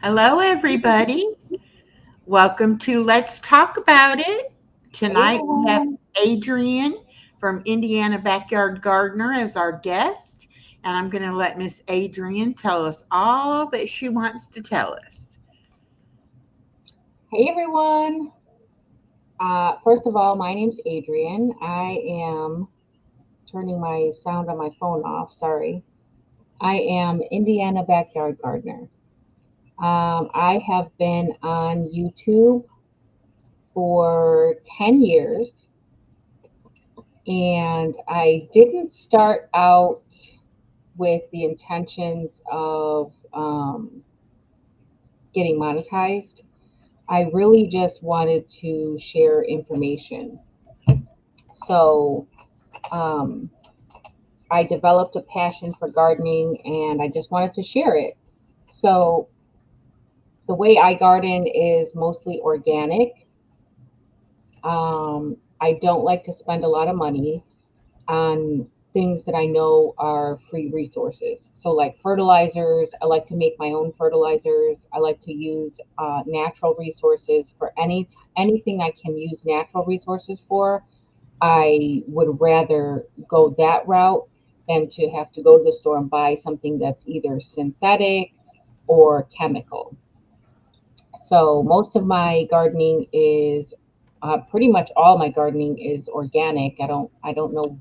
Hello, everybody. Welcome to Let's Talk About It. Hey Tonight we have everyone. Adrian from Indiana Backyard Gardener as our guest, and I'm going to let Miss Adrian tell us all that she wants to tell us. Hey everyone. First of all, my name's Adrian. I am turning my sound on my phone off. Sorry. I am Indiana Backyard Gardener. I have been on YouTube for 10 years, and I didn't start out with the intentions of getting monetized. I really just wanted to share information. So, um, I developed a passion for gardening and I just wanted to share it. So, the way I garden is mostly organic. I don't like to spend a lot of money on things that I know are free resources. So, like fertilizers, I like to make my own fertilizers. I like to use natural resources for anything I can use natural resources for. I would rather go that route than to have to go to the store and buy something that's either synthetic or chemical. So most of my gardening is pretty much all my gardening is organic. I don't know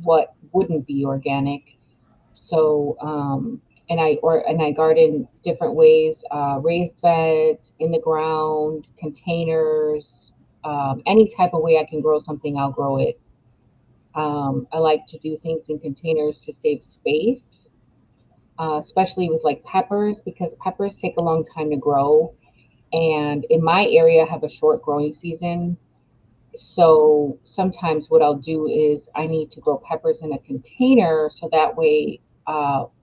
what wouldn't be organic. So and I garden different ways: raised beds, in the ground, containers. Any type of way I can grow something, I'll grow it. I like to do things in containers to save space, especially with like peppers, because peppers take a long time to grow. And in my area, I have a short growing season. So sometimes what I'll do is I need to grow peppers in a container so that way,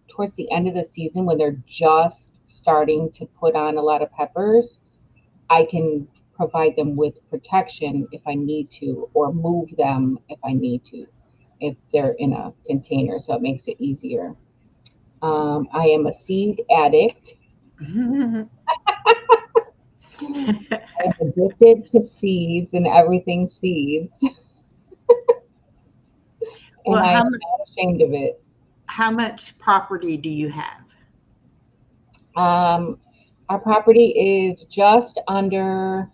towards the end of the season, when they're just starting to put on a lot of peppers, I can provide them with protection if I need to, or move them if I need to, if they're in a container, so it makes it easier. I am a seed addict. I'm addicted to seeds and everything seeds, and Well, I am not ashamed of it. how much property do you have? Um, our property is just under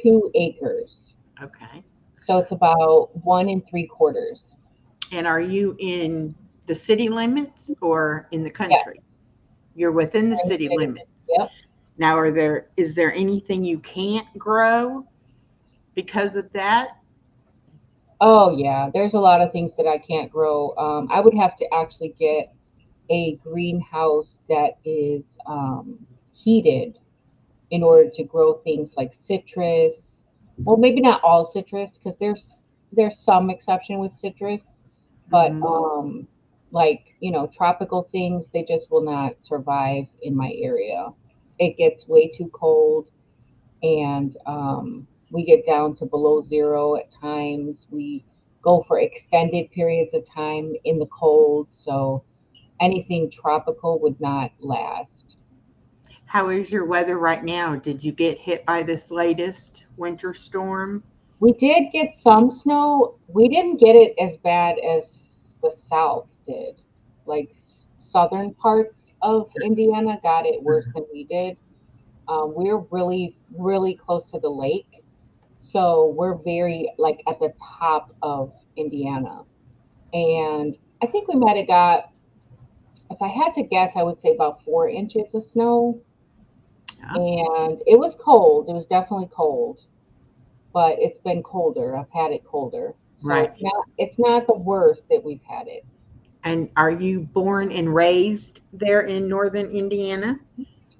2 acres, Okay. so it's about 1 3/4. And are you in the city limits or in the Yes, country? You're within the in the city city. limits. Yep. Now, is there anything you can't grow because of that? Oh yeah, there's a lot of things that I can't grow. I would have to actually get a greenhouse that is heated in order to grow things like citrus. Well, maybe not all citrus, because there's some exception with citrus, but Mhm. like tropical things, they just will not survive in my area. It gets way too cold, and we get down to below zero at times. We go for extended periods of time in the cold, so anything tropical would not last. How is your weather right now? Did you get hit by this latest winter storm? We did get some snow. We didn't get it as bad as the South did. Like southern parts of Indiana got it worse than we did. We're really, really close to the lake. So we're very like at the top of Indiana. And I think we might have got, if I had to guess, I would say about 4 inches of snow. Yeah, And it was cold. It was definitely cold, but it's been colder. I've had it colder. So right. it's not the worst that we've had it. And are you born and raised there in northern Indiana?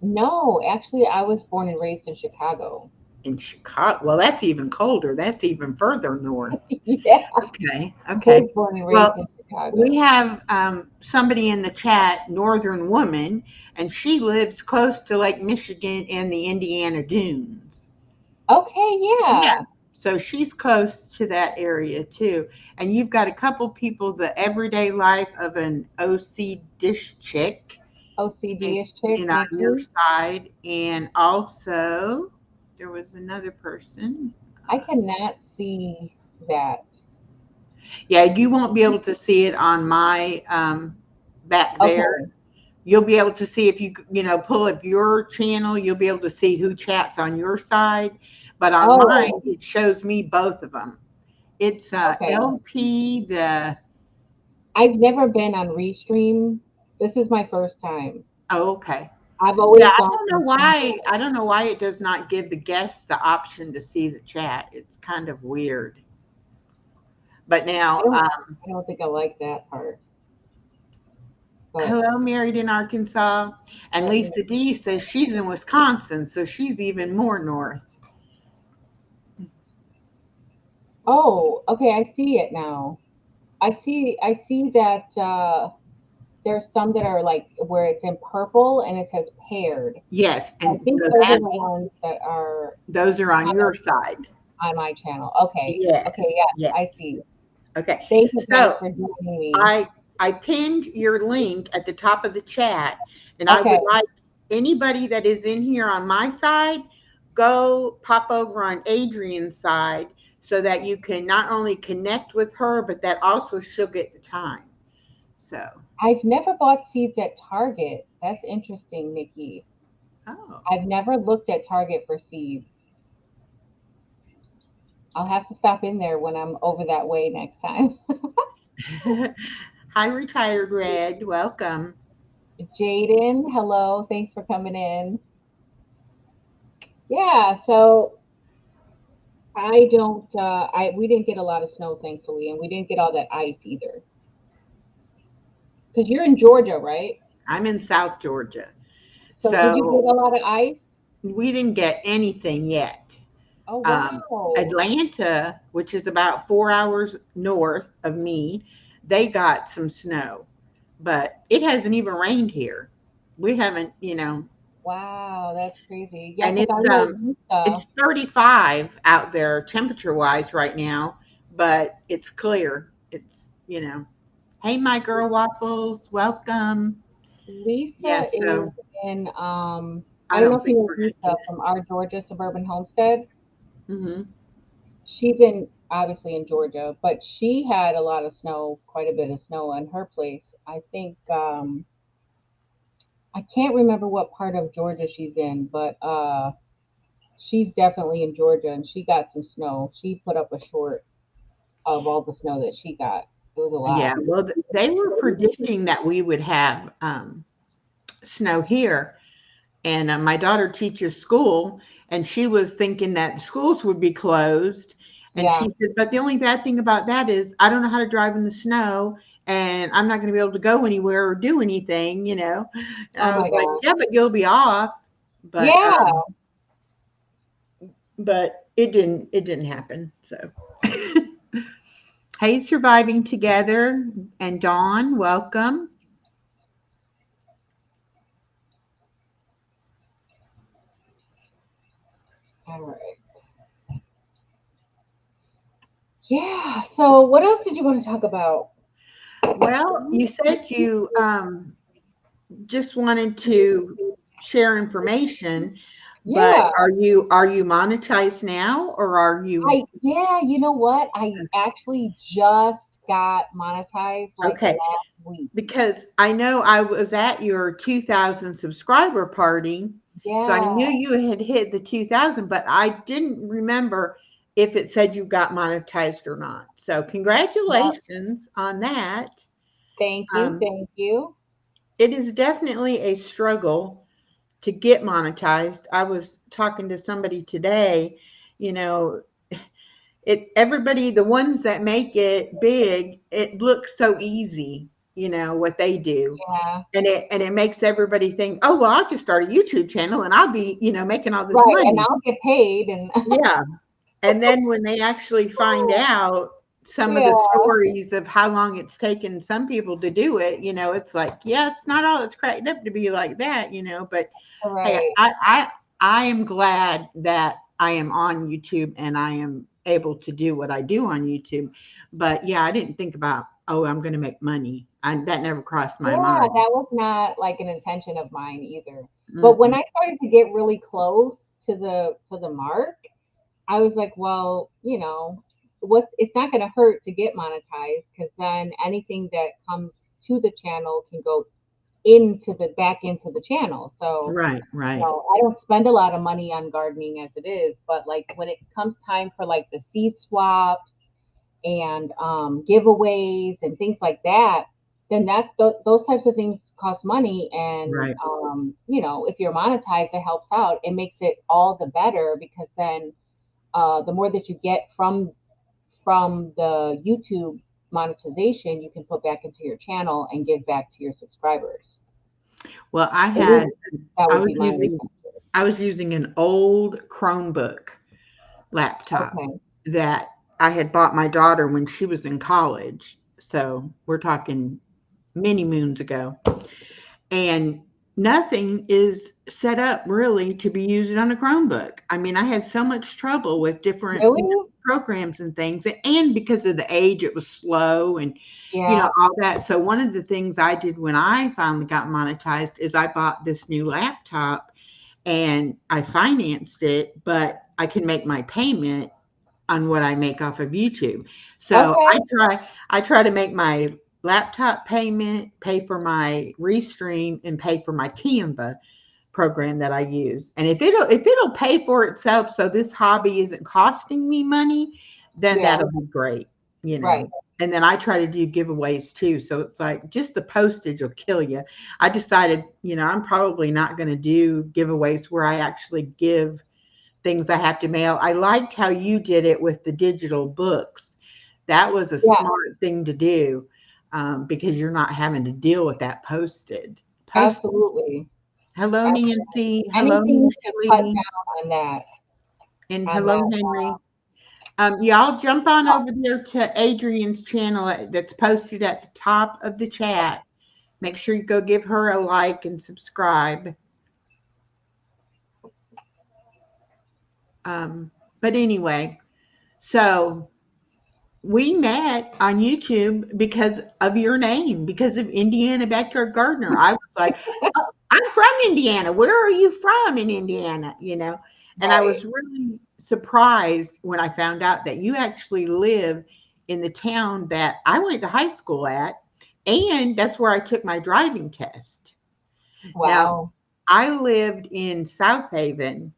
No, actually I was born and raised in Chicago. In Chicago? Well, that's even colder. That's even further north. Yeah, Okay, I okay. was born and raised in Well, we Chicago. have somebody in the chat, Northern Woman, and she lives close to Lake Michigan and the Indiana Dunes. Okay, Yeah. yeah. So she's close to that area too. And you've got a couple people, the everyday life of an OC dish chick. OCD-ish chick, and on your Nikki. side. And also, there was another person. I cannot see that. Yeah, you won't be able to see it on my back there. Okay. You'll be able to see if you pull up your channel, you'll be able to see who chats on your side. But on mine, Oh, it shows me both of them. It's okay. LP, the, I've never been on Restream. This is my first time. oh, okay. I've Yeah, always gone from I don't know why it does not give the guests the option to see the chat. It's kind of weird. But I now, don't I don't think I like that part. But hello, married in Arkansas. And let me Lisa D says she's in Wisconsin, so she's even more north. Oh, okay, I see it now. I see that there's some that are like where it's in purple and it says paired. Yes, I and think so those are that the means ones that are those are on kind your of side. on my channel. Okay. Okay, Yes, yes, yes. I see. Okay. Thank you guys So for joining me. I pinned your link at the top of the chat, and I Okay. would like anybody that is in here on my side, go pop over on Adrian's side so that you can not only connect with her, but that also she'll get the time. So, I've never bought seeds at Target. That's interesting, Nikki. oh. I've never looked at Target for seeds. I'll have to stop in there when I'm over that way next time. Hi, retired Red. Welcome. Jaden, hello. Thanks for coming in. Yeah, so I don't I we didn't get a lot of snow thankfully, and we didn't get all that ice either. Because you're in Georgia, right? I'm in South Georgia. So did you get So a lot of ice? we didn't get anything yet. Oh Um, wow. Atlanta, which is about 4 hours north of me, they got some snow, but it hasn't even rained here. We haven't. Wow, that's crazy. Yeah, And because I it's know um Lisa. it's 35 out there temperature wise right now, but it's clear. Hey, my girl Waffles, welcome. Lisa Yes, so is in I I don't know don't if you think know we're gonna Lisa get from our Georgia suburban homestead. it. She's in obviously in Georgia, but she had a lot of snow, quite a bit of snow on her place. I think I can't remember what part of Georgia she's in, but she's definitely in Georgia and she got some snow. She put up a short of all the snow that she got. It was a Yeah, lot. well, they were predicting that we would have snow here. And my daughter teaches school, and she was thinking that schools would be closed. And she Yeah. said, but the only bad thing about that is I don't know how to drive in the snow, and I'm not going to be able to go anywhere or do anything. And Oh I was my like, gosh. yeah, but you'll be off. But Yeah. it didn't happen. So, hey, surviving together, and Dawn, welcome. All right. Yeah. So what else did you want to talk about? Well, you said you just wanted to share information, but Yeah. are you monetized now, or are you Yeah, you know what? I actually just got monetized like okay? last week. Because I know I was at your 2,000 subscriber party, so I Yeah. knew you had hit the 2,000, but I didn't remember if it said you got monetized or not. So Yep. congratulations on that. Thank you. Um, Thank you. it is definitely a struggle to get monetized. I was talking to somebody today, you know, everybody, the ones that make it big, it looks so easy, what they do. Yeah. And it makes everybody think, oh well, I'll just start a YouTube channel and I'll be, making all this Right. And money. I'll get paid and Yeah. And then when they actually find out some of yeah. the stories of how long it's taken some people to do it, it's like, yeah, it's not all it's cracked up to be like that. But hey, Right. I am glad that I am on YouTube and I am able to do what I do on YouTube. But yeah, I didn't think about, oh, I'm going to make money. That never crossed my Yeah, mind. that was not like an intention of mine either. But when Mm-mm. I started to get really close to the mark, I was like, well, what it's not going to hurt to get monetized because then anything that comes to the channel can go into the channel. So, Right, right. I don't spend a lot of money on gardening as it is, but like when it comes time for like the seed swaps and giveaways and things like that, then those types of things cost money. And Right. if you're monetized, it helps out. It makes it all the better because then the more that you get from the YouTube monetization, you can put back into your channel and give back to your subscribers. Well, At least that I would was be my using intention. I was using an old Chromebook laptop Okay. that I had bought my daughter when she was in college. So we're talking many moons ago. And nothing is set up really to be used on a Chromebook. I mean, I had so much trouble with different Really? programs and things, and because of the age, it was slow and Yeah. all that. So one of the things I did when I finally got monetized is I bought this new laptop and I financed it, but I can make my payment on what I make off of YouTube. So Okay. I try to make my laptop payment, pay for my Restream, and pay for my Canva program that I use. And if it'll pay for itself, so this hobby isn't costing me money, then Yeah. that'll be great. You Right. know. And then I try to do giveaways too. So it's like just the postage will kill you. I decided, I'm probably not going to do giveaways where I actually give things I have to mail. I liked how you did it with the digital books. That was a Yeah. smart thing to do because you're not having to deal with that postage. Absolutely. Hello, Absolutely. Nancy. Hello, Anything to cut Ashley. down on that. And On hello, that. Henry. Y'all jump on over there to Adrian's channel that's posted at the top of the chat. Make sure you go give her a like and subscribe. But anyway, so we met on YouTube because of your name, because of Indiana Backyard Gardener. I was like, "Oh, I'm from Indiana. Where are you from in Indiana?" And I Right. was really surprised when I found out that you actually live in the town that I went to high school at, and that's where I took my driving test. Now, Wow. I lived in South Haven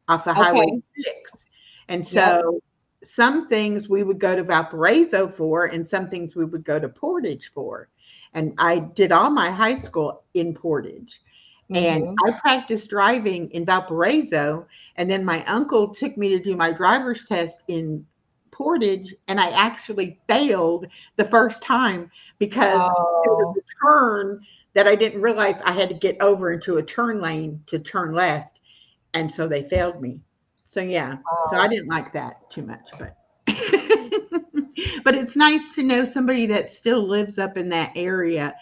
off of Highway Okay. 6. And Yep. so some things we would go to Valparaiso for, and some things we would go to Portage for. And I did all my high school in Portage. And Mhm. I practiced driving in Valparaiso. And then my uncle took me to do my driver's test in Portage. And I actually failed the first time because there was Oh. a turn that I didn't realize I had to get over into a turn lane to turn left. And so they failed me. So yeah, so I Wow. didn't like that too much, but but it's nice to know somebody that still lives up in that area,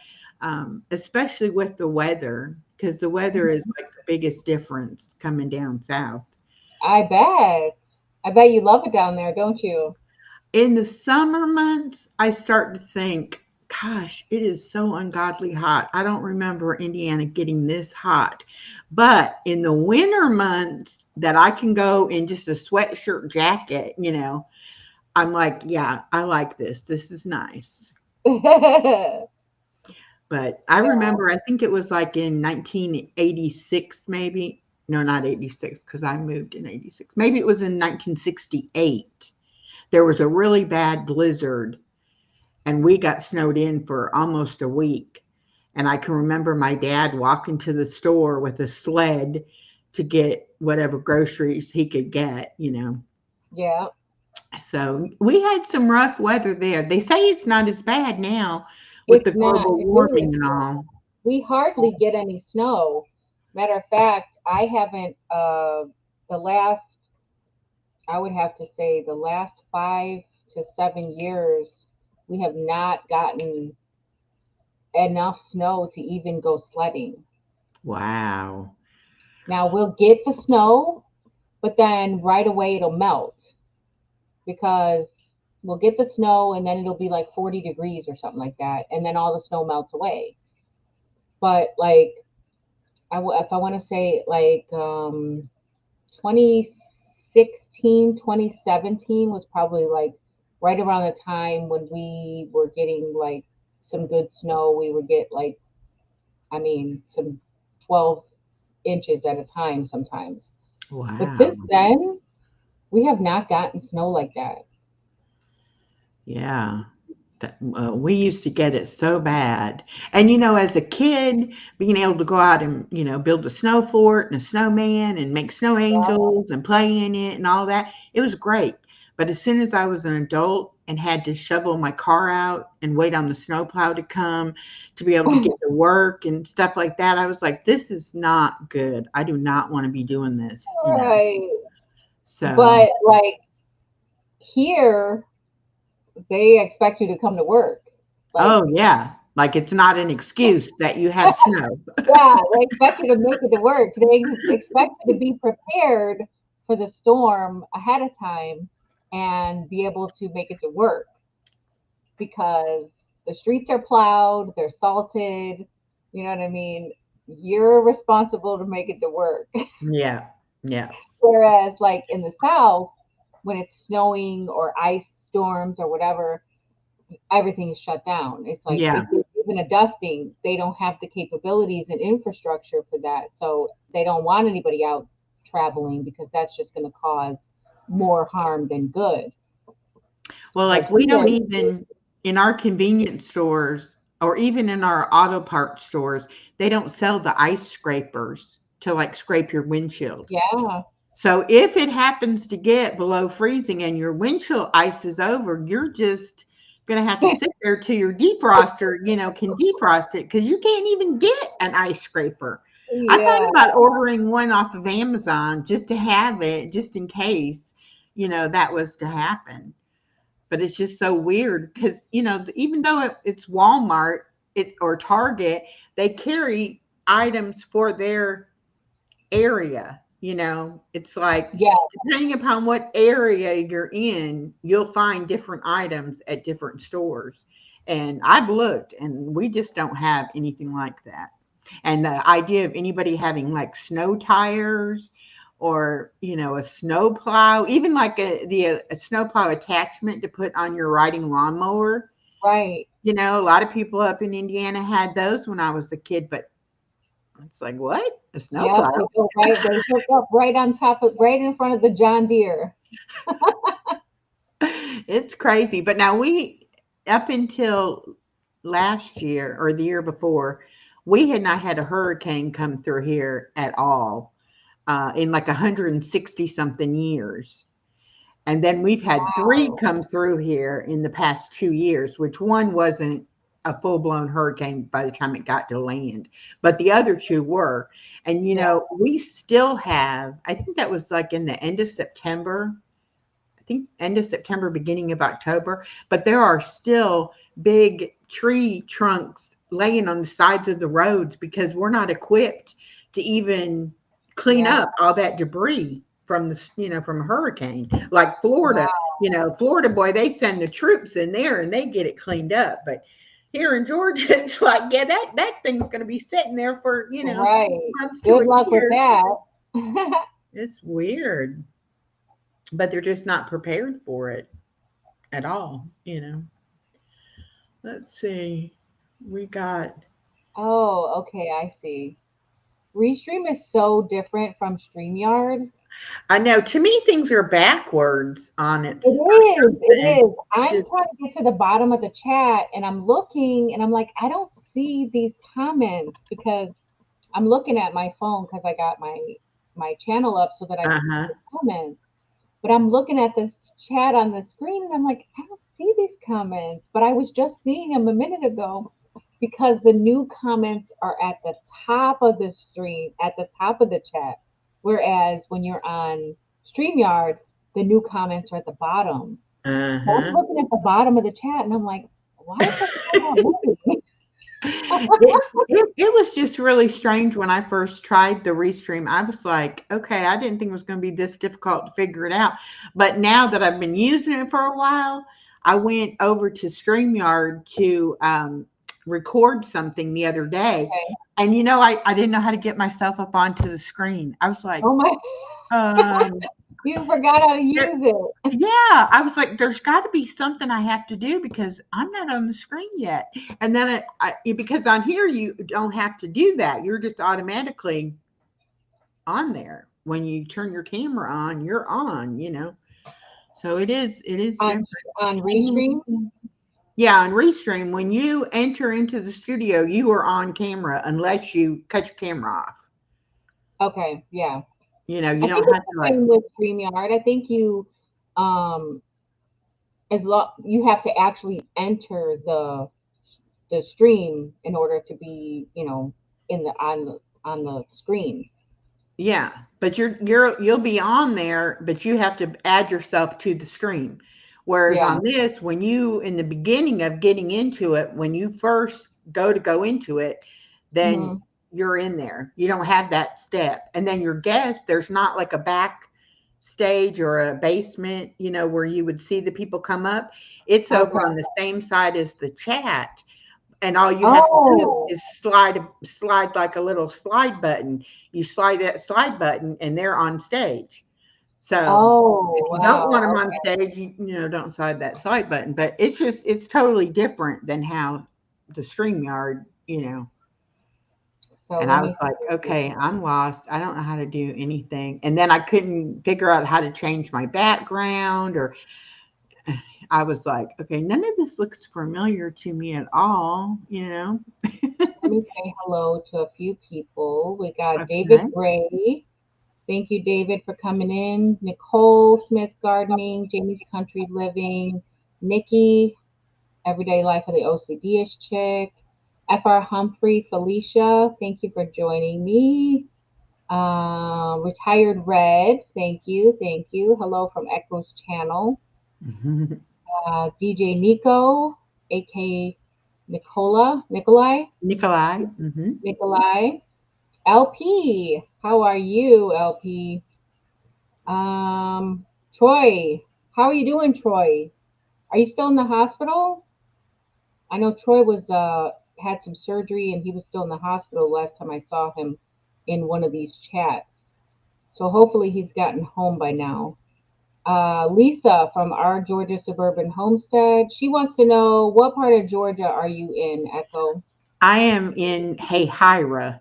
especially with the weather, because the weather is like the biggest difference coming down south. I bet. I bet you love it down there, don't you? In the summer months, I start to think, gosh, it is so ungodly hot. I don't remember Indiana getting this hot. But in the winter months that I can go in just a sweatshirt jacket, I'm like, yeah, I like this. This is nice. Yeah. But I remember, I think it was like in 1986, maybe. No, not 86, because I moved in 86. Maybe it was in 1968. There was a really bad blizzard and we got snowed in for almost a week. And I can remember my dad walking to the store with a sled to get whatever groceries he could get. Yeah. So we had some rough weather there. They say it's not as bad now with the It's not. global It really is warming and not. all. We hardly get any snow. Matter of fact, I haven't the last I would have to say the last 5 to 7 years we have not gotten enough snow to even go sledding. Wow. Now we'll get the snow, but then right away it'll melt because we'll get the snow, and then it'll be like 40 degrees or something like that, and then all the snow melts away. But like, if I want to say like 2016, 2017 was probably like right around the time when we were getting like some good snow. We would get like, I mean, some 12 inches at a time sometimes. But Wow. since then, we have not gotten snow like that. Yeah. We used to get it so bad. And, as a kid, being able to go out and, build a snow fort and a snowman and make snow angels and play in it and all that, it was great. But as soon as I was an adult and had to shovel my car out and wait on the snowplow to come to be able to get to work and stuff like that, I was like, this is not good. I do not want to be doing this. Right. So, But like here, they expect you to come to work. Like, oh, yeah. Like it's not an excuse that you had snow. yeah, they expect you to make it to work. They expect you to be prepared for the storm ahead of time and be able to make it to work because the streets are plowed, they're salted. You know what I mean? You're responsible to make it to work. Yeah. Yeah. Whereas, like in the South, when it's snowing or ice storms or whatever, everything is shut down. It's like if Yeah. there's even a dusting, they don't have the capabilities and infrastructure for that. So they don't want anybody out traveling because that's just going to cause more harm than good. Well, But like we don't here, even in our convenience stores or even in our auto parts stores, they don't sell the ice scrapers to like scrape your windshield. yeah, So if it happens to get below freezing and your windshield ices over, you're just going to have to sit there till your defroster, can defrost it because you can't even get an ice scraper. I thought yeah, about ordering one off of Amazon just to have it, just in case, that was to happen. But it's just so weird because, even though it's Walmart or Target, they carry items for their area. It's like yeah, depending upon what area you're in, you'll find different items at different stores. And I've looked, and we just don't have anything like that. And the idea of anybody having like snow tires or a snow plow, even like a snow plow attachment to put on your riding lawnmower. right. A lot of people up in Indiana had those when I was a kid, but it's like, what? A Yep, snowplow? they go right, they hook up right on top of, right in front of the John Deere. It's crazy. But now up until last year or the year before, we had not had a hurricane come through here at all in like 160 something years. And then we've had three Wow. come through here in the past 2 years, which one wasn't a full blown hurricane by the time it got to land, but the other two were. And, Yeah, we still have, I think that was like in the end of September, I think end of September, beginning of October, but there are still big tree trunks laying on the sides of the roads because we're not equipped to even clean yeah. up all that debris from from a hurricane. Like Florida, Wow. Florida boy, they send the troops in there and they get it cleaned up. But here in Georgia, it's like, yeah, that thing's going to be sitting there for 6 Right. months to Good a luck with year. that. It's weird, but they're just not prepared for it at all. Let's see. We got Oh, okay, I see. Restream is so different from StreamYard. I know to me things are backwards on It its is. It and is. I'm should trying to get to the bottom of the chat and I'm looking and I'm like, I don't see these comments because I'm looking at my phone because I got my channel up so that I can see uh-huh. the comments. But I'm looking at this chat on the screen and I'm like, I don't see these comments. But I was just seeing them a minute ago because the new comments are at the top of the stream, at the top of the chat. Whereas when you're on StreamYard, the new comments are at the bottom. So I'm Uh-huh. looking at the bottom of the chat and I'm like, why is this not moving? It was just really strange when I first tried the Restream. I was like, okay, I didn't think it was going to be this difficult to figure it out. But now that I've been using it for a while, I went over to StreamYard to record something the other day. Okay. And I didn't know how to get myself up onto the screen. I was like, Oh my, um, you forgot how to there- use it. yeah, I was like, there's got to be something I have to do because I'm not on the screen yet. And then because on here you don't have to do that. You're just automatically on there. When you turn your camera on, you're on. So it is On different. on Restream? Yeah, on Restream, when you enter into the studio, you are on camera unless you cut your camera off. Okay, yeah. You I think don't it's have to the like, same with StreamYard. I think you um you have to actually enter the stream in order to be, in the on the screen. yeah, but you'll be on there, but you have to add yourself to the stream. Whereas Yeah. on this, when you in the beginning of getting into it, when you first go into it, then Hmm. you're in there. You don't have that step. And then your guest, there's not like a back stage or a basement, where you would see the people come up. It's over on Okay. the same side as the chat, and all you have to do Oh. is slide like a little slide button. You slide that slide button, and they're on stage. So Oh, if you don't want them wow. on stage, don't slide that slide button. But it's totally different than how the StreamYard. So And let I was me like, see. okay, I'm lost. I don't know how to do anything. And then I couldn't figure out how to change my background, or I was like, okay, none of this looks familiar to me at all. Let me say hello to a few people. We got David Okay. Gray. Thank you, David, for coming in. Nicole Smith Gardening, Jamie's Country Living, Nikki, Everyday Life of the OCD-ish Chick, FR Humphrey, Felicia, thank you for joining me. Retired Red, thank you, thank you. Hello from Echo's channel. DJ Nico, aka Nikolai. Hmm. Nikolai. LP, how are you, LP? Troy, how are you doing, Troy? Are you still in the hospital? I know Troy was had some surgery and he was still in the hospital last time I saw him in one of these chats. So hopefully he's gotten home by now. Lisa from our Georgia Suburban Homestead. She wants to know, what part of Georgia are you in, Echo? I am in Hahira,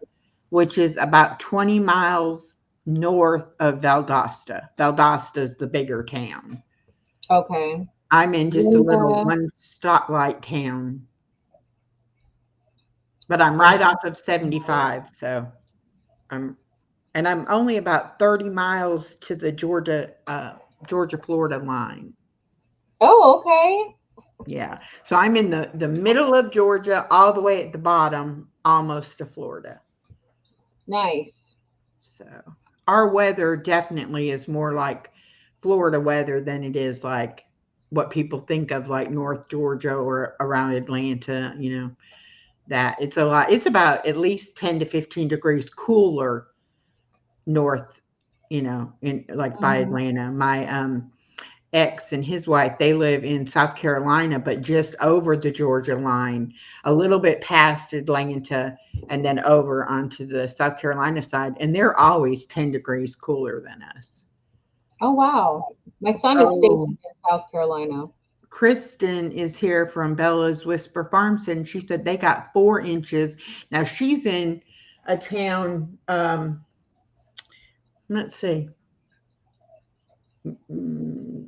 which is about 20 miles north of Valdosta. Valdosta is the bigger town. Okay. I'm in just a little Linda. one stoplight town, but I'm Let me right off of 75. So I'm, and I'm only about 30 miles to the Florida line. Oh, okay. Yeah. So I'm in the middle of Georgia, all the way at the bottom, almost to Florida. Nice. So our weather definitely is more like Florida weather than it is like what people think of like North Georgia or around Atlanta. That it's a lot. It's about at least 10 to 15 degrees cooler north, in like by Hmm. Atlanta. My ex and his wife, they live in South Carolina, but just over the Georgia line, a little bit past Atlanta, and then over onto the South Carolina side. And they're always 10 degrees cooler than us. Oh, wow. My son is Oh, stationed in South Carolina. Kristen is here from Bella's Whisper Farms, and she said they got 4 inches. Now she's in a town, let's see,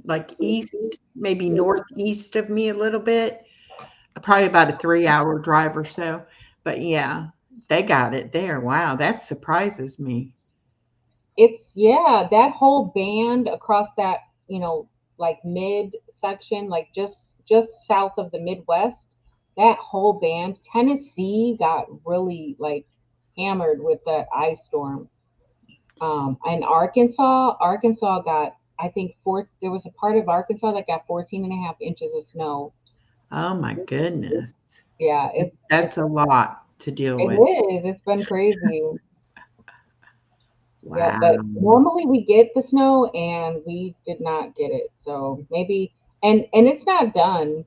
like east, maybe northeast of me a little bit, probably about a 3 hour drive or so. But yeah, they got it there. Wow, that surprises me. It's, yeah, that whole band across that, like mid section, like just south of the Midwest, that whole band, Tennessee got really like hammered with that ice storm. And Arkansas got, I think, there was a part of Arkansas that got 14 and a half inches of snow. Oh my goodness. Yeah, That's a lot to deal it with. is. It's been crazy. Yeah, but Wow. normally we get the snow and we did not get it. So maybe And it's not done.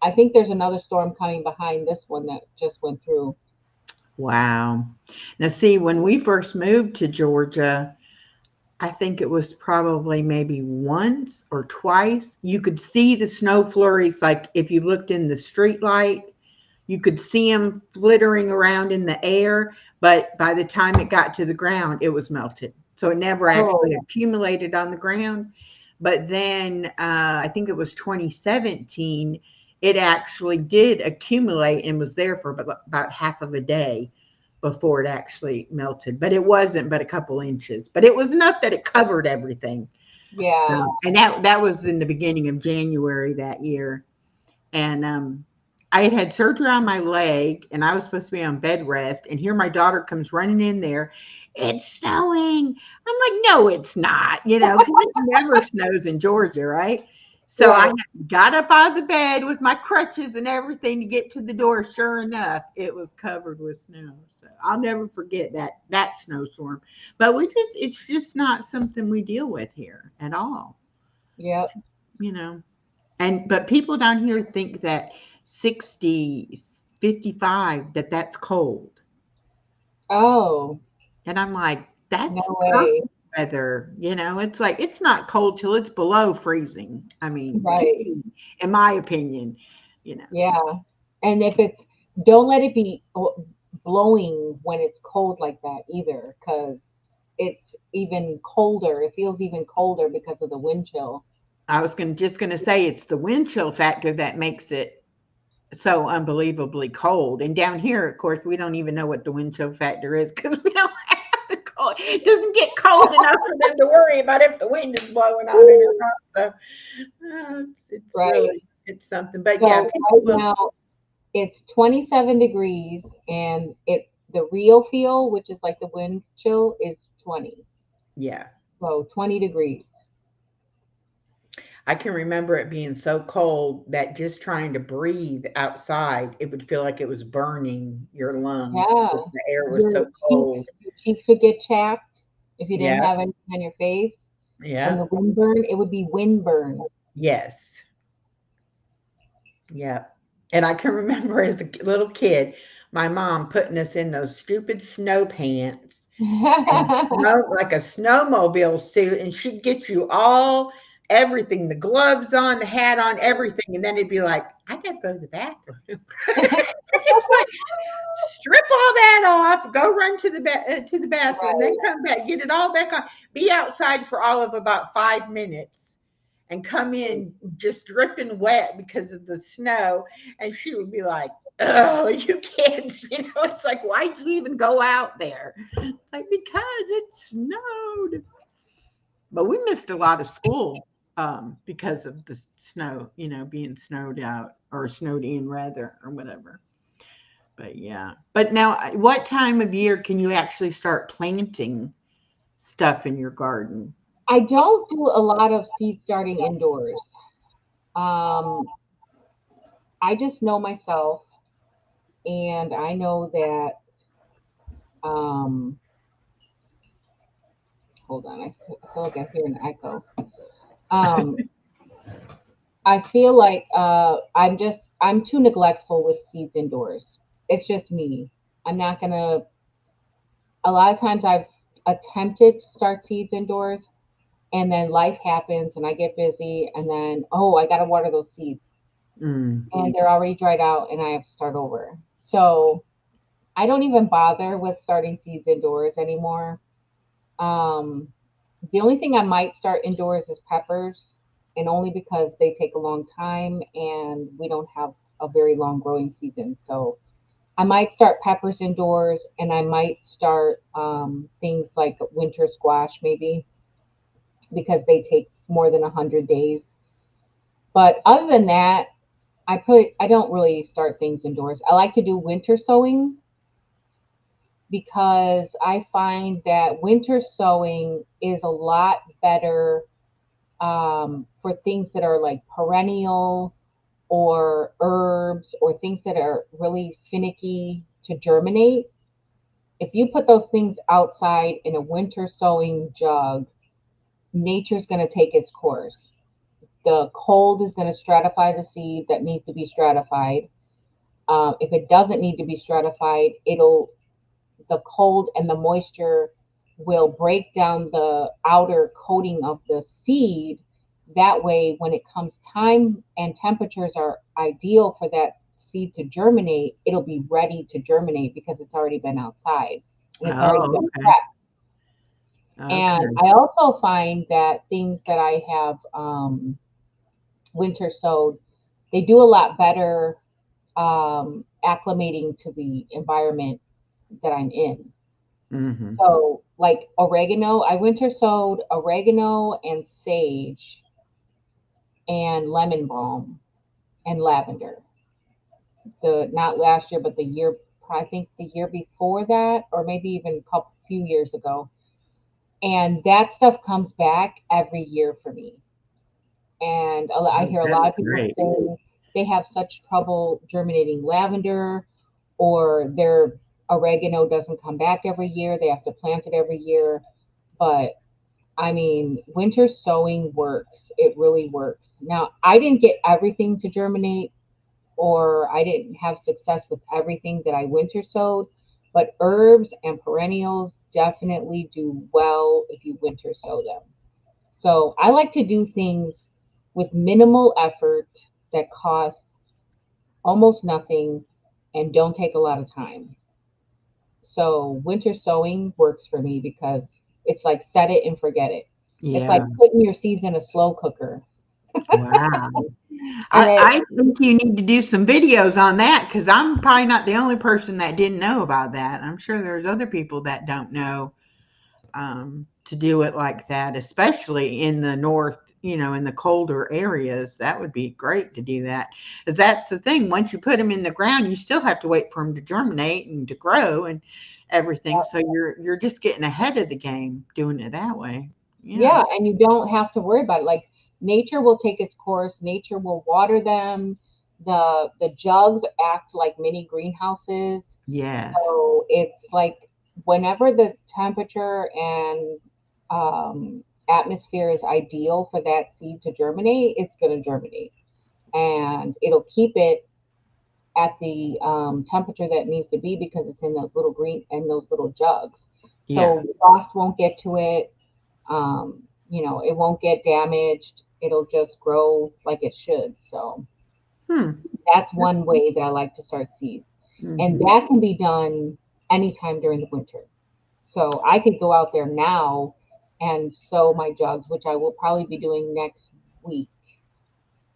I think there's another storm coming behind this one that just went through. Wow. Now, see, when we first moved to Georgia, I think it was probably maybe once or twice. You could see the snow flurries, like if you looked in the street light, you could see them flittering around in the air. But by the time it got to the ground, it was melted. So it never actually Oh, accumulated on the ground. But then I think it was 2017, it actually did accumulate and was there for about half of a day before it actually melted. But it wasn't but a couple inches. But it was enough that it covered everything. yeah. So, and that was in the beginning of January that year. And I had had surgery on my leg, and I was supposed to be on bed rest. And here my daughter comes running in there. It's snowing. I'm like, no, it's not. Because it never snows in Georgia, right? So I Right. got up out of the bed with my crutches and everything to get to the door. Sure enough, it was covered with snow. So I'll never forget that snowstorm. But it's just not something we deal with here at all. Yep. You know. But people down here think that 60, 55, that's cold. Oh, And I'm like, no that's way. perfect weather. It's like it's not cold till it's below freezing. I mean, to Right. me, in my opinion, you know. Yeah. And if it's, don't let it be blowing when it's cold like that either, because it's even colder. It feels even colder because of the wind chill. I was just gonna say it's the wind chill factor that makes it so unbelievably cold. And down here, of course, we don't even know what the wind chill factor is because we don't have the cold. It doesn't get cold enough for them to worry about if the wind is blowing on it or not. So it's Right. really it's something. But yeah, So people right will. now it's 27 degrees and the real feel, which is like the wind chill, is 20. Yeah, So 20 degrees. I can remember it being so cold that just trying to breathe outside, it would feel like it was burning your lungs Yeah. because the air was so cold. Your cheeks would get chapped if you didn't Yeah, have anything on your face. From yeah, the wind burn, it would be wind burn. yes. Yeah. And I can remember as a little kid, my mom putting us in those stupid snow pants and snow like a snowmobile suit, and she'd get you all everything, the gloves on, the hat on, everything, and then it'd be like, I gotta go to the bathroom. It's like strip all that off, go run to the bathroom, then Right. come back, get it all back on, be outside for all of about 5 minutes and come in just dripping wet because of the snow. And she would be like, oh, you kids, it's like, why'd you even go out there? It's like, because it snowed. But we missed a lot of school because of the snow, being snowed out or snowed in rather or whatever. But yeah. But now, what time of year can you actually start planting stuff in your garden? I don't do a lot of seed starting indoors. Um, I just know myself, and I know that. Um, hold on, I feel like I hear an echo. Um, I feel like I'm too neglectful with seeds indoors. It's just me. I'm not gonna. A lot of times I've attempted to start seeds indoors, and then life happens, and I get busy, and then oh, I gotta water those seeds, Mm. and they're already dried out, and I have to start over. So I don't even bother with starting seeds indoors anymore. Um, the only thing I might start indoors is peppers, and only because they take a long time and we don't have a very long growing season. So I might start peppers indoors, and I might start things like winter squash maybe because they take more than 100 days. But other than that, I don't really start things indoors. I like to do winter sowing because I find that winter sowing is a lot better for things that are like perennial or herbs or things that are really finicky to germinate. If you put those things outside in a winter sowing jug, nature's going to take its course. The cold is going to stratify the seed that needs to be stratified. If it doesn't need to be stratified, it'll the cold and the moisture will break down the outer coating of the seed. That way, when it comes time and temperatures are ideal for that seed to germinate, it'll be ready to germinate because it's already been outside and it's already Oh, been okay. prepped. And Okay. I also find that things that I have winter sowed, they do a lot better acclimating to the environment that I'm in. Mm-hmm. So, like oregano, I winter sowed oregano and sage and lemon balm and lavender. The not last year, but the year I think the year before that, or maybe even a couple few years ago. And that stuff comes back every year for me. And I Oh, hear a that's lot of people great. say they have such trouble germinating lavender, or their oregano doesn't come back every year. They have to plant it every year. But I mean, winter sowing works. It really works. Now, I didn't get everything to germinate, or I didn't have success with everything that I winter sowed, but herbs and perennials definitely do well if you winter sow them. So I like to do things with minimal effort that costs almost nothing and don't take a lot of time. So winter sowing works for me because it's like set it and forget it. It's like Yeah. putting your seeds in a slow cooker. Wow. And it, I think you need to do some videos on that because I'm probably not the only person that didn't know about that. I'm sure there's other people that don't know to do it like that, especially in the north, in the colder areas. That would be great to do that. Because that's the thing. Once you put them in the ground, you still have to wait for them to germinate and to grow and everything. So you're just getting ahead of the game doing it that way. Yeah. yeah, and you don't have to worry about it. Like nature will take its course. Nature will water them. The jugs act like mini greenhouses. Yes. So it's like whenever the temperature and atmosphere is ideal for that seed to germinate, it's going to germinate, and it'll keep it at the temperature that needs to be because it's in those little green and those little jugs. Yeah. So frost won't get to it. It won't get damaged. It'll just grow like it should. So Hmm. that's one way that I like to start seeds. And Mm-hmm. that can be done anytime during the winter. So I could go out there now and sow my jugs, which I will probably be doing next week.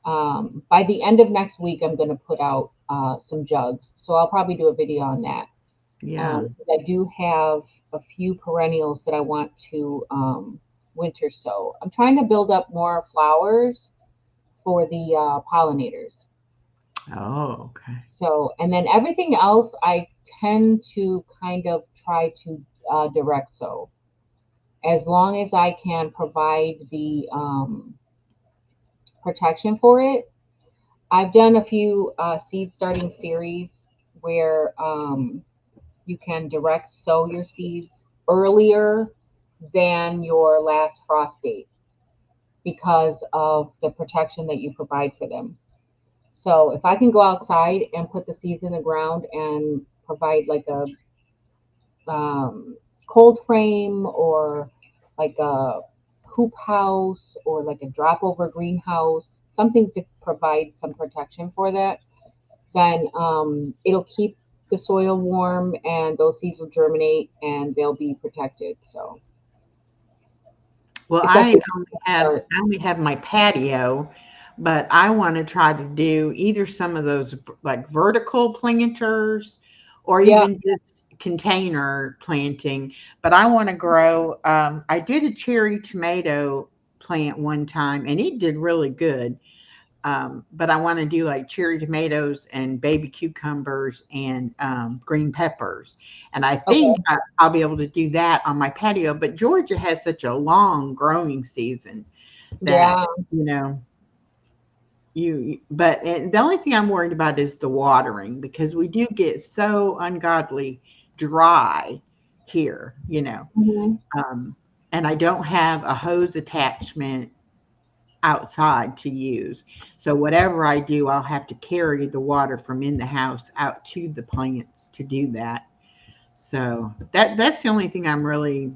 By the end of next week, I'm going to put out some jugs. So I'll probably do a video on that. Yeah. 'Cause I do have a few perennials that I want to winter sow. I'm trying to build up more flowers for the pollinators. Oh, okay. So, and then everything else, I tend to kind of try to direct sow as long as I can provide the protection for it. I've done a few seed starting series where you can direct sow your seeds earlier than your last frost date because of the protection that you provide for them. So if I can go outside and put the seeds in the ground and provide like a um, cold frame or like a hoop house or like a drop over greenhouse, something to provide some protection for that, then it'll keep the soil warm and those seeds will germinate and they'll be protected. So Well, it's like a start. I only have my patio, but I want to try to do either some of those like vertical planters or Yeah. even just container planting. But I want to grow. I did a cherry tomato plant one time, and it did really good. But I want to do like cherry tomatoes and baby cucumbers and green peppers. And I think Okay. I'll be able to do that on my patio. But Georgia has such a long growing season that, Yeah. you know, but the only thing I'm worried about is the watering because we do get so ungodly dry here. Hmm. Um, and I don't have a hose attachment outside to use. So whatever I do, I'll have to carry the water from in the house out to the plants to do that. So that's the only thing I'm really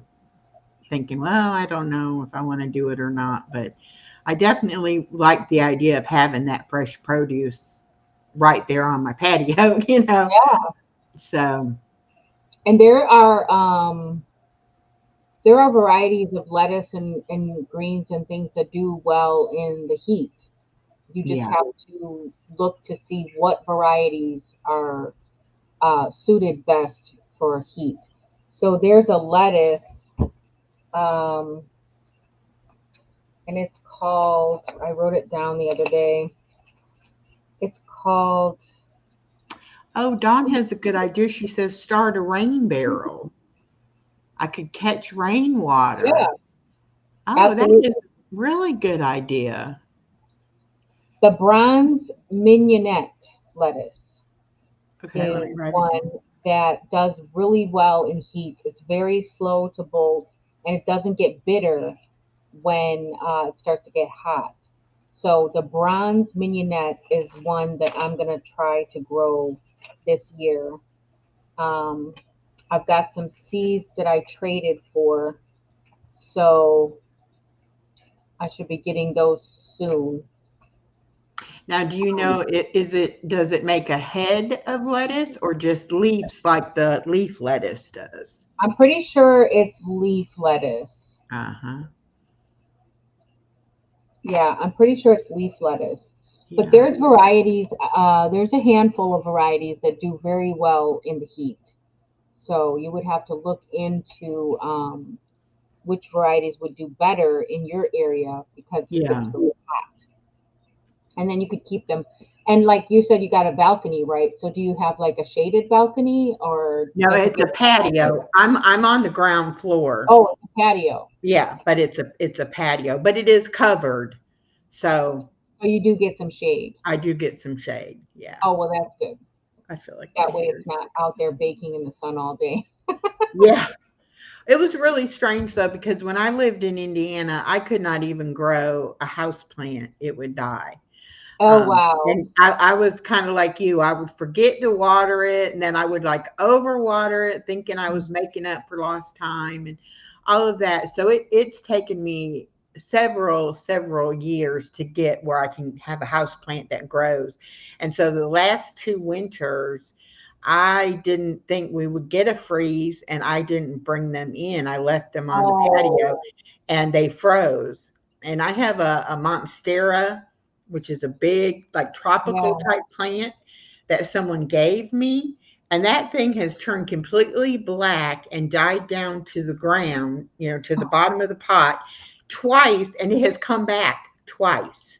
thinking, well, I don't know if I want to do it or not, but I definitely like the idea of having that fresh produce right there on my patio, you know. Yeah. So, And there are varieties of lettuce and greens and things that do well in the heat. You just yeah. have to look to see what varieties are suited best for heat. So there's a lettuce, um, and it's called, I wrote it down the other day. It's called, Oh, Dawn has a good idea. She says start a rain barrel. I could catch rainwater. yeah, Oh, that is absolutely. a really good idea. The bronze mignonette lettuce Okay, let me is write it down. one that does really well in heat. It's very slow to bolt and it doesn't get bitter when it starts to get hot. So the bronze mignonette is one that I'm gonna try to grow this year. Um, I've got some seeds that I traded for, so I should be getting those soon. Now, do you know does it make a head of lettuce or just leaves like the leaf lettuce does? I'm pretty sure it's leaf lettuce. Uh-huh. Yeah, I'm pretty sure it's leaf lettuce. But Yeah. there's varieties, there's a handful of varieties that do very well in the heat. So you would have to look into which varieties would do better in your area because it gets Yeah. really hot. And then you could keep them. And like you said, you got a balcony, right? So do you have like a shaded balcony or No, does it it's a get outdoor? patio. I'm on the ground floor. Oh, it's a patio. Yeah, but it's a patio, but it is covered. So So you do get some shade. I do get some shade. Yeah. Oh, well, that's good. I feel like That they way hear. it's not out there baking in the sun all day. Yeah. It was really strange though because when I lived in Indiana, I could not even grow a house plant. It would die. Oh, wow. And I was kind of like you. I would forget to water it, and then I would like overwater it, thinking I was making up for lost time and all of that. So it's taken me several years to get where I can have a house plant that grows. And so the last two winters, I didn't think we would get a freeze, and I didn't bring them in. I left them on the patio, Oh, and they froze. And I have a monstera, which is a big, like tropical yeah. type plant that someone gave me. And that thing has turned completely black and died down to the ground, you know, to the bottom of the pot twice. And it has come back twice.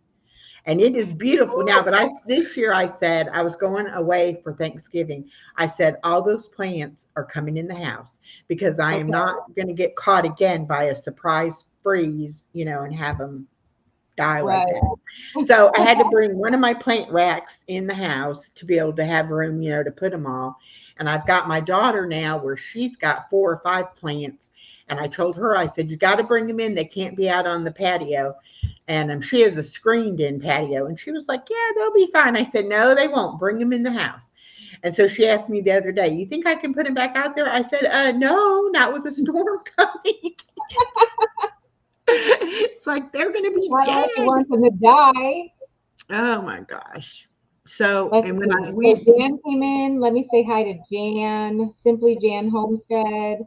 And it is beautiful now. But this year I said I was going away for Thanksgiving. I said all those plants are coming in the house because I am Okay. not going to get caught again by a surprise freeze, you know, and have them die like Right. that. So I had to bring one of my plant racks in the house to be able to have room, you know, to put them all. And I've got my daughter now where she's got 4 or 5 plants. And I told her, I said, you got to bring them in. They can't be out on the patio. And she has a screened in patio. And she was like, yeah, they'll be fine. I said, no, they won't. Bring them in the house. And so she asked me the other day, you think I can put them back out there? I said, no, not with the storm coming. It's like they're going to be Why dead. don't you want them to die? Oh my gosh. So, Let's and when I see. So went, Jan came in. Let me say hi to Jan, Simply Jan Homestead,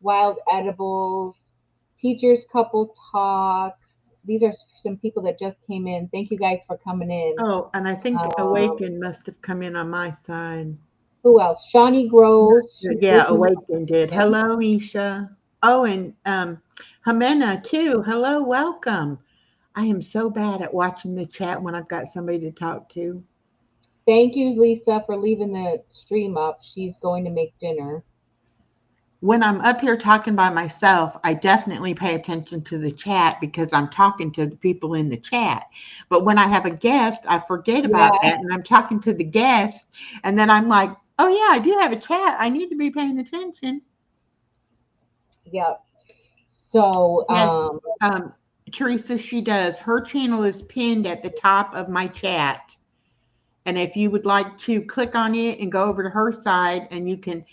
Wild Edibles, Teachers Couple Talks. These are some people that just came in. Thank you guys for coming in. oh, and I think Um, Awaken must have come in on my side. who else? Shawnee Grows. She's Yeah, listening. Awaken did. Hello, Isha. Oh, and Jimena too. Hello, welcome. I am so bad at watching the chat when I've got somebody to talk to. Thank you, Lisa, for leaving the stream up. She's going to make dinner. When I'm up here talking by myself, I definitely pay attention to the chat because I'm talking to the people in the chat. But when I have a guest, I forget about Yeah, that and I'm talking to the guest. And then I'm like, oh, yeah, I do have a chat. I need to be paying attention. yeah. So, Yes. Um, Teresa, she does. Her channel is pinned at the top of my chat. And if you would like to click on it and go over to her side, and you can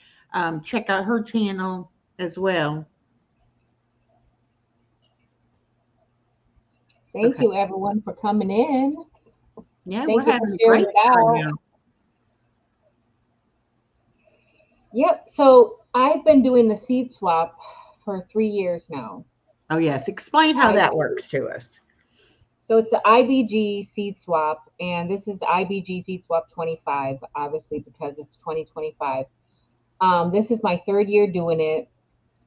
check out her channel as well. Thank you, everyone, for coming in. Yeah, we're Thank you for having a sharing great it time out. now. Yep. So I've been doing the seed swap for 3 years now. Oh, yes. Explain how that works to us. So it's the IBG seed swap, and this is IBG seed swap 25, obviously because it's 2025. This is my 3rd year doing it,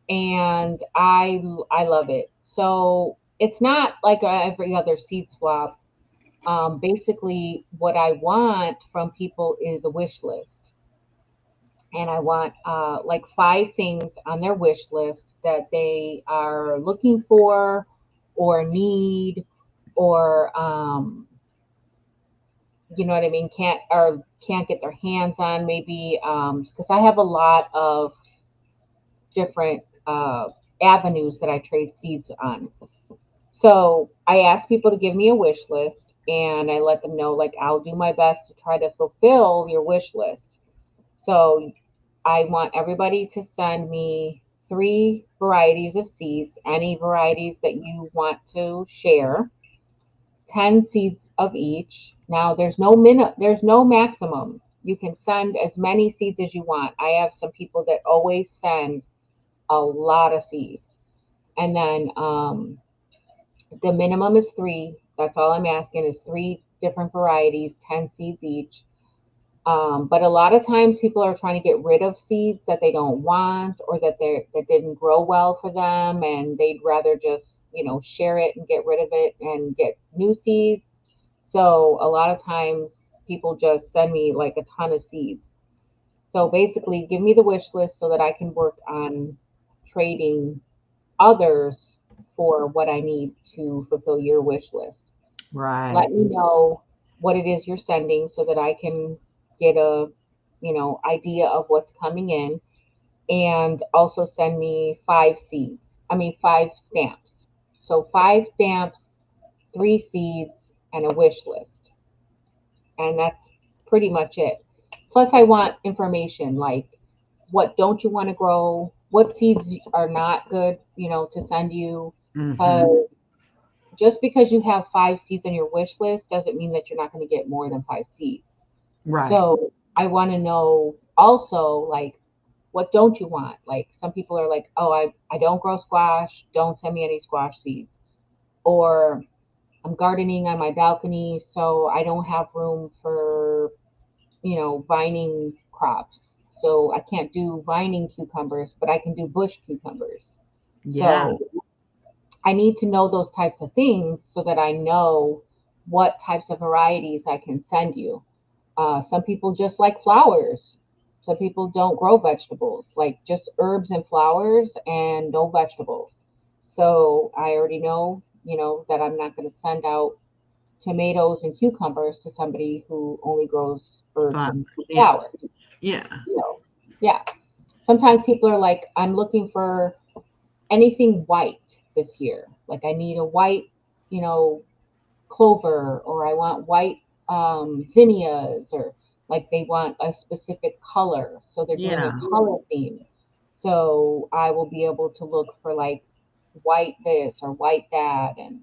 and I love it. So it's not like every other seed swap. Basically, what I want from people is a wish list, and I want like 5 things on their wish list that they are looking for, or need, or you know what I mean, can't get their hands on, maybe because I have a lot of different avenues that I trade seeds on. So I ask people to give me a wish list, and I let them know, like, I'll do my best to try to fulfill your wish list. So I want everybody to send me 3 varieties of seeds, any varieties that you want to share, 10 seeds of each. Now there's no maximum. You can send as many seeds as you want. I have some people that always send a lot of seeds. And then the minimum is 3. That's all I'm asking is 3 different varieties, 10 seeds each. But a lot of times people are trying to get rid of seeds that they don't want, or that didn't grow well for them, and they'd rather just, share it and get rid of it and get new seeds. So a lot of times people just send me like a ton of seeds. So basically, give me the wish list so that I can work on trading others for what I need to fulfill your wish list. Right. Let me know what it is you're sending so that I can get a, idea of what's coming in, and also send me 5 stamps. So 5 stamps, 3 seeds, and a wish list. And that's pretty much it. Plus I want information like, what don't you want to grow? What seeds are not good, to send you? Mm-hmm. Because just because you have 5 seeds on your wish list doesn't mean that you're not going to get more than 5 seeds. Right. So I want to know also, like, what don't you want? Like, some people are like, oh, I don't grow squash. Don't send me any squash seeds. Or I'm gardening on my balcony, so I don't have room for, vining crops. So I can't do vining cucumbers, but I can do bush cucumbers. Yeah. So I need to know those types of things so that I know what types of varieties I can send you. Some people just like flowers. Some people don't grow vegetables, like just herbs and flowers and no vegetables. So I already know, that I'm not going to send out tomatoes and cucumbers to somebody who only grows herbs But and yeah. flowers. Yeah. So, yeah. Sometimes people are like, I'm looking for anything white this year. Like, I need a white, you know, clover, or I want white zinnias, or like they want a specific color. So they're doing a Yeah. color theme. So I will be able to look for like white this or white that, and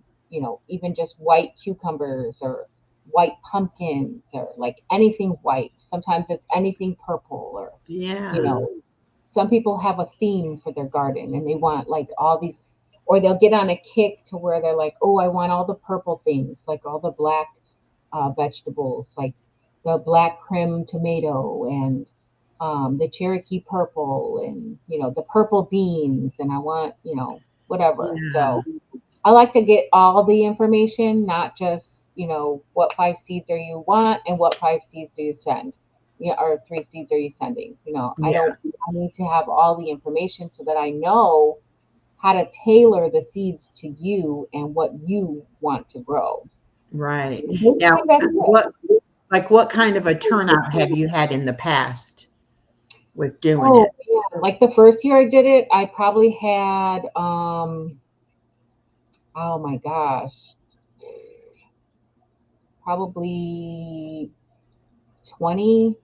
even just white cucumbers or white pumpkins, or like anything white. Sometimes it's anything purple, or you Yeah. know, some people have a theme for their garden and they want like all these, or they'll get on a kick to where they're like, oh, I want all the purple things, like all the black vegetables, like the black prim tomato, and the Cherokee purple, and the purple beans, and I want whatever. Yeah. So I like to get all the information, not just, what 5 seeds are you want and what 5 seeds do you send, or 3 seeds are you sending. Yeah. I need to have all the information so that I know how to tailor the seeds to you and what you want to grow. Right. Now, Basically, that's it. what kind of a turnout have you had in the past with doing Oh, it? yeah. Like the first year I did it, I probably had oh my gosh, probably 20,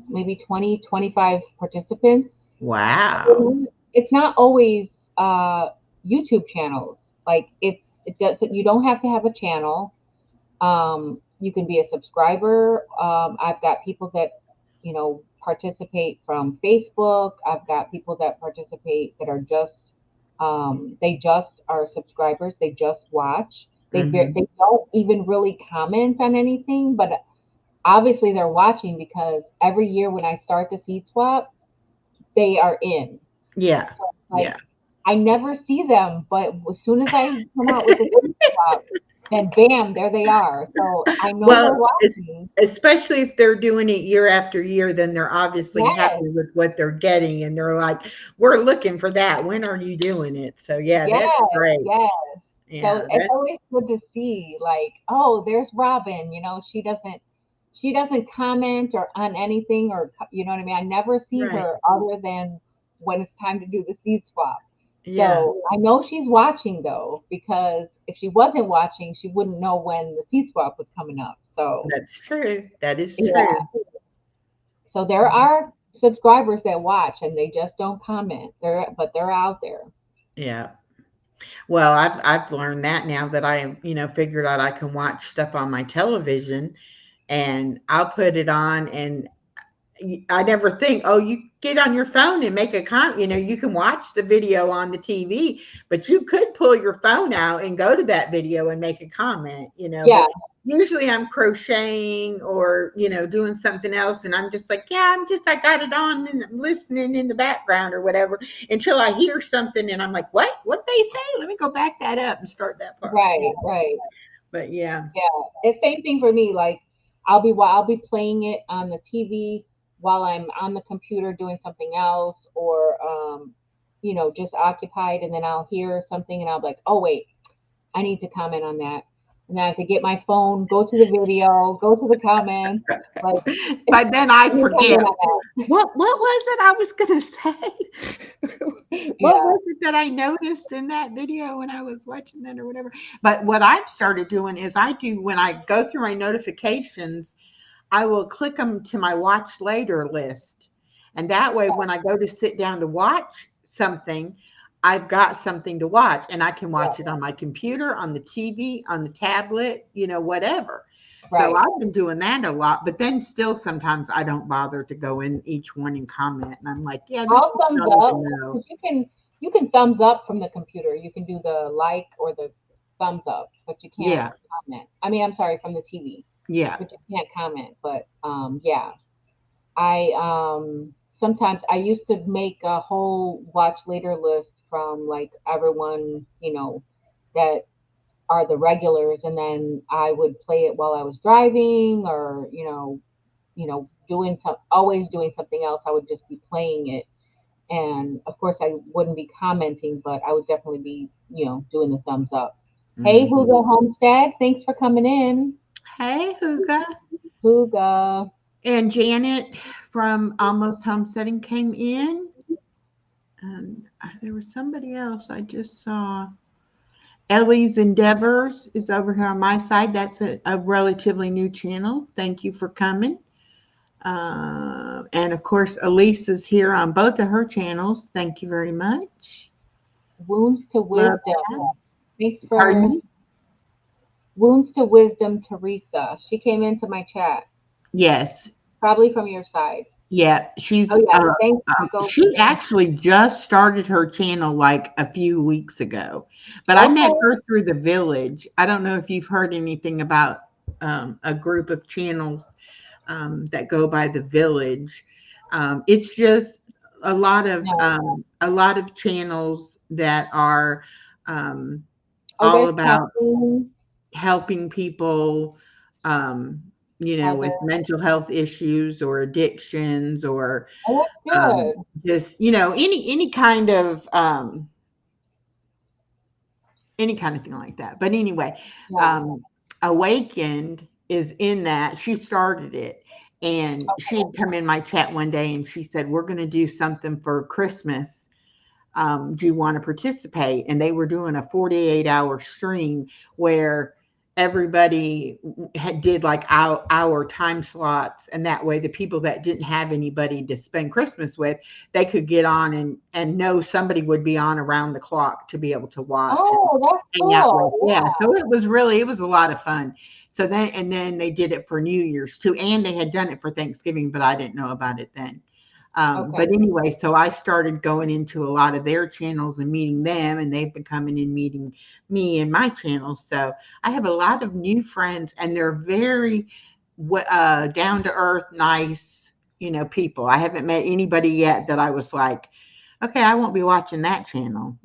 maybe 20, 25 participants. Wow. It's not always YouTube channels. Like it doesn't, you don't have to have a channel. You can be a subscriber. I've got people that, participate from Facebook. I've got people that participate that are just, they just are subscribers. They just watch. Hmm. They don't even really comment on anything, but obviously they're watching because every year when I start the seed swap, they are in. Yeah. So it's like Yeah. I never see them, but as soon as I come out with the seed swap, then bam, there they are. So I know they're Well, it's watching. especially if they're doing it year after year, then they're obviously Yes, happy with what they're getting, and they're like, "We're looking for that. When are you doing it?" So yeah, that's yes, great. yes. So Yeah, it's that always good to see, like, oh, there's Robin. She doesn't comment or on anything, or you know what I mean. I never see right. her other than when it's time to do the seed swap. Yeah, So I know she's watching though, because if she wasn't watching, she wouldn't know when the seed swap was coming up. So that's true. That is yeah, true. so there are subscribers that watch and they just don't comment. They're out there. Yeah. Well, I've learned that now that I, figured out I can watch stuff on my television, and I'll put it on, and I never think, oh, you get on your phone and make a you can watch the video on the TV, but you could pull your phone out and go to that video and make a comment, Yeah, but usually I'm crocheting or, doing something else. And I'm just like, yeah, I got it on and I'm listening in the background or whatever until I hear something and I'm like, what they say? Let me go back that up and start that part. right, right. But yeah, Yeah, it's same thing for me. Like I'll be playing it on the TV while I'm on the computer doing something else, or just occupied, and then I'll hear something and I'll be like, oh wait, I need to comment on that, and then I have to get my phone, go to the video, go to the comments, like but then I let me forget. comment on What was it I was gonna say? that. What Yeah, was it that I noticed in that video when I was watching it or whatever? But what I've started doing is I do when I go through my notifications, I will click them to my watch later list. And that way when I go to sit down to watch something, I've got something to watch and I can yeah, watch it on my computer, on the TV, on the tablet, whatever. So right. I've been doing that a lot, but then still sometimes I don't bother to go in each one and comment. And I'm like, yeah, this I'll one I thumbs don't up even know. because you can thumbs up from the computer. You can do the like or the thumbs up, but you can't Yeah, comment. I mean, I'm sorry, from the TV, yeah. but you can't comment. But yeah, I sometimes I used to make a whole watch later list from like everyone that are the regulars, and then I would play it while I was driving, or doing always doing something else. I would just be playing it, and of course I wouldn't be commenting, but I would definitely be doing the thumbs up. Hey, Hmm. Hugo Homestead, thanks for coming in. Hey, Huga. Hugo. And Janet from Almost Homesteading came in. And there was somebody else I just saw. Ellie's Endeavors is over here on my side. That's a relatively new channel. Thank you for coming. And of course, Elise is here on both of her channels. Thank you very much. Wounds to Love Wisdom. that. Thanks Pardon for me? Wounds to Wisdom, Teresa. She came into my chat, Yes. probably from your side. Yeah. Oh yeah, thanks, Michael, She for being actually just started her channel like a few weeks ago, but I met okay. her through the village. I don't know if you've heard anything about a group of channels that go by the village. It's just No. a lot of channels that are um, Oh, all there's about Kathleen, helping people, um, with Heather. mental health issues or addictions or Oh, that's um, good. just any kind of thing like that. But anyway, Yeah. um, Awakened is in that. She started it, and she had come in my chat one day, and she said, "We're going to do something for Christmas." Do you want to participate? And they were doing a 48-hour stream where everybody had did like our time slots, and that way the people that didn't have anybody to spend Christmas with, they could get on and know somebody would be on around the clock to be able to watch and Oh, that's hang out with. cool. Yeah, Yeah. so it was a lot of fun. So then they did it for New Year's too, and they had done it for Thanksgiving, but I didn't know about it then. But Okay. anyway, so I started going into a lot of their channels and meeting them, and they've been coming and meeting me in my channel. So I have a lot of new friends, and they're very down to earth, nice, people. I haven't met anybody yet that I was like, okay, I won't be watching that channel.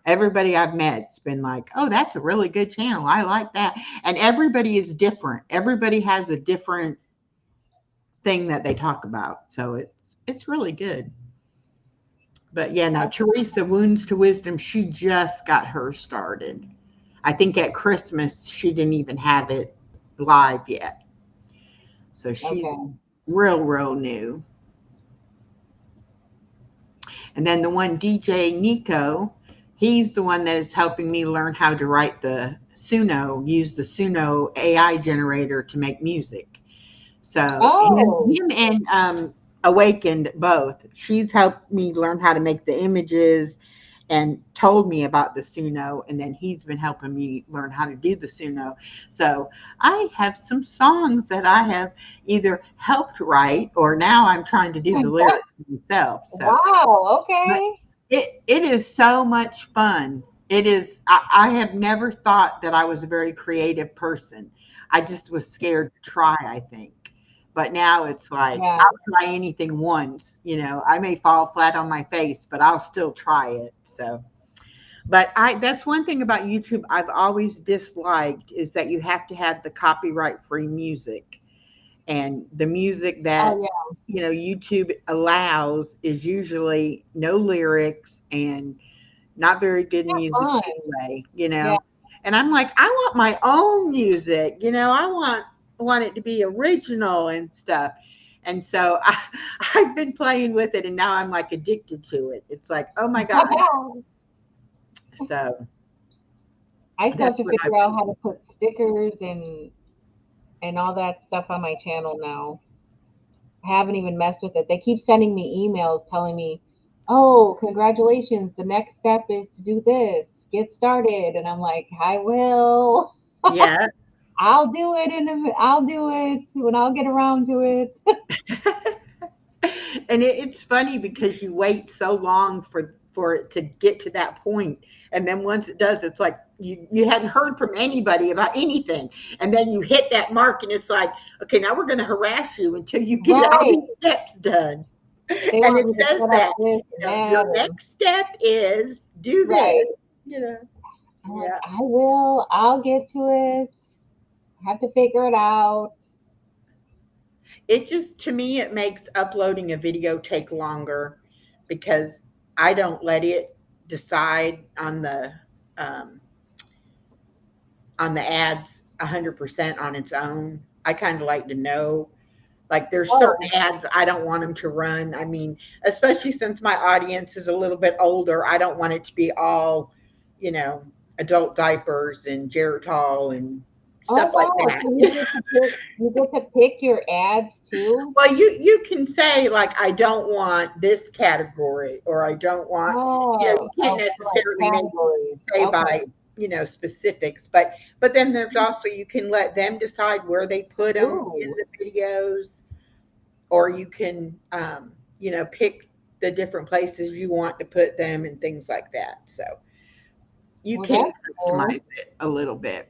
Everybody I've met's been like, oh, that's a really good channel. I like that. And everybody is different. Everybody has a different thing that they talk about. So it's really good. But yeah, now That's Teresa Wounds to Wisdom, she just got hers started. I think at Christmas she didn't even have it live yet. So she's okay. real new. And then the one DJ Nico, he's the one that is helping me learn how to write use the Suno AI generator to make music. So Oh, him and Awakened both. She's helped me learn how to make the images and told me about the Suno, and then he's been helping me learn how to do the Suno. So I have some songs that I have either helped write or now I'm trying to do the lyrics myself. So, wow. but Okay. it is so much fun. It is. I have never thought that I was a very creative person. I just was scared to try, I think. But now it's like Yeah. I'll try anything once. I may fall flat on my face, but I'll still try it. So, but that's one thing about YouTube I've always disliked is that you have to have the copyright free music. And the music Oh, that yeah. YouTube allows is usually no lyrics and not very good Yeah. music Fun. Yeah. anyway. And I'm like, I want my own music, I want it to be original and stuff. And so I've been playing with it, and now I'm like addicted to it. It's like, oh my god. So I still that's have to what I've figure out how to put stickers and all that stuff on my channel now. I haven't even messed with it. They keep sending me emails telling me, "Oh, congratulations! The next step is to do this. Get started." And I'm like, "I will. yeah. I'll do it I'll do it when I'll get around to it." And it's funny because you wait so long for it to get to that point, and then once it does, it's like you hadn't heard from anybody about anything, and then you hit that mark, and it's like, okay, now we're going to harass you until you get all Right. these steps done. They And want it me to says set up that, this and your that and next step is do this. right. You know, I'm like, yeah. I will. I'll get to it. I have to figure it out. It just, to me, it makes uploading a video take longer because I don't let it decide um, on the ads 100% on its own. I kind of like to know, like there's certain Oh, ads I don't want them to run. I mean, especially since my audience is a little bit older, I don't want it to be all, you know, adult diapers and Geritol and oh stuff like wow. that. So you get to pick your ads too? Well, you can say like I don't want this category, or I don't want, you Oh, can't oh, like necessarily make categories. say Okay. by specifics, but then there's also, you can let them decide where they put them in Ooh. the videos, or you can pick the different places you want to put them and things like that. So you Well, can that's cool. customize it a little bit.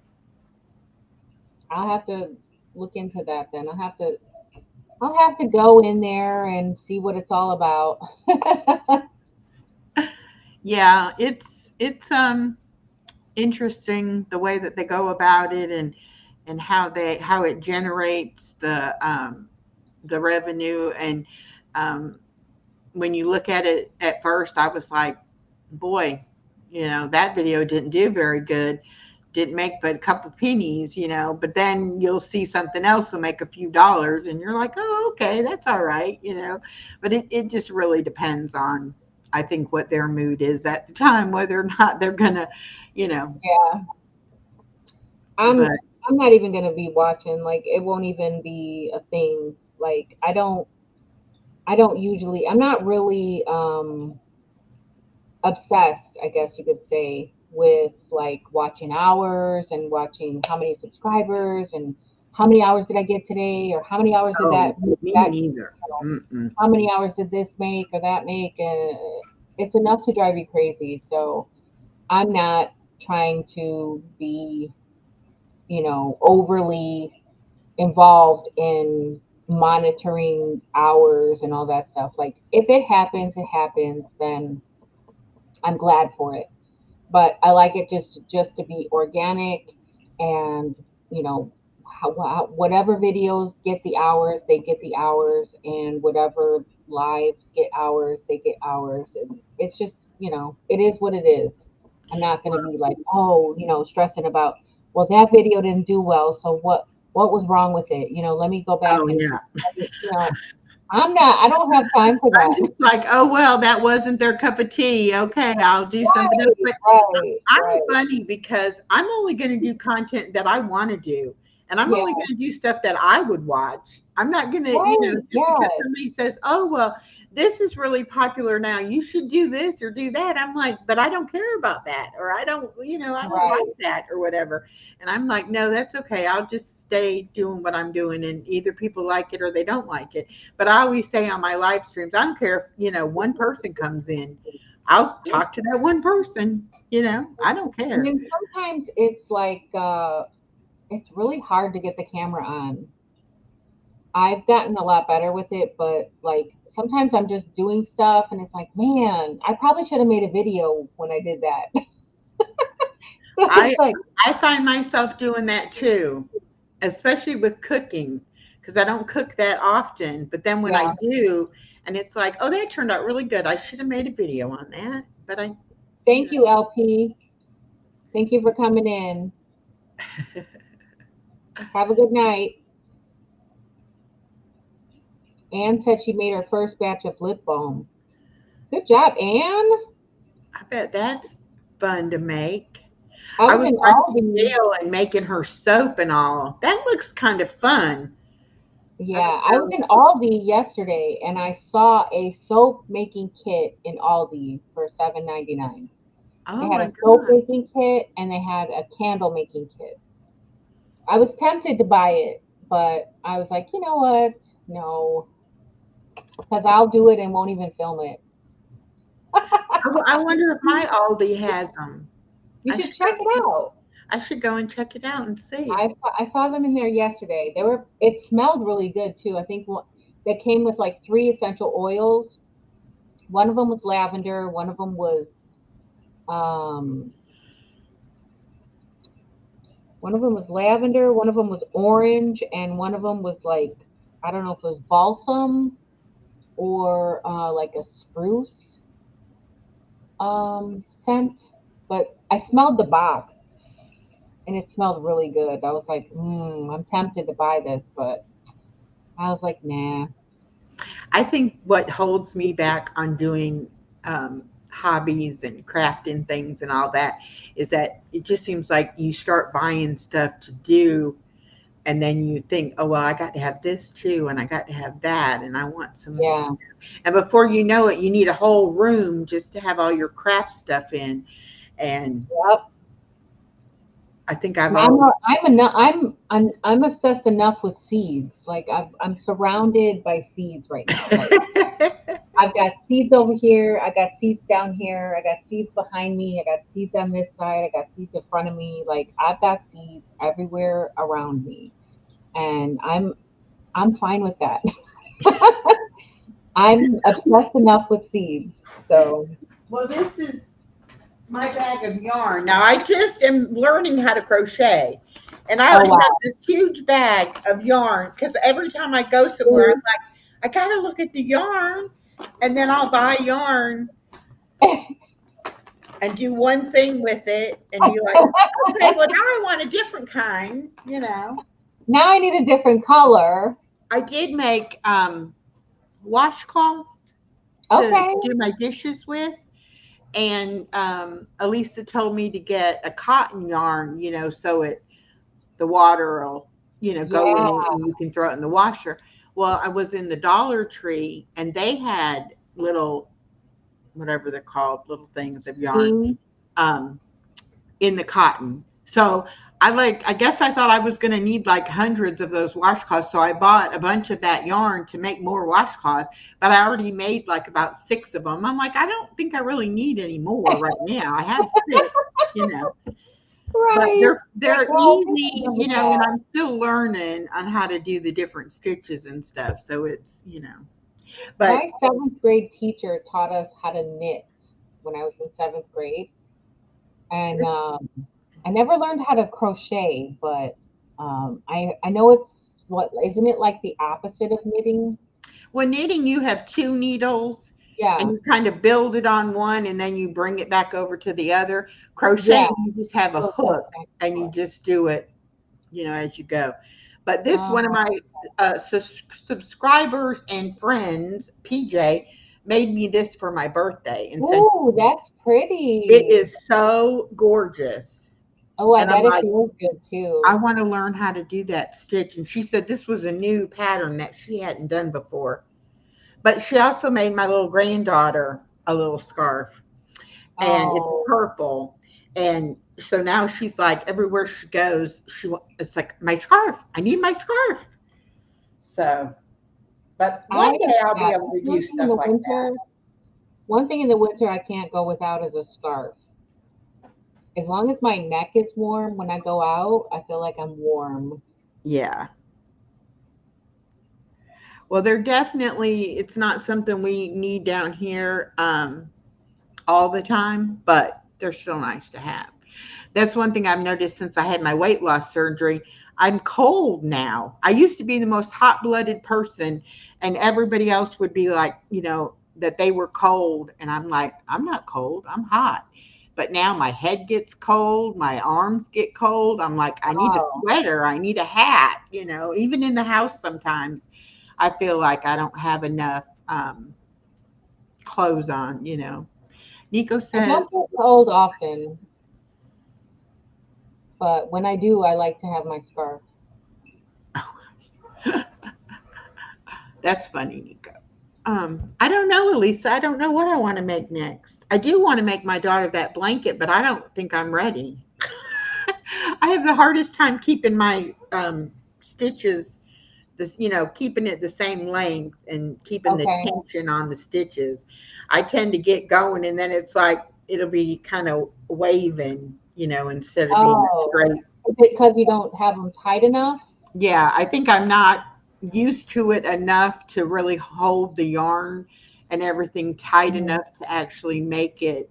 I'll have to look into that then. I'll have to go in there and see what it's all about. Yeah, it's interesting the way that they go about it, and how it generates the revenue. And um, when you look at it at first, I was like, boy, that video didn't do very good, didn't make but a couple pennies, but then you'll see something else will make a few dollars, and you're like, oh, okay, that's all right. But it just really depends on I think what their mood is at the time, whether or not they're gonna, you know, Yeah. I'm but I'm not even gonna be watching. Like it won't even be a thing. Like I don't usually I'm not really obsessed, I guess you could say, with like watching hours and watching how many subscribers and how many hours did I get today or how many hours did oh, that me that neither. Mm-mm. how many hours did this make or that make, and it's enough to drive you crazy. So I'm not trying to be, overly involved in monitoring hours and all that stuff. Like if it happens, it happens, then I'm glad for it. But I like it just to be organic, and you know whatever videos get the hours, they get the hours, and whatever lives get hours, they get hours, and it's just it is what it is. I'm not going to be like, oh, stressing about, well, that video didn't do well, so what was wrong with it, let me go back Oh and yeah. I don't have time for I'm that. just like, oh well, that wasn't their cup of tea. Okay, I'll do something else. Right, But right, I'm right. funny because I'm only going to do content that I want to do. And I'm Yeah, only going to do stuff that I would watch. I'm not going to, right, just because yeah, somebody says, oh, well, this is really popular now. You should do this or do that. I'm like, but I don't care about that. Or I don't like right. that or whatever. And I'm like, no, that's okay. I'll just stay doing what I'm doing. And either people like it or they don't like it. But I always say on my live streams, I don't care if, one person comes in. I'll talk to that one person. I don't And care. then sometimes it's like it's really hard to get the camera on. I've gotten a lot better with it, but like sometimes I'm just doing stuff and it's like, man, I probably should have made a video when I did that. So I it's like, I find myself doing that too, especially with cooking, because I don't cook that often. But then when I yeah, do, and it's like, oh, that turned out really good. I should have made a video on that. But you thank you, LP. Thank you for coming in. know, Have a good night. Anne said she made her first batch of lip balm. Good job, Anne. I bet that's fun to make. I I was was in watching Aldi. Gail and making her soap and all. That looks kind of fun. I Yeah, don't I was know. in Aldi yesterday and I saw a soap making kit in Aldi for 7.99. They Oh had my a soap God. making kit and they had a candle making kit. I was tempted to buy it, but I was like, you know what? No, because I'll do it and won't even film it. I wonder if my Aldi has them. You I should should go check it out. I should go and check it out and see. I saw them in there yesterday. It smelled really good too. I think they came with like three essential oils. One of them was lavender. Um, One of them was lavender, one of them was orange, and one of them was like, I don't know if it was balsam or like a spruce scent. But I smelled the box and it smelled really good. I was like, I'm tempted to buy this, but I was like, nah. I think what holds me back on doing hobbies and crafting things and all that is that it just seems like you start buying stuff to do, and then you think, oh, well, I got to have this too, and I got to have that, and I want some more. Yeah. And before you know it, you need a whole room just to have all your craft stuff in. And Yep. I think I've And always, I'm obsessed enough with seeds. Like I'm surrounded by seeds right now. Like I've got seeds over here. I got seeds down here. I got seeds behind me. I got seeds on this side. I got seeds in front of me. Like I've got seeds everywhere around me, and I'm fine with that. I'm obsessed enough with seeds. So, well, this is my bag of yarn. Now I just am learning how to crochet, and I oh already have wow. this huge bag of yarn because every time I go somewhere, I'm like, I gotta look at the yarn, and then I'll buy yarn and do one thing with it, and be like, okay, well now I want a different kind. Now I need a different color. I did make washcloths. to Okay. do my dishes with. And Elisa told me to get a cotton yarn, so the water will, go in Yeah. it and you can throw it in the washer. Well, I was in the Dollar Tree and they had little, whatever they're called, little things of yarn Skein. um, in the cotton. So I guess I thought I was going to need like hundreds of those washcloths. So I bought a bunch of that yarn to make more washcloths, but I already made like about six of them. I'm like, I don't think I really need any more right now. I have six, you know, but Right. they're Well, good for easy, them to and have. I'm still learning on how to do the different stitches and stuff. So it's, but My seventh grade teacher taught us how to knit when I was in seventh grade, and I never learned how to crochet, but I know it's what isn't it like the opposite of knitting? when knitting, you have two needles and Yeah, you kind of build it on one and then you bring it back over to the other. Crocheting, yeah. you just have a So that's hook and you just do it, as you go. But this one of oh, my subscribers and friends, PJ, made me this for my birthday and said, ooh, that's it pretty. is so gorgeous. Oh, I And I'm bet it like, feels good I too. want to learn how to do that stitch. And she said this was a new pattern that she hadn't done before. But she also made my little granddaughter a little scarf, and it's Oh, purple. And so now she's like, everywhere she goes, it's like, my scarf. I need my scarf. So, but I one day I'll be got able to do one thing in stuff the like that. winter. One thing in the winter I can't go without is a scarf. As long as my neck is warm when I go out, I feel like I'm warm. Yeah. Well, they're definitely, it's not something we need down here all the time, but they're still nice to have. That's one thing I've noticed since I had my weight loss surgery. I'm cold now. I used to be the most hot blooded person, and everybody else would be like, that they were cold. And I'm like, I'm not cold, I'm hot. But now my head gets cold, my arms get cold. I'm like, I need a Oh, sweater, I need a hat, even in the house sometimes. I feel like I don't have enough clothes on. Nico I says, don't get cold often, but when I do, I like to have my scarf. that's funny, Nico. I don't know, Elisa. I don't know what I want to make next. I do want to make my daughter that blanket, but I don't think I'm ready. I have the hardest time keeping my stitches, keeping it the same length and keeping the Okay. tension on the stitches. I tend to get going, and then it's like it'll be kind of waving, instead of being Oh, straight. is it because you don't have them tight enough? Yeah, I think I'm not used to it enough to really hold the yarn and everything tight Mhm. enough to actually make it.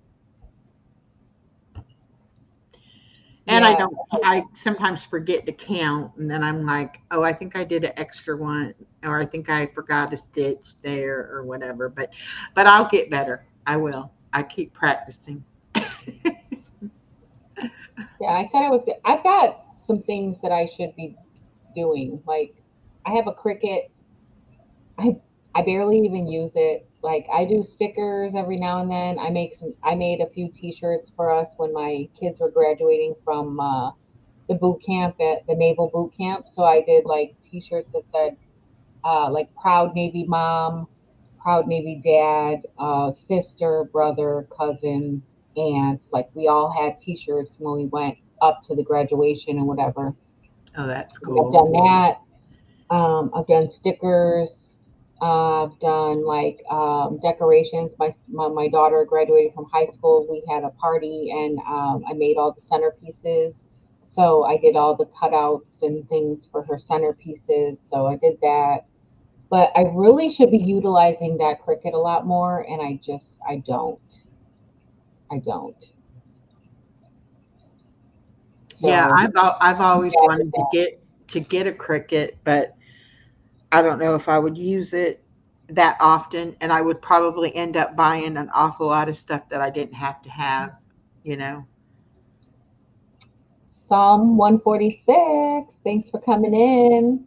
And I Yeah. don't, I sometimes forget to count, and then I'm like, oh, I think I did an extra one, or I think I forgot a stitch there, or whatever. But I'll get better. I will. I keep practicing. Yeah, I said I was good. I've got some things that I should be doing. Like I have a Cricut. I I barely even use it. Like I do stickers every now and then. I made a few t-shirts for us when my kids were graduating from the boot camp at the Naval boot camp. So I did like t-shirts that said like proud Navy mom, proud Navy dad, sister, brother, cousin, aunt. Like we all had t-shirts when we went up to the graduation and whatever. Oh, that's I've cool. done that. I've done stickers. I've done like decorations. My daughter graduated from high school. We had a party and I made all the centerpieces. So I did all the cutouts and things for her centerpieces. So I did that. But I really should be utilizing that Cricut a lot more, and I don't. I don't. Yeah, So I've always bad with wanted to that. get a Cricut, but I don't know if I would use it that often, and I would probably end up buying an awful lot of stuff that I didn't have to have, you know. Psalm 146. Thanks for coming in,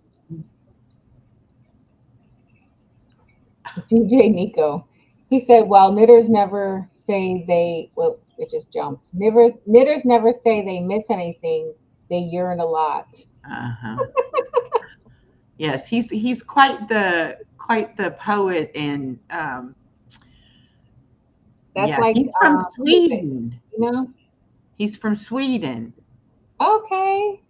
DJ Nico. He said, well, knitters never say they, well, it just jumped. Knitters never say they miss anything. They yearn a lot. Uh-huh. Yes, he's quite the poet, and That's yeah, like he's from music, Sweden. you know? He's from Sweden, Okay.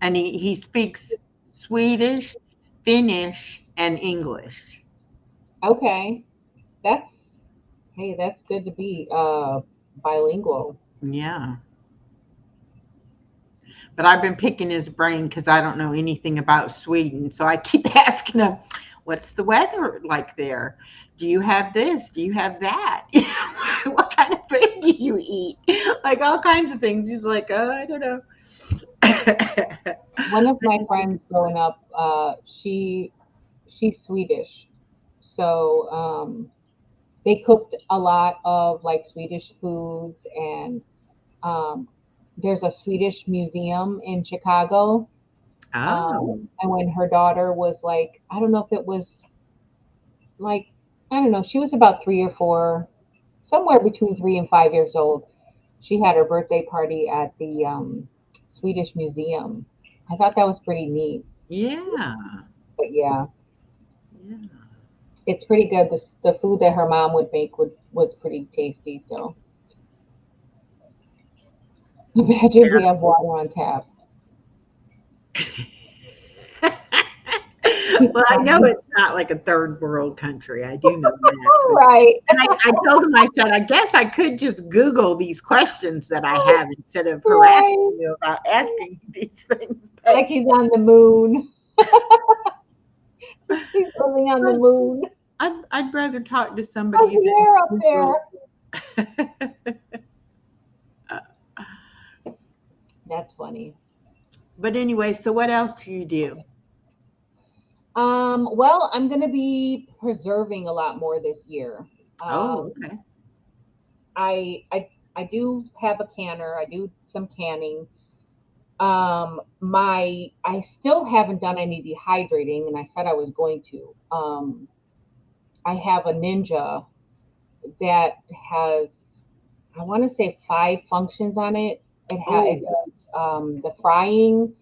and he speaks Swedish, Finnish, and English. Okay. That's, hey, that's good to be bilingual. Yeah. But I've been picking his brain because I don't know anything about Sweden. So I keep asking him, what's the weather like there? Do you have this? Do you have that? What kind of food do you eat? Like all kinds of things. He's like, oh, I don't know. One of my friends growing up, she's Swedish. So they cooked a lot of like Swedish foods, and um, there's a Swedish museum in Chicago. Oh, And when her daughter was like, I don't know if it was like, I don't know, she was about 3 or 4, somewhere between 3 and 5 years old. She had her birthday party at the Swedish museum. I thought that was pretty neat. yeah. But yeah, Yeah. it's pretty good. The food that her mom would make was pretty tasty. So imagine we have water on tap. Well, I know it's not like a third world country. I do know that. But, Right. and I told him, I said, I guess I could just Google these questions that I have instead of harassing Right. you about asking you these things. Like he's on the moon. He's living on the But moon. I'd rather talk to How's somebody the than air up Google. there? That's funny. But anyway, so what else do you do? Well, I'm gonna be preserving a lot more this year. Oh, Um, okay. I do have a canner. I do some canning. I still haven't done any dehydrating, and I said I was going to. I have a Ninja that has, I want to say 5 functions on it. It Oh, does the frying,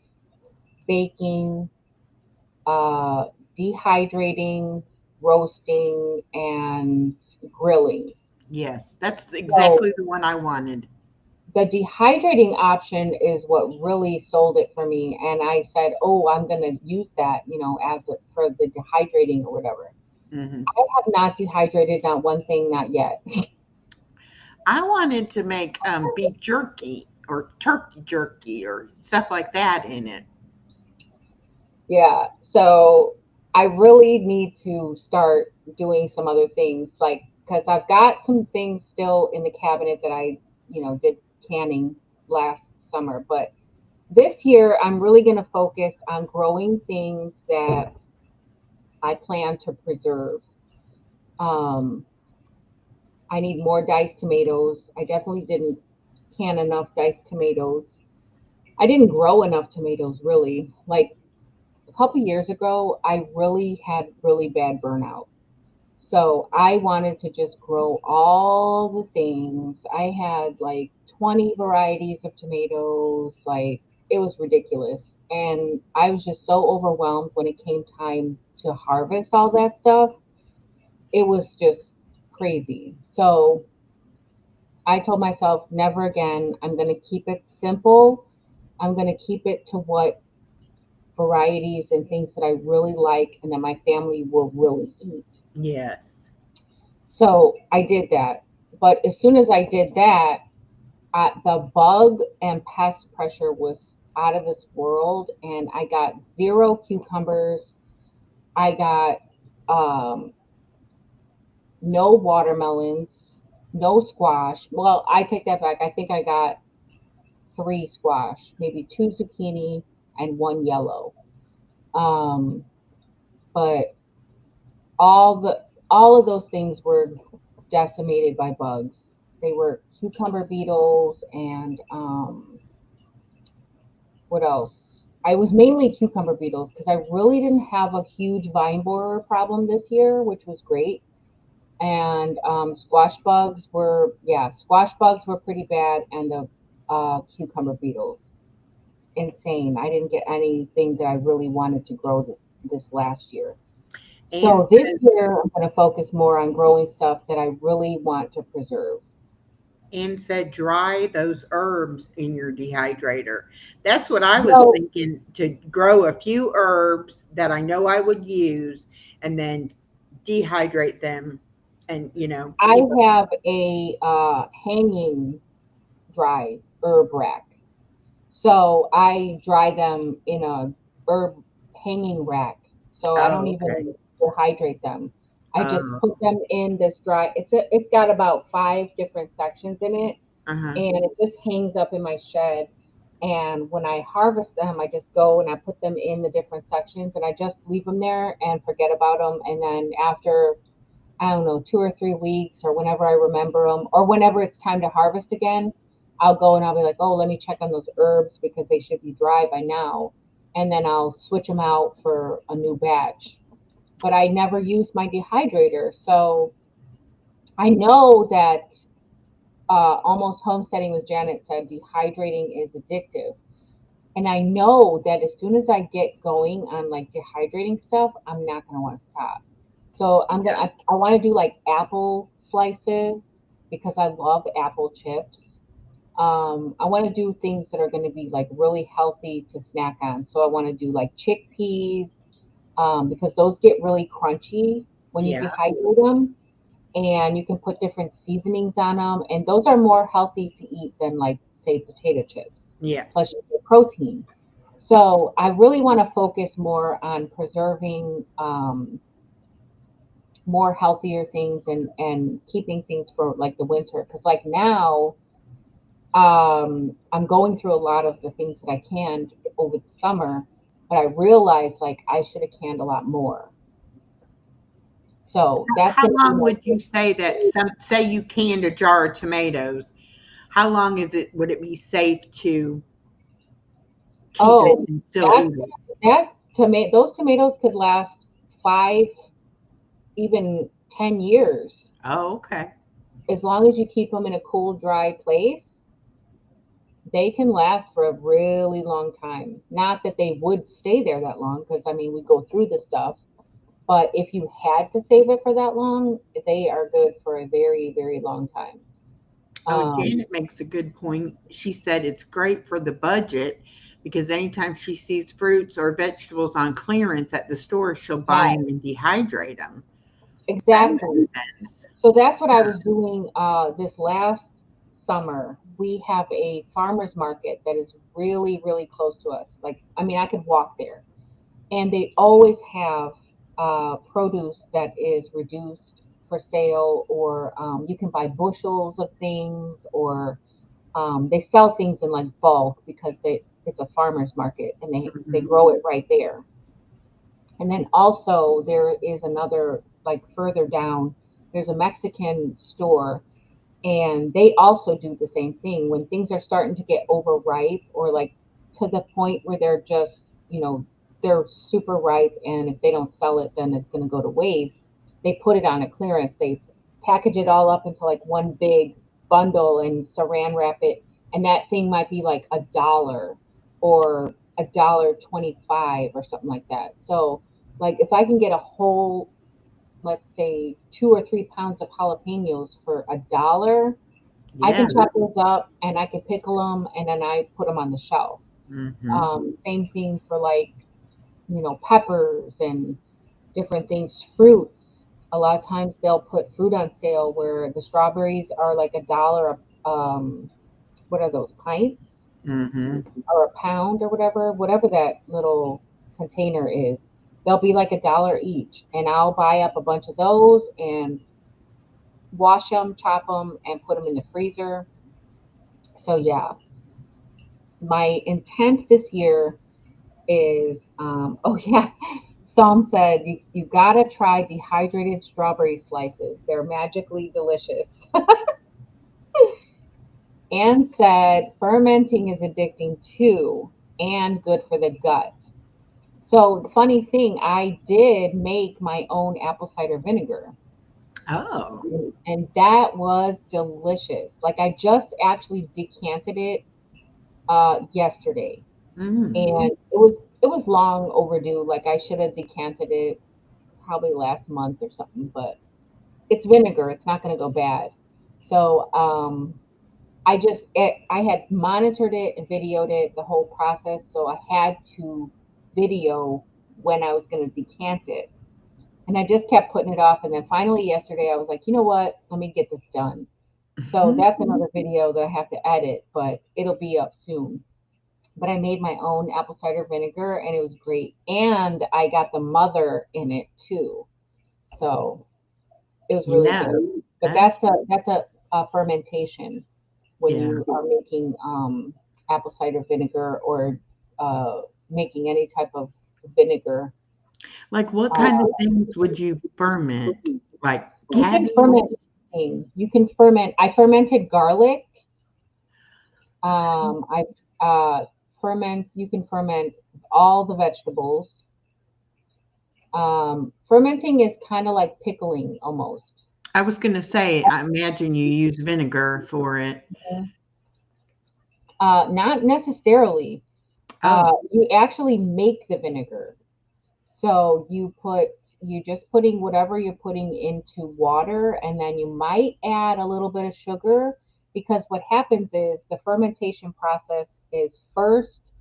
baking, uh, dehydrating, roasting, and grilling. yes, that's So exactly the one I wanted. the dehydrating option is what really sold it for me. And I said, oh, I'm going to use that, for the dehydrating or whatever. Hmm. I have not dehydrated, not one thing, not yet. I wanted to make beef jerky or turkey jerky or stuff like that in it. Yeah. So I really need to start doing some other things, like, because I've got some things still in the cabinet that I, did canning last summer. But this year, I'm really going to focus on growing things that I plan to preserve. Um, I need more diced tomatoes. I definitely didn't can enough diced tomatoes. I didn't grow enough tomatoes, really. Like a couple years ago, I really had really bad burnout. So I wanted to just grow all the things. I had like 20 varieties of tomatoes. Like it was ridiculous. And I was just so overwhelmed when it came time to harvest all that stuff. It was just crazy. So I told myself, never again. I'm going to keep it simple. I'm going to keep it to what varieties and things that I really like and that my family will really eat. Yes. So I did that. But as soon as I did that, the bug and pest pressure was out of this world. And I got zero cucumbers. I got um, no watermelons, no squash. Well, I take that back. I think I got 3 squash, maybe 2 zucchini, and 1 yellow. Um, but all of those things were decimated by bugs. They were cucumber beetles and what else? I was mainly cucumber beetles because I really didn't have a huge vine borer problem this year, which was great. And squash bugs were pretty bad, and the cucumber beetles, insane. I didn't get anything that I really wanted to grow this last year. And So this said, year I'm going to focus more on growing stuff that I really want to preserve. and said dry those herbs in your dehydrator. That's what I was Well, thinking, to grow a few herbs that I know I would use and then dehydrate them and, I keep them. have a hanging dry herb rack. So I dry them in a herb hanging rack. So I don't Oh, okay. even dehydrate them. I just Oh, put them in this dry. It's got about five different sections in it, uh-huh. and it just hangs up in my shed. And when I harvest them, I just go and I put them in the different sections, and I just leave them there and forget about them. And then after, I don't know, 2 or 3 weeks, or whenever I remember them, or whenever it's time to harvest again, I'll go and I'll be like, oh, let me check on those herbs because they should be dry by now. And then I'll switch them out for a new batch. But I never use my dehydrator. So I know that Almost Homesteading with Janet said dehydrating is addictive. And I know that as soon as I get going on like dehydrating stuff, I'm not going to want to stop. So Yeah. I want to do like apple slices because I love apple chips. I want to do things that are going to be like really healthy to snack on. So I want to do like chickpeas because those get really crunchy when you Yeah. dehydrate them, and you can put different seasonings on them, and those are more healthy to eat than like say potato chips. Yeah. Plus you get protein. So I really want to focus more on preserving more healthier things and keeping things for like the winter. Because like now, I'm going through a lot of the things that I canned over the summer, but I realized like I should have canned a lot more. So that's How going to be long my would you say that, say you canned a jar of tomatoes, how long would it be safe to keep it oh and still that eat it? those tomatoes could last 5, even 10 years, Oh, okay. as long as you keep them in a cool, dry place. They can last for a really long time. Not that they would stay there that long, because I mean, we go through the stuff. But if you had to save it for that long, they are good for a very, very long time. Oh, Um, Janet makes a good point. She said it's great for the budget because anytime she sees fruits or vegetables on clearance at the store, she'll buy yeah, them and dehydrate them. That makes exactly. sense. So that's what I was doing this last summer. We have a farmer's market that is really, really close to us. Like, I mean, I could walk there, and they always have produce that is reduced for sale, or you can buy bushels of things, or they sell things in like bulk because it's a farmer's market and they Mhm. grow it right there. And then also there is another, like further down, there's a Mexican store, and they also do the same thing when things are starting to get overripe, or like to the point where they're just, they're super ripe, and if they don't sell it, then it's going to go to waste. They put it on a clearance. They package it all up into like one big bundle and saran wrap it, and that thing might be like $1 or $1.25 or something like that. So like if I can get a whole, let's say 2 or 3 pounds of jalapenos for $1, I Yeah. can chop those up and I can pickle them, and then I put them on the shelf. Hmm. Same thing for like, peppers and different things, fruits. A lot of times they'll put fruit on sale where the strawberries are like $1 what are those, pints Hmm. or a pound or whatever that little container is. They'll be like $1 each, and I'll buy up a bunch of those and wash them, chop them, and put them in the freezer. So yeah, my intent this year is, oh yeah, Psalm said you gotta try dehydrated strawberry slices. They're magically delicious. And said fermenting is addicting too, and good for the gut. So the funny thing, I did make my own apple cider vinegar. Oh. And that was delicious. Like I just actually decanted it yesterday, Mm. and it was long overdue. Like I should have decanted it probably last month or something, but it's vinegar. It's not going to go bad. So I had monitored it and videoed it the whole process, so I had to video when I was going to decant it, and I just kept putting it off. And then finally yesterday, I was like, you know what? Let me get this done. So Mhm. that's another video that I have to edit, but it'll be up soon. But I made my own apple cider vinegar, and it was great. And I got the mother in it too, so it was really Yeah. good. But That's a fermentation when yeah. you are making apple cider vinegar or uh, making any type of vinegar. Like what kind of Uh, things would you ferment? Like you can cabbage? ferment anything. You can ferment. I fermented garlic. I ferment. You can ferment all the vegetables. Fermenting is kind of like pickling almost. I was gonna say, I imagine you use vinegar for it. Not necessarily. Oh, You actually make the vinegar. So you just putting whatever you're putting into water, and then you might add a little bit of sugar, because what happens is the fermentation process is first,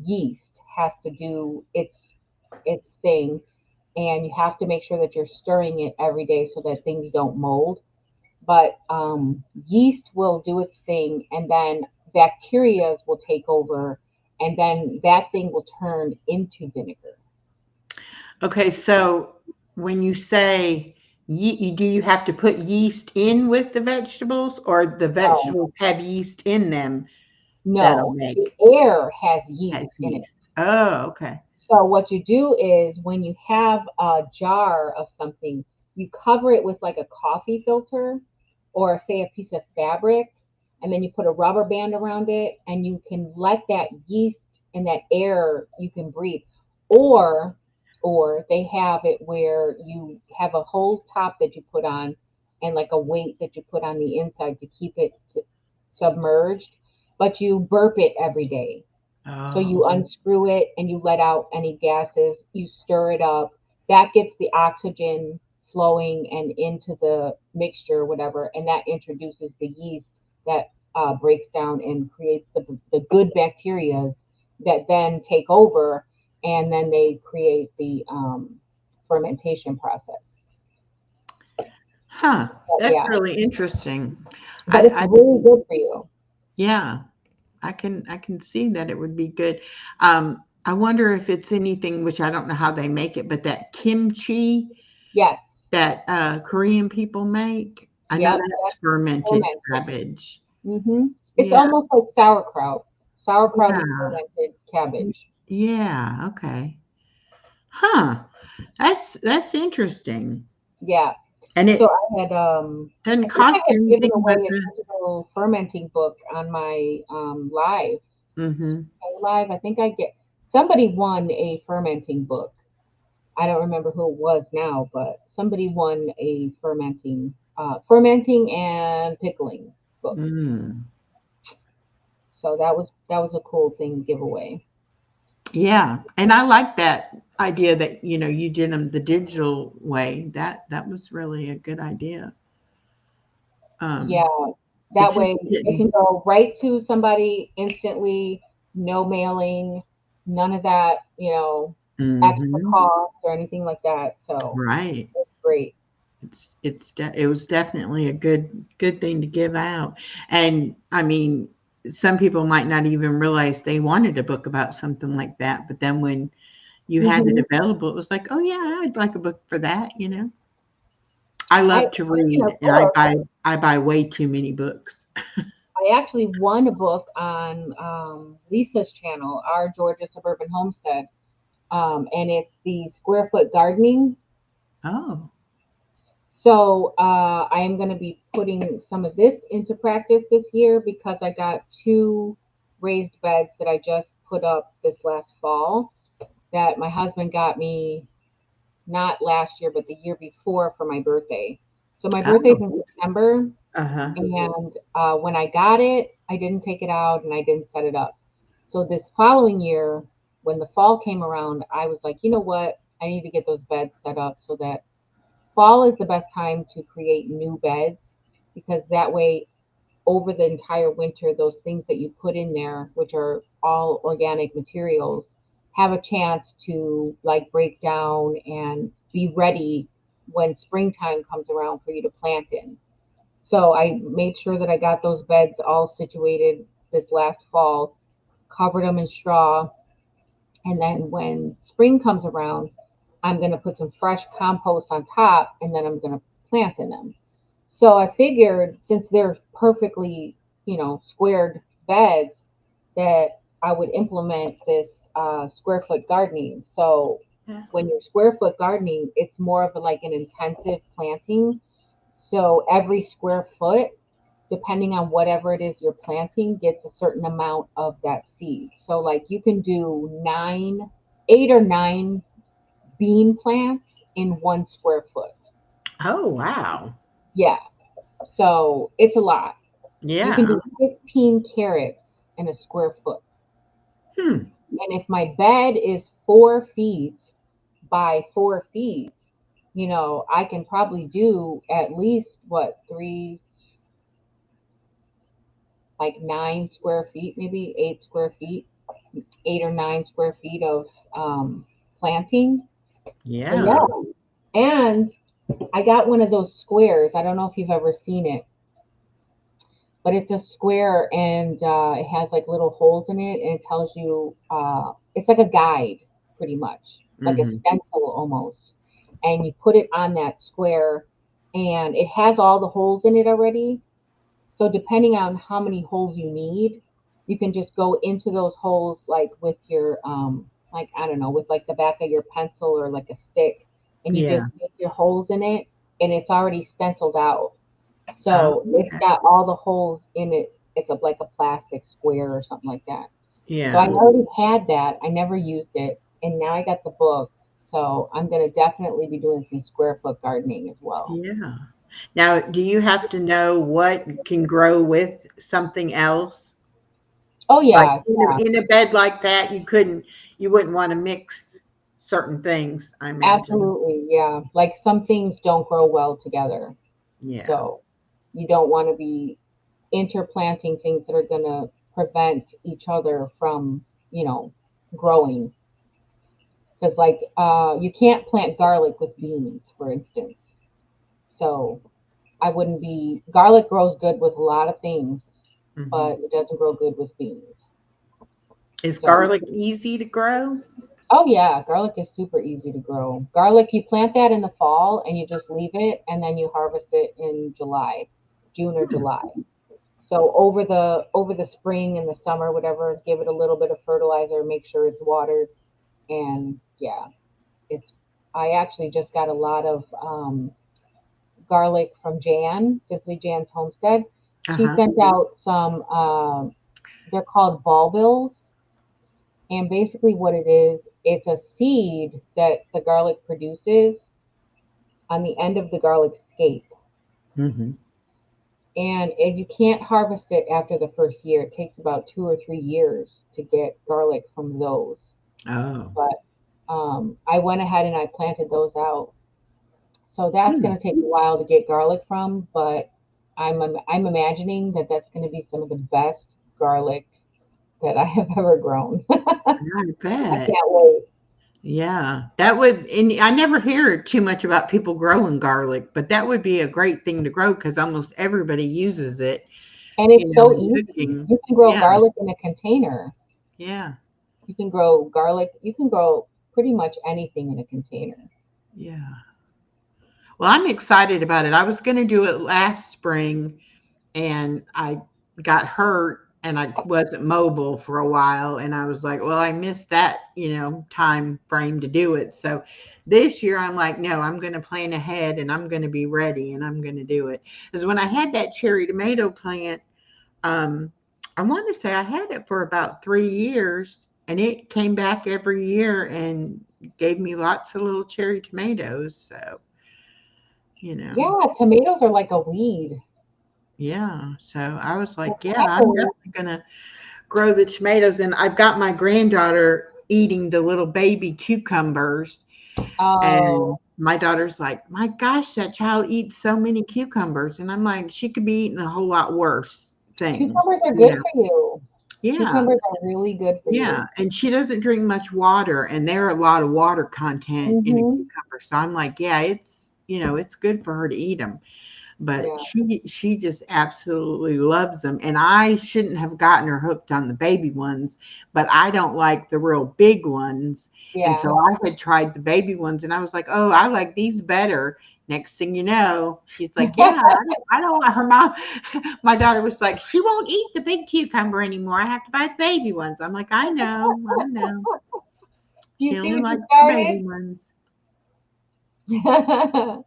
yeast has to do its thing, and you have to make sure that you're stirring it every day so that things don't mold. But yeast will do its thing, and then bacteria will take over, and then that thing will turn into vinegar. okay. So when you say do you have to put yeast in with the vegetables, or the No, vegetables have yeast in them that'll no, the make air has has yeast in it. yeast? Oh, okay. So what you do is when you have a jar of something, you cover it with like a coffee filter or say a piece of fabric, and then you put a rubber band around it, and you can let that yeast and that air you can breathe. Or they have it where you have a whole top that you put on, and like a weight that you put on the inside to keep it submerged, but you burp it every day. So you Oh, unscrew it and you let out any gases, you stir it up. That gets the oxygen flowing and into the mixture or whatever, and that introduces the yeast that breaks down and creates the good bacterias that then take over, and then they create the fermentation process. huh. But That's yeah, really interesting. but it's I really good for you. yeah. I can see that it would be good. I wonder if it's anything, which I don't know how they make it, but that kimchi Yes. that Korean people make, I know Yep. that's That's fermented fermented. cabbage. It's Yeah, almost like sauerkraut. Sauerkraut is yeah, fermented cabbage. yeah. Okay, huh? That's interesting, Yeah. and So it I doesn't think I cost had given anything away but a the. digital fermenting book on my Hmm. live. I think I get somebody won a fermenting book. I don't remember who it was now, but somebody won a fermenting and pickling book. Mm. So that was a cool thing to give away. Yeah, and I like that idea that you did them the digital way. That was really a good idea. Yeah, It that just way it didn't. can go right to somebody instantly, no mailing, none of that, extra Hmm. cost or anything like that. So Right. it's great. It was definitely a good thing to give out. And I mean, some people might not even realize they wanted a book about something like that, but then when you had it Hmm. available, it was like, "Oh yeah, I'd like a book for that." I I love to Speaking read, of and I books, buy I buy way too many books. I actually won a book on Lisa's channel, our Georgia Suburban Homestead, and it's the square foot gardening. Oh. So I am going to be putting some of this into practice this year, because I got two raised beds that I just put up this last fall that my husband got me. not last year, but the year before for my birthday. So my birthday's Oh, in September, uh-huh. and when I got it, I didn't take it out and I didn't set it up. So this following year, when the fall came around, I was like, you know what? I need to get those beds set up so that fall is the best time to create new beds, because that way over the entire winter, those things that you put in there, which are all organic materials, have a chance to like break down and be ready when springtime comes around for you to plant in. So I made sure that I got those beds all situated this last fall, covered them in straw, and then when spring comes around, I'm going to put some fresh compost on top, and then I'm going to plant in them. So I figured, since they're perfectly, squared beds, that I would implement this square foot gardening. So Yeah. when you're square foot gardening, it's more of like an intensive planting. So every square foot, depending on whatever it is you're planting, gets a certain amount of that seed. So like you can do 8 or 9 bean plants in 1 square foot. Oh, wow. Yeah. So it's a lot. You can Yeah. do 15 carrots in a square foot. Hmm. And if my bed is 4 feet by 4 feet, I can probably do at least what, like 9 square feet, maybe 8 square feet, 8 or 9 square feet of planting. So Yeah. yeah, and I got one of those squares. I don't know if you've ever seen it, but it's a square, and it has like little holes in it, and it tells you it's like a guide, pretty much like a Mm-hmm. stencil almost. And you put it on that square, and it has all the holes in it already. So depending on how many holes you need, you can just go into those holes like with your like, I don't know, with like the back of your pencil or like a stick, and you Yeah. just make your holes in it, and it's already stenciled out. Oh, So it's okay. got all the holes in it. It's like a plastic square or something like that. So I Yeah. already had that. I never used it, and now I got the book. So I'm gonna definitely be doing some square foot gardening as well. Yeah. Now, do you have to know what can grow with something else? Oh Like yeah, yeah, in a bed like that, you wouldn't want to mix certain things, I imagine. absolutely, yeah. Like some things don't grow well together. Yeah. So you don't want to be interplanting things that are going to prevent each other from, you know, growing. Because, like, you can't plant garlic with beans, for instance. So I wouldn't be, garlic grows good with a lot of things, Hmm. but it doesn't grow good with beans. Is So, garlic easy to grow? oh, yeah, garlic is super easy to grow. Garlic, you plant that in the fall and you just leave it, and then you harvest it in July, June or Hmm. July. So over the spring and the summer, whatever, give it a little bit of fertilizer, make sure it's watered, and yeah, it's. I actually just got a lot of garlic from Jan, Simply Jan's Homestead. She Uh-huh. sent out some. They're called bulbils, and basically what it is, it's a seed that the garlic produces on the end of the garlic scape. Hmm. And you can't harvest it after the first year. It takes about 2 or 3 years to get garlic from those. Oh. But I went ahead and I planted those out. So that's Hmm. going to take a while to get garlic from, but I'm imagining that that's going to be some of the best garlic that I have ever grown. I I bet. can't wait. Yeah, that would, and I never hear too much about people growing garlic, but that would be a great thing to grow because almost everybody uses it, And it's so in easy. cooking. You can grow Yeah, garlic in a container. yeah, You can grow garlic. You can grow pretty much anything in a container. yeah. Well, I'm excited about it. I was going to do it last spring and I got hurt and I wasn't mobile for a while and I was like, well, I missed that, time frame to do it. So this year I'm like, no, I'm going to plan ahead and I'm going to be ready and I'm going to do it. Because when I had that cherry tomato plant, um, I want to say I had it for about 3 years and it came back every year and gave me lots of little cherry tomatoes. So, you know, Yeah, tomatoes are like a weed. yeah. So I was Well, like, yeah, I'm peppers. definitely gonna grow the tomatoes. And I've got my granddaughter eating the little baby cucumbers. And Oh, my daughter's like, my gosh, that child eats so many cucumbers. And I'm like, she could be eating a whole lot worse things, cucumbers are you good know? for you. Yeah. Cucumbers are really good for Yeah. you. And she doesn't drink much water. And there are a lot of water content in a Mm-hmm. cucumber. So I'm like, yeah, it's good for her to eat them. But Yeah. she just absolutely loves them, and I shouldn't have gotten her hooked on the baby ones, but I don't like the real big ones, and Yeah. so I had tried the baby ones, and I was like, "Oh, I like these better." Next thing you know, she's like, "Yeah, I don't want her mom." My daughter was like, "She won't eat the big cucumber anymore. I have to buy the baby ones." I'm like, I know. You She see only what you likes the baby started? ones, And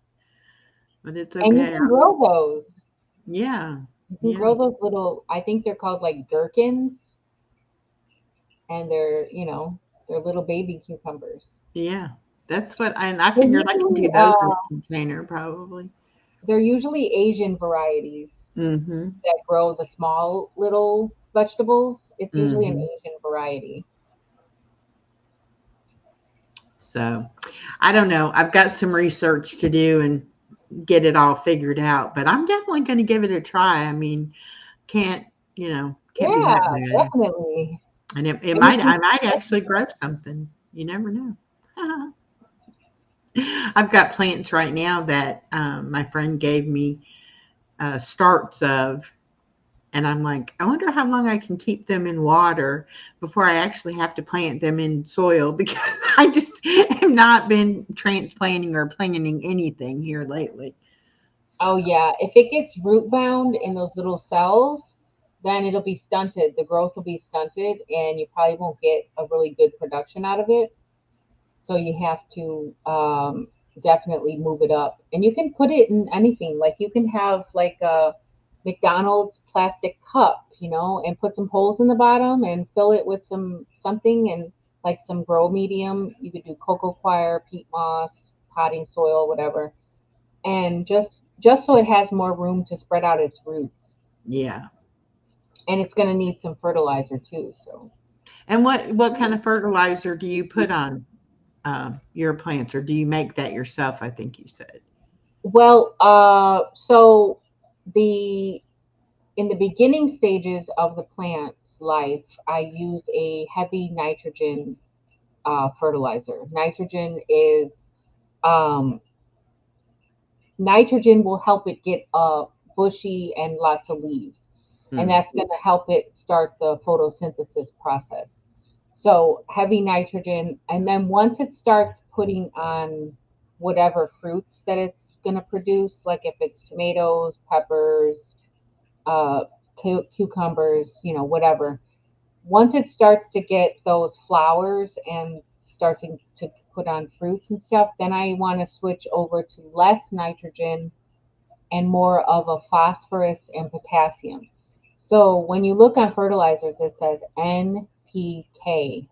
but it's you okay. can grow those. Yeah, You can yeah, grow those little, I think they're called like gherkins, and they're little baby cucumbers. yeah. That's what, and I They're figured I can usually do those in a container probably. they're usually Asian varieties Mhm. that grow the small little vegetables. It's usually an Mhm. Asian variety. So, I don't know. I've got some research to do and get it all figured out, but I'm definitely going to give it a try. I mean, can't, can't be Yeah, that bad. definitely. And it And you might can I might actually grow something. You never know. I've got plants right now that my friend gave me starts of. And I'm like, I wonder how long I can keep them in water before I actually have to plant them in soil because I just have not been transplanting or planting anything here lately. Oh yeah, if it gets root bound in those little cells, then it'll be stunted. The growth will be stunted, and you probably won't get a really good production out of it. So you have to definitely move it up, and you can put it in anything. Like you can have like a McDonald's plastic cup, and put some holes in the bottom and fill it with something and like some grow medium. You could do cocoa coir, peat moss, potting soil, whatever, and just so it has more room to spread out its roots. Yeah. And it's going to need some fertilizer too. So, And what kind of fertilizer do you put on your plants, or do you make that yourself? I think you said. well, so the in the beginning stages of the plant's life, I use a heavy nitrogen fertilizer. Um, Nitrogen will help it get bushy and lots of leaves, and Mm, that's going to help it start the photosynthesis process. So heavy nitrogen, and then once it starts putting on whatever fruits that it's going to produce, like if it's tomatoes, peppers, uh, cucumbers, whatever. Once it starts to get those flowers and starting to put on fruits and stuff, then I want to switch over to less nitrogen and more of a phosphorus and potassium. So when you look on fertilizers, it says NPK.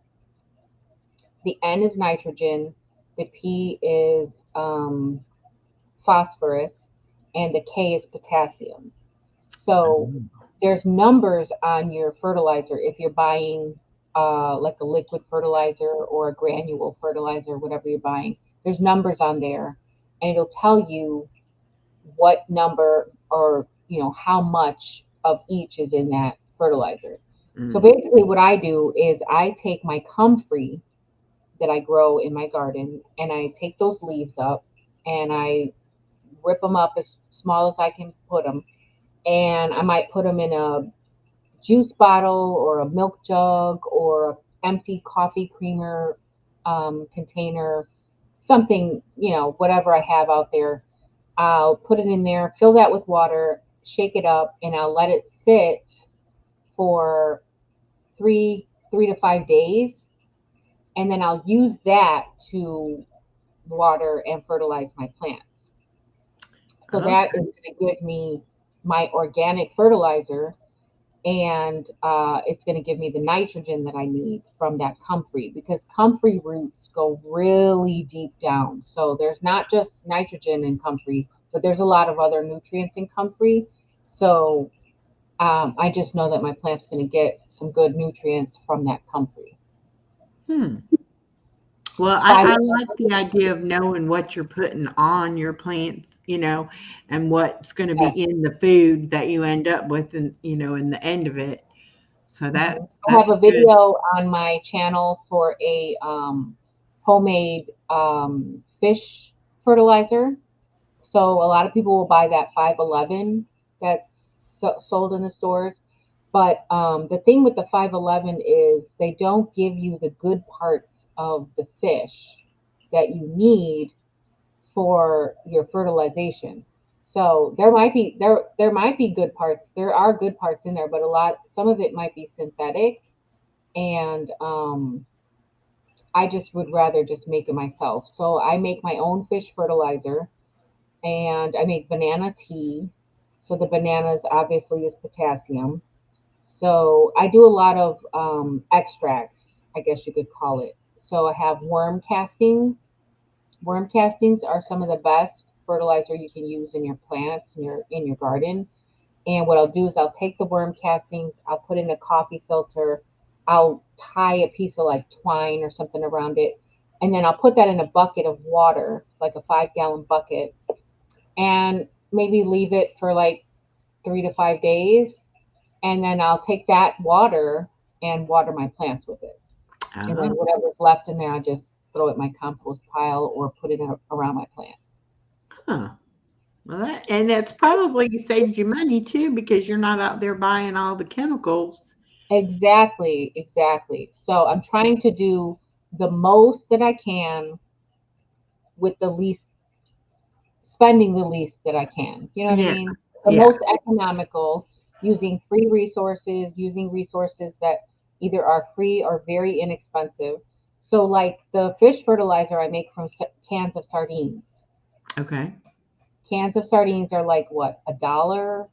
The N is nitrogen, the P is phosphorus, and the K is potassium. So there's numbers on your fertilizer if you're buying like a liquid fertilizer or a granule fertilizer, whatever you're buying. There's numbers on there, and it'll tell you what number or how much of each is in that fertilizer. So mm, basically, what I do is I take my comfrey that I grow in my garden and I take those leaves up and I rip them up as small as I can put them, and I might put them in a juice bottle or a milk jug or an empty coffee creamer container, something, whatever I have out there. I'll put it in there, fill that with water, shake it up, and I'll let it sit for 3 to 5 days. And then I'll use that to water and fertilize my plants. So that is okay. going to give me my organic fertilizer, and it's going to give me the nitrogen that I need from that comfrey, because comfrey roots go really deep down. So there's not just nitrogen in comfrey, but there's a lot of other nutrients in comfrey. So I just know that my plant's going to get some good nutrients from that comfrey. Hmm. Well, Five, I like the idea of knowing what you're putting on your plants, and what's going to be yes. in the food that you end up with, in the end of it. So Mhm. I have that's a good. video on my channel for a homemade fish fertilizer. So a lot of people will buy that 511 that's sold in the stores. But the thing with the 511 is they don't give you the good parts of the fish that you need for your fertilization. So there might be good parts. There are good parts in there, but some of it might be synthetic, and I just would rather just make it myself. So I make my own fish fertilizer, and I make banana tea. So the bananas obviously is potassium. So I do a lot of extracts, I guess you could call it. So I have worm castings. Worm castings are some of the best fertilizer you can use in your plants in your garden. And what I'll do is I'll take the worm castings, I'll put in a coffee filter, I'll tie a piece of like twine or something around it, and then I'll put that in a bucket of water, like a 5 gallon bucket, and maybe leave it for like 3 to 5 days. And then I'll take that water and water my plants with it. And then Oh, whatever's left in there, I just throw it in my compost pile or put it around my plants. huh. Well, and that's probably saves you money too because you're not out there buying all the chemicals. Exactly, exactly. So I'm trying to do the most that I can with the least, spending the least that I can. You know what I Yeah, mean? The yeah. most economical, using free resources, using resources that either are free or very inexpensive. So, like the fish fertilizer I make from cans of sardines. Okay. Cans of sardines are like what, dollar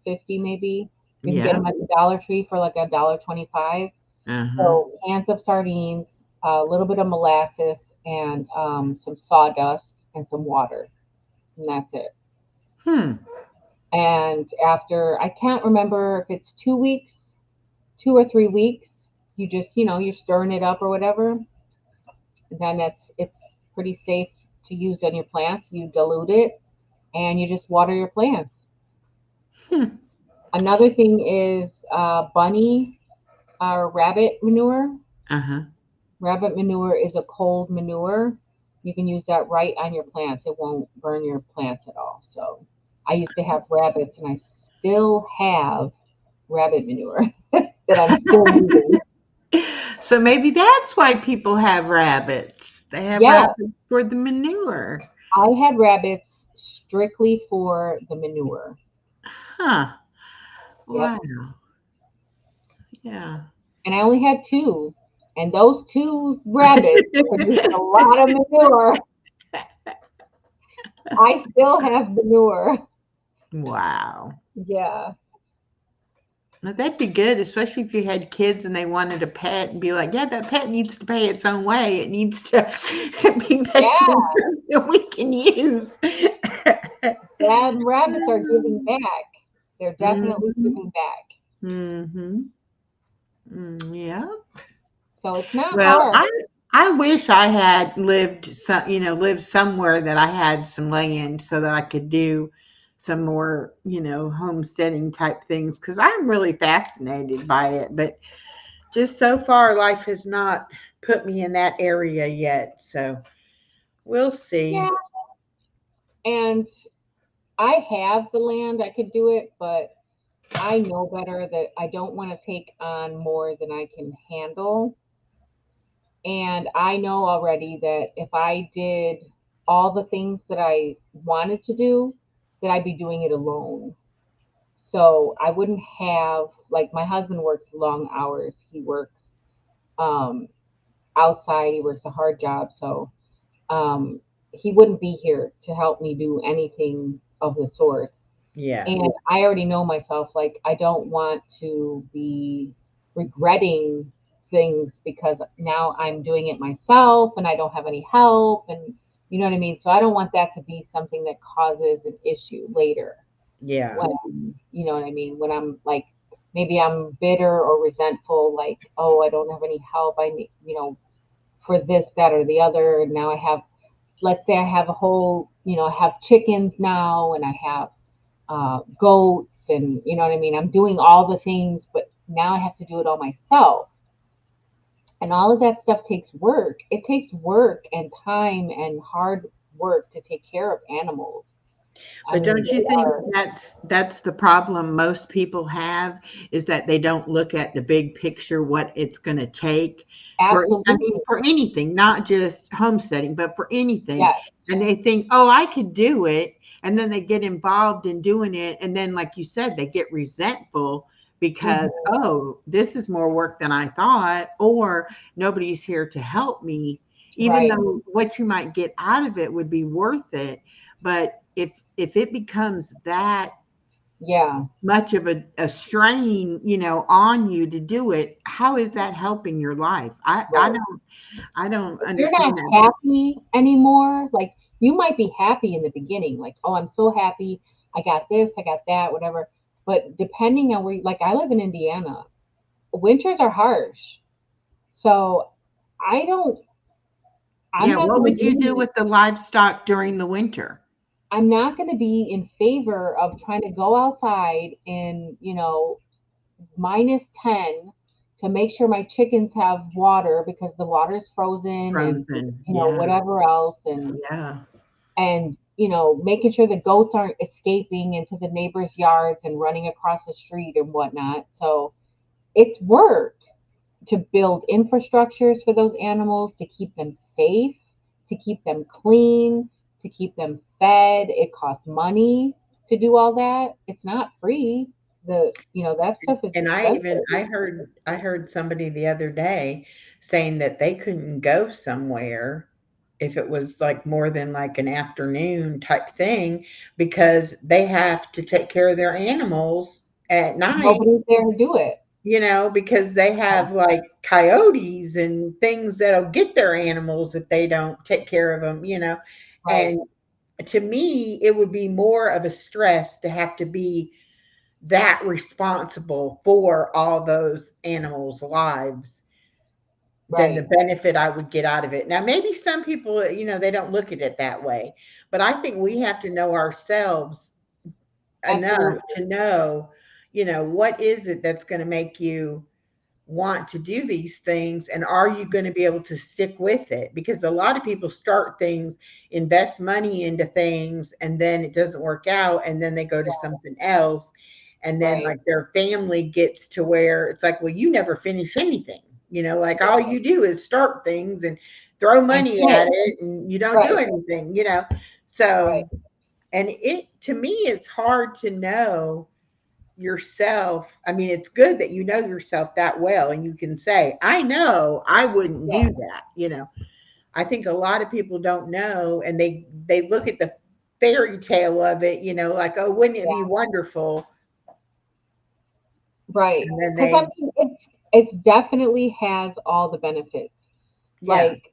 50 maybe. You can get Yeah. them at the Dollar Tree for like $1.25. Uh-huh. So cans of sardines, a little bit of molasses, and some sawdust and some water, and that's it. Hmm. And after, I can't remember if it's 2 weeks, 2 or 3 weeks, you just, you're stirring it up or whatever. Then it's pretty safe to use on your plants. You dilute it and you just water your plants. Hmm. Another thing is bunny or rabbit manure. Uh-huh. Rabbit manure is a cold manure. You can use that right on your plants. It won't burn your plants at all. So I used to have rabbits, and I still have rabbit manure that I'm still using. So maybe that's why people have rabbits. They have Yeah, rabbits for the manure. I had rabbits strictly for the manure. Huh. Yep. Wow. Yeah. And I only had two. And those two rabbits produced a lot of manure. I still have manure. Wow. Yeah. Now that'd be good, especially if you had kids and they wanted a pet and be like, yeah, that pet needs to pay its own way. It needs to be making Yeah. food that we can use. Yeah, rabbits are giving back. They're definitely Mhm. giving back. Mhm. Yeah. So it's not Well, hard. I wish I had lived somewhere that I had some land so that I could do some more, homesteading type things because I'm really fascinated by it. But just so far, life has not put me in that area yet. So we'll see. Yeah. And I have the land, I could do it, but I know better that I don't want to take on more than I can handle. And I know already that if I did all the things that I wanted to do, that I'd be doing it alone. So I wouldn't have, like, my husband works long hours. He works um, outside, he works a hard job. So he wouldn't be here to help me do anything of the sorts. Yeah. And I already know myself, like, I don't want to be regretting things because now I'm doing it myself and I don't have any help. And you know what I mean? So I don't want that to be something that causes an issue later Yeah. when, you know what I mean? When I'm like, maybe I'm bitter or resentful, like, oh, I don't have any help. I need, for this, that, or the other. And now I have, let's say I have a whole, I have chickens now and I have goats and you know what I mean. I'm doing all the things, but now I have to do it all myself. And all of that stuff takes work. It takes work and time and hard work to take care of animals. I But mean, don't you they think are that's the problem most people have, is that they don't look at the big picture, what it's going to take for, I mean, absolutely, for anything, not just homesteading, but for anything. yes, And they think, oh, I could do it. And then they get involved in doing it. And then, like you said, they get resentful because, hmm, oh, this is more work than I thought, or nobody's here to help me, even right, though what you might get out of it would be worth it. But if it becomes that yeah, much of a strain, on you to do it, how is that helping your life? right. I don't If you're not understand that. happy anymore, like you might be happy in the beginning, like, oh, I'm so happy, I got this, I got that, whatever. But depending on where, like, I live in Indiana, winters are harsh. So I don't, I'm Yeah, not what going to would you do be, with the livestock during the winter? I'm not going to be in favor of trying to go outside in, -10 to make sure my chickens have water because the water's frozen and, Frozen. Yeah, whatever else. yeah, And, making sure the goats aren't escaping into the neighbors' yards and running across the street and whatnot. So it's work to build infrastructures for those animals, to keep them safe, to keep them clean, to keep them fed. It costs money to do all that. It's not free. That stuff is and expensive. I heard somebody the other day saying that they couldn't go somewhere if it was like more than like an afternoon type thing, because they have to take care of their animals at night, Nobody's there to do it. because they have like coyotes and things that'll get their animals if they don't take care of them. Right, And to me, it would be more of a stress to have to be that responsible for all those animals' lives than the right. benefit I would get out of it. Now, maybe some people, they don't look at it that way, but I think we have to know ourselves enough Absolutely. to know, what is it that's going to make you want to do these things, and are you going to be able to stick with it? Because a lot of people start things, invest money into things, and then it doesn't work out, and then they go to Yeah, something else, and then right. like their family gets to where it's like, well, you never finish anything, like all Yeah. you do is start things and throw And money quit. at it, and you don't do Right, anything. right. So, and it to me, it's hard to know yourself. I mean, it's good that you know yourself that well and you can say, I know I wouldn't Yeah, do that. I think a lot of people don't know, and they look at the fairy tale of it, like, oh, wouldn't it be yeah, wonderful? right. And then Because I they, mean, it's definitely has all the benefits. yeah, Like,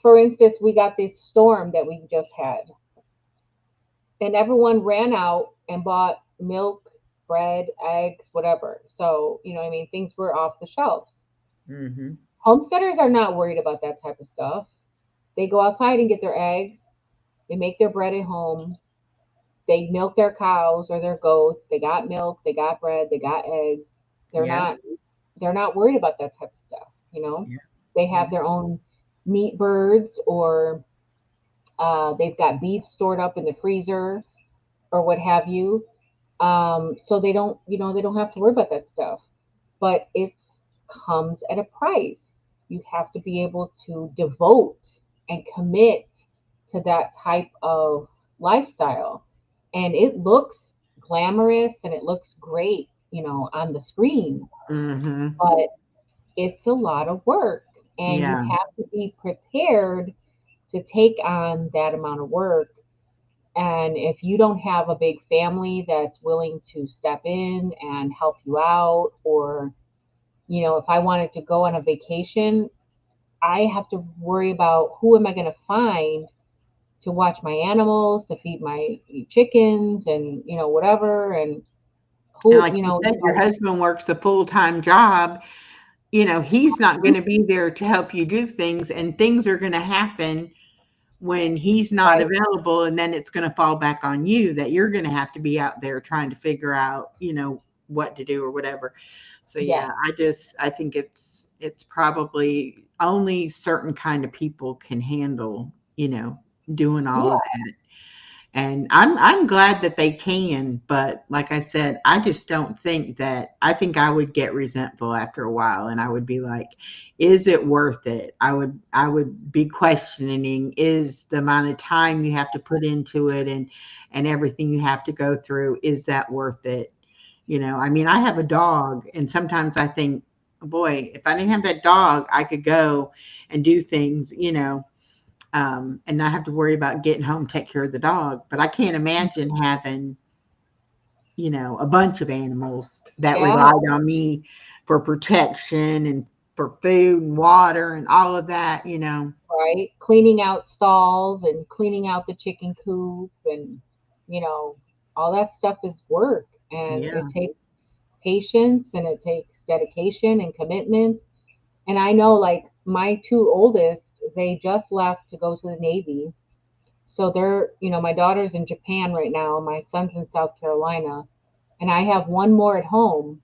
for instance, we got this storm that we just had, and everyone ran out and bought milk, bread, eggs, whatever. So, what I mean, things were off the shelves. hmm, Homesteaders are not worried about that type of stuff. They go outside and get their eggs. They make their bread at home. They milk their cows or their goats. They got milk, they got bread, they got eggs. They're yeah, not they're not worried about that type of stuff. yeah, They yeah, have their own meat birds, or they've got beef stored up in the freezer or what have you. So they don't have to worry about that stuff. But it comes at a price. You have to be able to devote and commit to that type of lifestyle. And it looks glamorous and it looks great, on the screen, hmm, but it's a lot of work. And you yeah, have to be prepared to take on that amount of work And if you don't have a big family that's willing to step in and help you out, or, if I wanted to go on a vacation, I have to worry about who am I going to find to watch my animals, to feed my chickens and, whatever. And And who, like you said, your husband works a full-time job. He's not going to be there to help you do things, and things are going to happen when he's not right? available, and then it's going to fall back on you that you're going to have to be out there trying to figure out, what to do or whatever. So yeah, Yes. I think it's probably only certain kind of people can handle, doing all Yeah. of that. And I'm glad that they can, but like I said, I just don't think that I think I would get resentful after a while, and I would be like, is it worth it? I would be questioning, is the amount of time you have to put into it and everything you have to go through, is that worth it? I mean, I have a dog, and sometimes I think, boy, if I didn't have that dog, I could go and do things, and not have to worry about getting home, take care of the dog. But I can't imagine having, a bunch of animals that Yeah. relied on me for protection and for food and water and all of that. Right. Cleaning out stalls and cleaning out the chicken coop and, you know, all that stuff is work, and it Yeah. takes patience and it takes dedication and commitment. And I know, like, my two oldest, they just left to go to the Navy. So they're, my daughter's in Japan right now, my son's in South Carolina, and I have one more at home.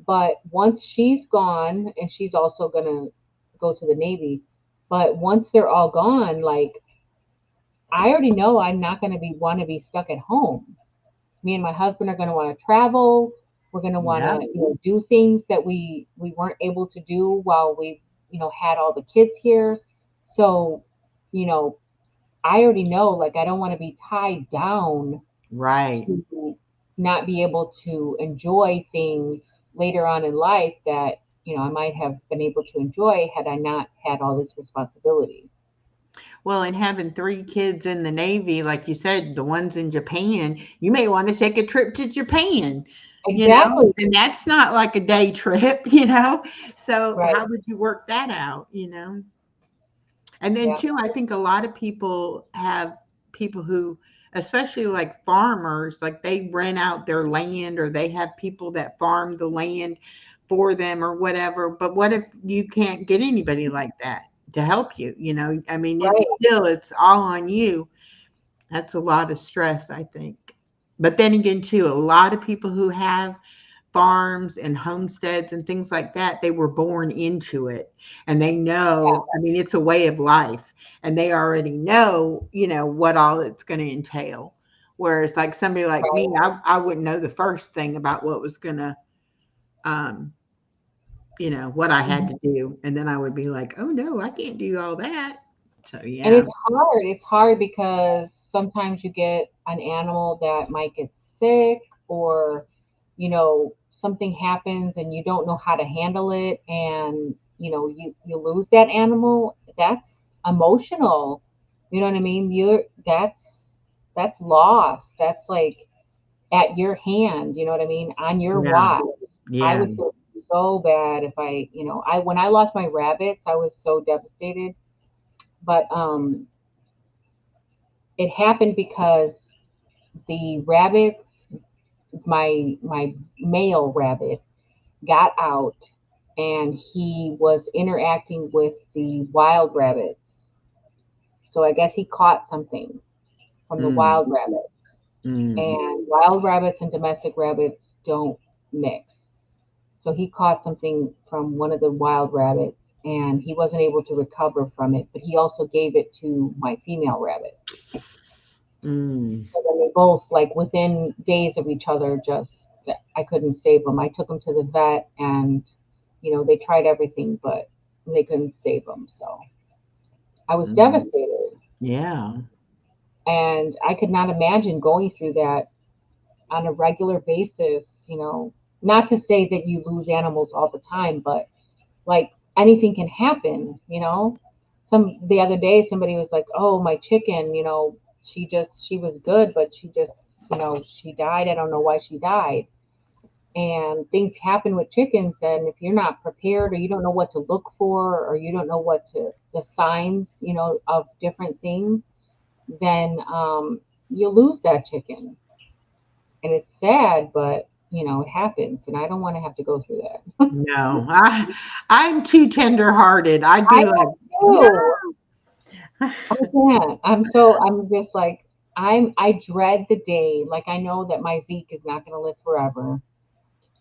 But once she's gone, and she's also going to go to the Navy, but once they're all gone, like, I already know I'm not going to be stuck at home. Me and my husband are going to want to travel. We're going to want Yeah. to, do things that we weren't able to do while we, had all the kids here. So, you know, I already know, like, I don't want to be tied down Right. to not be able to enjoy things later on in life that, I might have been able to enjoy had I not had all this responsibility. Well, and having 3 kids in the Navy, like you said, the ones in Japan, you may wanna take a trip to Japan, Exactly. and that's not like a day trip, So, Right. how would you work that out? And then Yeah. too, I think a lot of people have people who, especially like farmers, like they rent out their land or they have people that farm the land for them or whatever. But what if you can't get anybody like that to help you? I mean, Right. it's all on you. That's a lot of stress, I think. But then again, too, a lot of people who have farms and homesteads and things like that, they were born into it and they know, I mean, it's a way of life and they already know, what all it's going to entail. Whereas like somebody like me, Right. I wouldn't know the first thing about what was going to, um, what I had Mhm. to do. And then I would be like, oh no, I can't do all that. So And yeah. it's hard. It's hard because sometimes you get an animal that might get sick, or, something happens and you don't know how to handle it, and, you lose that animal. That's emotional. You know what I mean? That's loss. That's like at your hand, you know what I mean? On your Yeah. watch. I Yeah. would feel so bad if I when I lost my rabbits, I was so devastated. But it happened because the rabbits, my male rabbit, got out, and he was interacting with the wild rabbits. So I guess he caught something from the Mm, wild rabbits. mm, And wild rabbits and domestic rabbits don't mix. So he caught something from one of the wild rabbits, and he wasn't able to recover from it, but he also gave it to my female rabbit. mm. So then they both, like, within days of each other, just, I couldn't save them. I took them to the vet, and they tried everything, but they couldn't save them. So I was Mm. devastated, Yeah. and I could not imagine going through that on a regular basis. Not to say that you lose animals all the time, but, like, anything can happen. The other day somebody was like, "Oh, my chicken, she was good, but she just, she died. I don't know why she died. And things happen with chickens, and if you're not prepared, or you don't know what to look for, or you don't know the signs, of different things, then you lose that chicken. And it's sad, but it happens, and I don't want to have to go through that. No, I'm too tender-hearted. I'd I be like, am no. too. I can't. I'm just like, I dread the day. Like, I know that my Zeke is not going to live forever,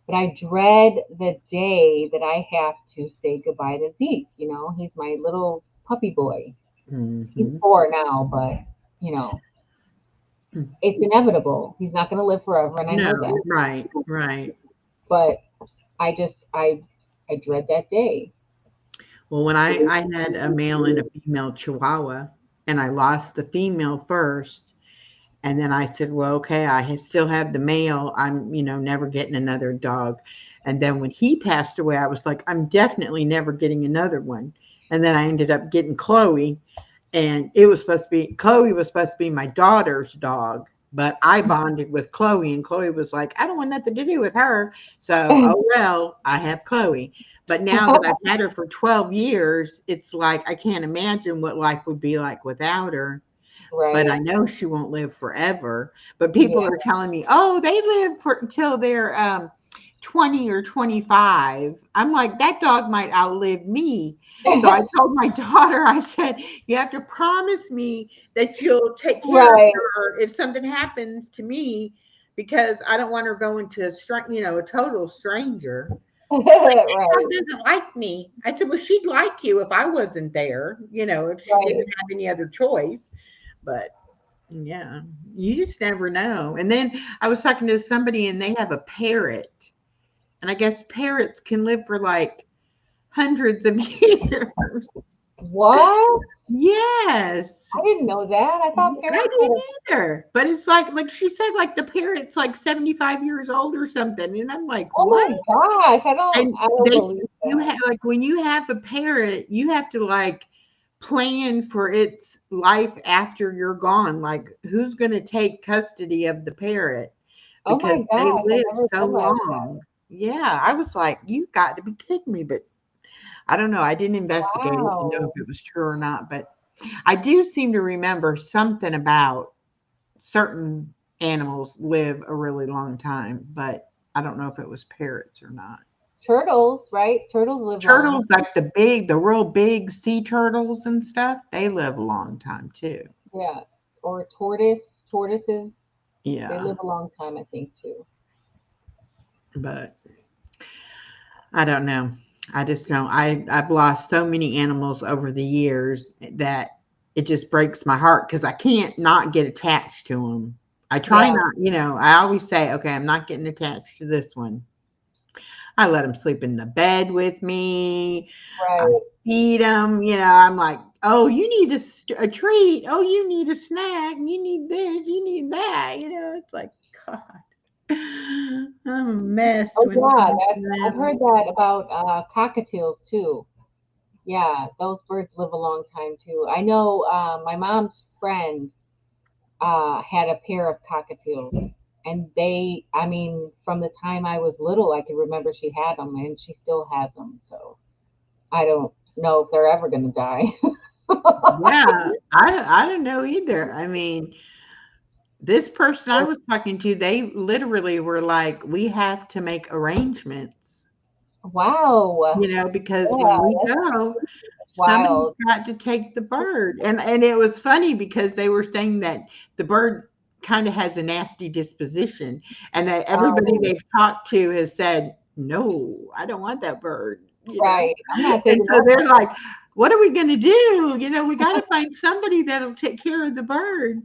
but I dread the day that I have to say goodbye to Zeke. He's my little puppy boy. He's Mhm. 4 now, but you know, it's inevitable. He's not going to live forever, and I know No, that. right, right. But I dread that day. Well, when I had a male and a female Chihuahua, and I lost the female first, and then I said, well, okay, still have the male. I'm, never getting another dog. And then when he passed away, I was like, I'm definitely never getting another one. And then I ended up getting Chloe, and Chloe was supposed to be my daughter's dog, but I bonded with Chloe, and Chloe was like, I don't want nothing to do with her. So, oh well, I have Chloe. But now that I've had her for 12 years, it's like I can't imagine what life would be like without her. But I Right? know she won't live forever. But people Yeah. are telling me, oh, they live for until they're 20 or 25. I'm like, that dog might outlive me. So I told my daughter, I said, you have to promise me that you'll take care of Right. her if something happens to me, because I don't want her going to a total stranger. She's like, that Right. dog doesn't like me. I said, well, she'd like you if I wasn't there, if she didn't Right. have any other choice. But yeah, you just never know. And then I was talking to somebody, and they have a parrot, and I guess parrots can live for like hundreds of years. What? Yes. I didn't know that. I thought I parrots had didn't a. either. But it's like she said, like the parrot's like 75 years old or something. And I'm like, Oh what? my gosh! And I don't they said believe you that. have like when you have a parrot, you have to like plan for its life after you're gone. Like who's going to take custody of the parrot Oh because my they gosh! I live never so realized that. long. Yeah, I was like, you got to be kidding me. But I don't know. I didn't investigate it to know if Wow. it was true or not. But I do seem to remember something about certain animals live a really long time, but I don't know if it was parrots or not. Turtles, right? Turtles live long. Turtles, like the real big sea turtles and stuff, they live a long time too. Yeah. Or tortoises, they Yeah, live a long time, I think, too. but I don't know. I just don't. I've lost so many animals over the years that it just breaks my heart because I can't not get attached to them. I try Yeah. not, I always say, okay, I'm not getting attached to this one. I let them sleep in the bed with me. I Right. feed them. I'm like, oh, you need a treat. Oh, you need a snack. You need this. You need that. It's like, God, I'm a mess Oh when it yeah, comes to that's I've them. heard that about cockatiels too. Yeah, those birds live a long time too. I know my mom's friend had a pair of cockatiels, and I mean, from the time I was little, I can remember she had them, and she still has them. So I don't know if they're ever going to die. Yeah, I don't know either. I mean, this person I was talking to, they literally were like, we have to make arrangements, Wow. because Yeah, when we that's, go, that's somebody's wild. got to take the bird. And it was funny because they were saying that the bird kind of has a nasty disposition, and that everybody Um, they've talked to has said, "No, I don't want that bird," right. I'm not And taking so that. they're like, "What are we going to do? We got to find somebody that'll take care of the bird."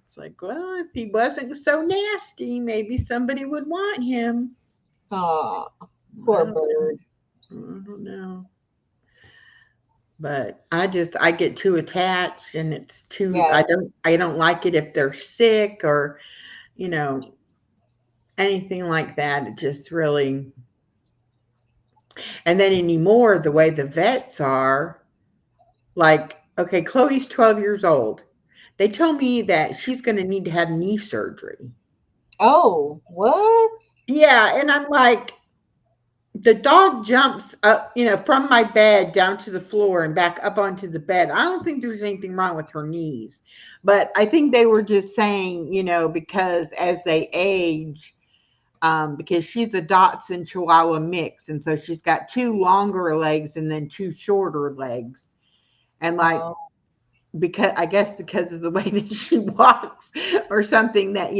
It's like, well, if he wasn't so nasty, maybe somebody would want him. Oh, I poor don't know. bird. I don't know. But I get too attached, and it's too Yeah. I don't like it if they're sick or, you know, anything like that. It just really. And then anymore, the way the vets are, like, okay, Chloe's 12 years old. They told me that she's going to need to have knee surgery. Oh, what? Yeah, and I'm like, the dog jumps up, from my bed down to the floor and back up onto the bed. I don't think there's anything wrong with her knees, but I think they were just saying, because as they age, because she's a Dotson Chihuahua mix, and so she's got two longer legs and then two shorter legs, and like Oh, because I guess because of the way that she walks or something that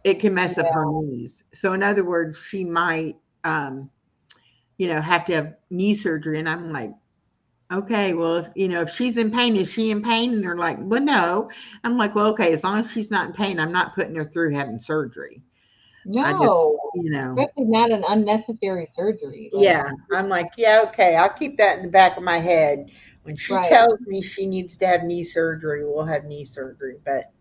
it can mess up her yeah. knees. So in other words, she might have to have knee surgery. And I'm like, okay, well, if she's in pain, is she in pain? And they're like, well, no. I'm like, well, okay, as long as she's not in pain, I'm not putting her through having surgery. I just, No, you know, especially not an unnecessary surgery. Like, yeah, I'm like, yeah, okay, I'll keep that in the back of my head. When she right. tells me she needs to have knee surgery, we'll have knee surgery. But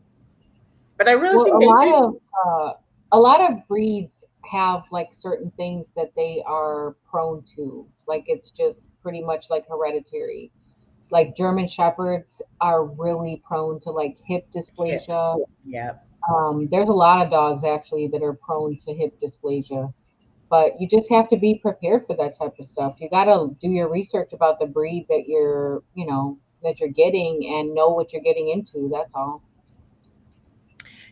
I really Well, think they do. uh, a lot of breeds have like certain things that they are prone to. Like it's just pretty much like hereditary. Like German shepherds are really prone to like hip Yeah, dysplasia. yeah, There's a lot of dogs actually that are prone to hip dysplasia, but you just have to be prepared for that type of stuff. You got to do your research about the breed that that you're getting and know what you're getting into. That's all.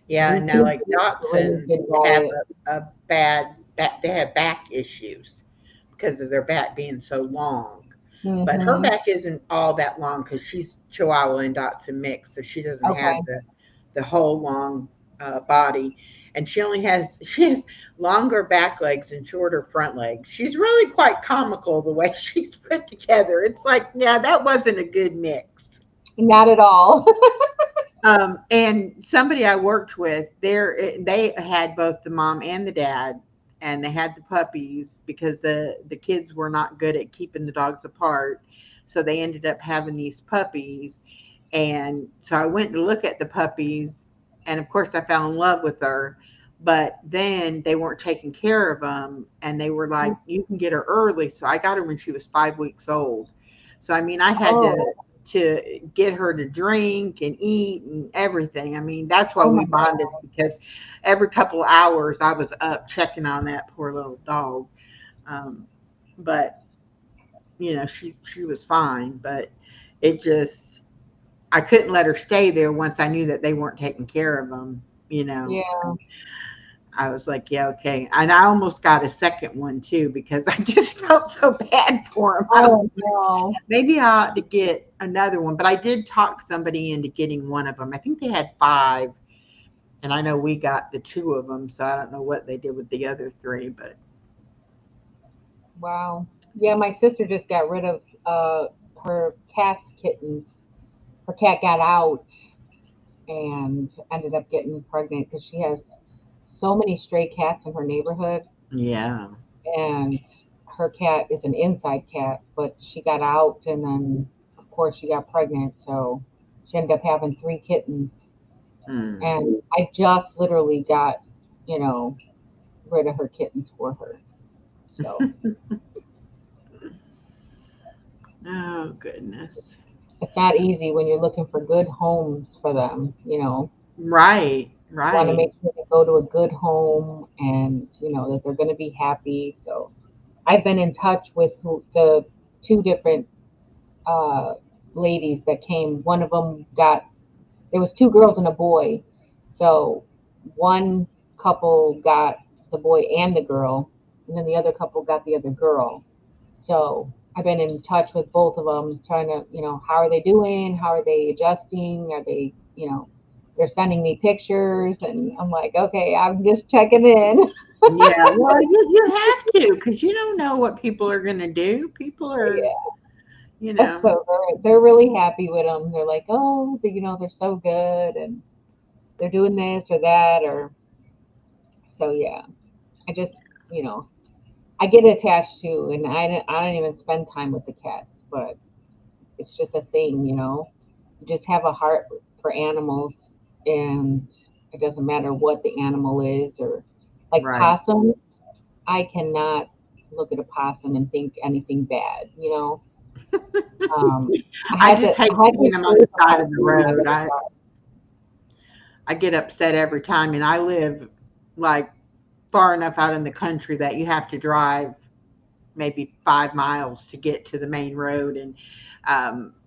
yeah. We And now, keep like a really Dotson good have diet. a bad back. They have back issues because of their back being so long. But her Hmm. back isn't all that long because she's Chihuahua and Dotson mix, so she doesn't have Okay. the whole long body, and she has longer back legs and shorter front legs. She's really quite comical the way she's put together. It's like, yeah, that wasn't a good mix. Not at all. And somebody I worked with, they had both the mom and the dad, and they had the puppies because the kids were not good at keeping the dogs apart, so they ended up having these puppies. And so I went to look at the puppies, and of course I fell in love with her. But then they weren't taking care of them, and they were like, "You can get her early." So I got her when she was 5 weeks old. So I mean, I had Oh, to get her to drink and eat and everything. I mean, that's why oh we my bonded, God. because every couple of hours I was up checking on that poor little dog. Um, but she was fine, but it just I couldn't let her stay there once I knew that they weren't taking care of them. You know, Yeah. I was like, yeah, okay. And I almost got a second one too because I just felt so bad for him. I was Oh no. maybe I ought to get another one, but I did talk somebody into getting one of them. I think they had five, and I know we got the two of them, so I don't know what they did with the other three. But Wow. Yeah, my sister just got rid of her cat's kittens. Her cat got out and ended up getting pregnant because she has so many stray cats in her neighborhood, yeah, and her cat is an inside cat, but she got out and then of course she got pregnant, so she ended up having three kittens. mm. And I just literally got, you know, rid of her kittens for her. So Oh goodness, it's not easy when you're looking for good homes for them. right, Want to right, make sure they go to a good home and, that they're going to be happy. So I've been in touch with the two different uh, ladies that came. One of them there was two girls and a boy. So one couple got the boy and the girl, and then the other couple got the other girl. So I've been in touch with both of them, trying to, how are they doing? How are they adjusting? Are they, they're sending me pictures, and I'm like, okay, I'm just checking in. yeah. Well, you have to because you don't know what people are going to do. People are, you Yeah. know, So they're really happy with them. They're like, oh, they're so good, and they're doing this or that, or so yeah. I just, you know, I get attached to, and I don't even spend time with the cats, but it's just a thing. You just have a heart for animals, and it doesn't matter what the animal is, or like right. possums. I cannot look at a possum and think anything bad. Um, I just hate I had to seeing them on save the a side of the possum when I road. got a dog. I get upset every time, and I live like far enough out in the country that you have to drive maybe 5 miles to get to the main road, and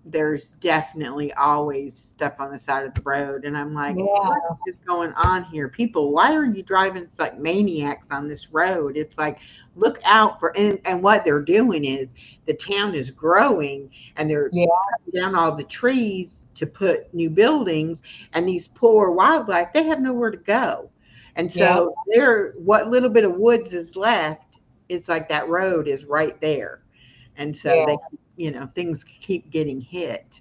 there's definitely always stuff on the side of the road, and I'm like, what Yeah, is going on here? People, why are you driving like maniacs on this road? It's like, look out for, and what they're doing is the town is growing, and they're yeah, cutting down all the trees to put new buildings, and these poor wildlife, they have nowhere to go. And yeah, so there, what little bit of woods is left, it's like that road is right there. And so yeah, they, things keep getting hit.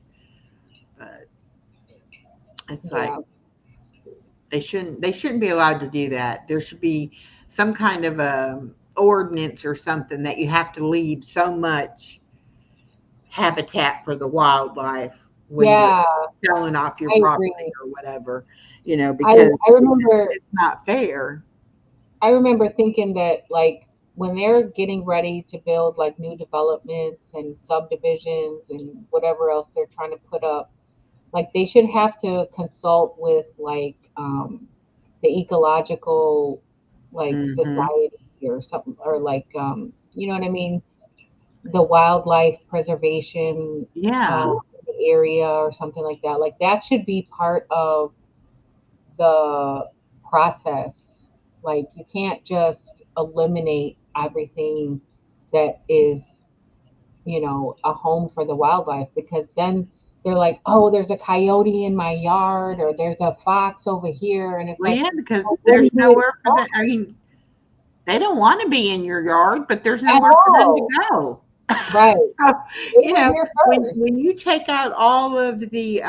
But it's like, yeah, they shouldn't be allowed to do that. There should be some kind of a ordinance or something that you have to leave so much habitat for the wildlife when you're yeah. selling off your I property agree. or whatever, I because I remember it's not fair. I remember thinking that like when they're getting ready to build like new developments and subdivisions and whatever else they're trying to put up, like they should have to consult with like the ecological like Hmm. society or something, or like you know what I mean, the wildlife preservation Yeah. area or something like that. Like that should be part of the process. Like you can't just eliminate everything that is, a home for the wildlife, because then they're like, oh, there's a coyote in my yard, or there's a fox over here, and it's Well, like, yeah, because well, what there's are you? nowhere for them. I mean, they don't want to be in your yard, but there's At nowhere for them to all. go. Right. So, They you were know, here first. when you take out all of the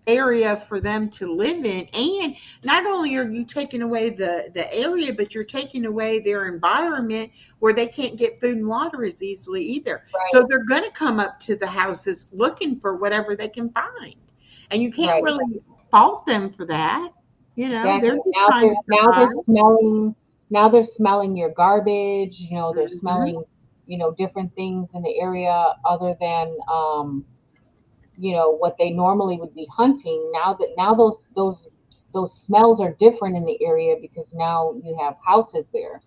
area for them to live in, and not only are you taking away the area, but you're taking away their environment where they can't get food and water as easily either. So Right. they're going to come up to the houses looking for whatever they can find, and you can't Right. really fault them for that. Exactly. They're just Now trying they're to now they're survive. smelling now they're smelling your garbage, they're Hmm. smelling, different things in the area other than what they normally would be hunting. Now those smells are different in the area because now you have houses there.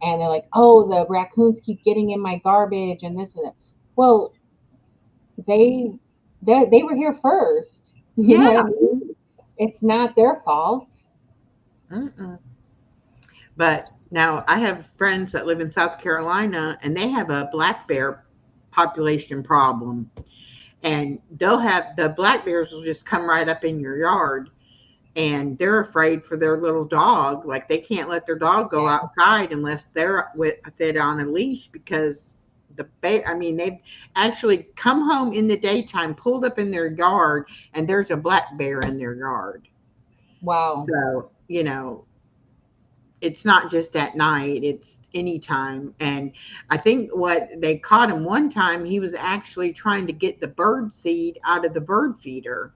And they're like, "Oh, the raccoons keep getting in my garbage and this and that." Well, they they were here first. You know what I Yeah. mean? It's not their fault. Mm-mm. But now I have friends that live in South Carolina, and they have a black bear population problem. And they'll have the black bears will just come right up in your yard, and they're afraid for their little dog. Like they can't let their dog go Yeah. outside unless they're with it on a leash, because the bear, I mean, they've actually come home in the daytime, pulled up in their yard, and there's a black bear in their yard. Wow. So, it's not just at night, it's anytime. And I think what they caught him one time, he was actually trying to get the bird seed out of the bird feeder.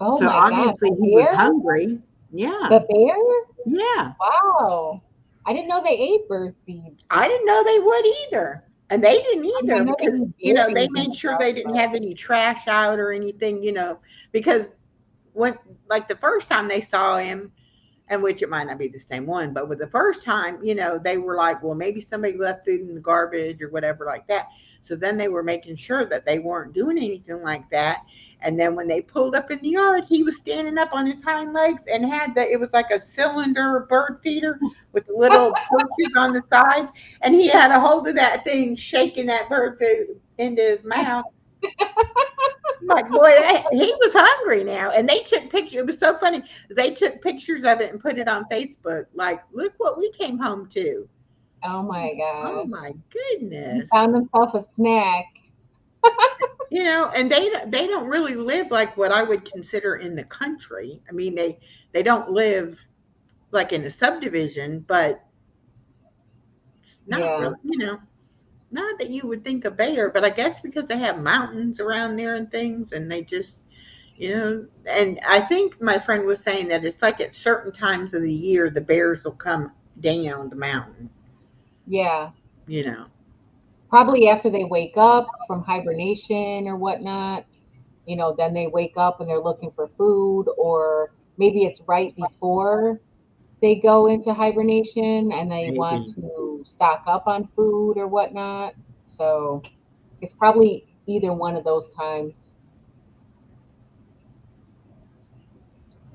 Oh So my God. obviously The he was bear? hungry. Yeah. The bear? Yeah. Wow. I didn't know they ate bird seed. I didn't know they would either. And they didn't I mean, I either know they because, eat they berries and made sure stuff, they didn't but have any trash out or anything, because when, like the first time they saw him, and which it might not be the same one, but with the first time, they were like, well, maybe somebody left food in the garbage or whatever like that. So then they were making sure that they weren't doing anything like that. And then when they pulled up in the yard, he was standing up on his hind legs and had it was like a cylinder bird feeder with the little perches on the sides. And he had a hold of that thing, shaking that bird food into his mouth. Like, boy, he was hungry now. And they took pictures. It was so funny. They took pictures of it and put it on Facebook. Like, look what we came home to. oh my Oh gosh. my He goodness. found himself a snack. And they don't really live like what I would consider in the country. I mean, they don't live like in a subdivision, but not Yeah. really, not that you would think a bear, but I guess because they have mountains around there and things, and they just, and I think my friend was saying that it's like at certain times of the year, the bears will come down the mountain, Yeah. you know. Probably after they wake up from hibernation or whatnot. then they wake up and they're looking for food, or maybe it's right before they go into hibernation and they want Maybe. to stock up on food or whatnot. So it's probably either one of those times.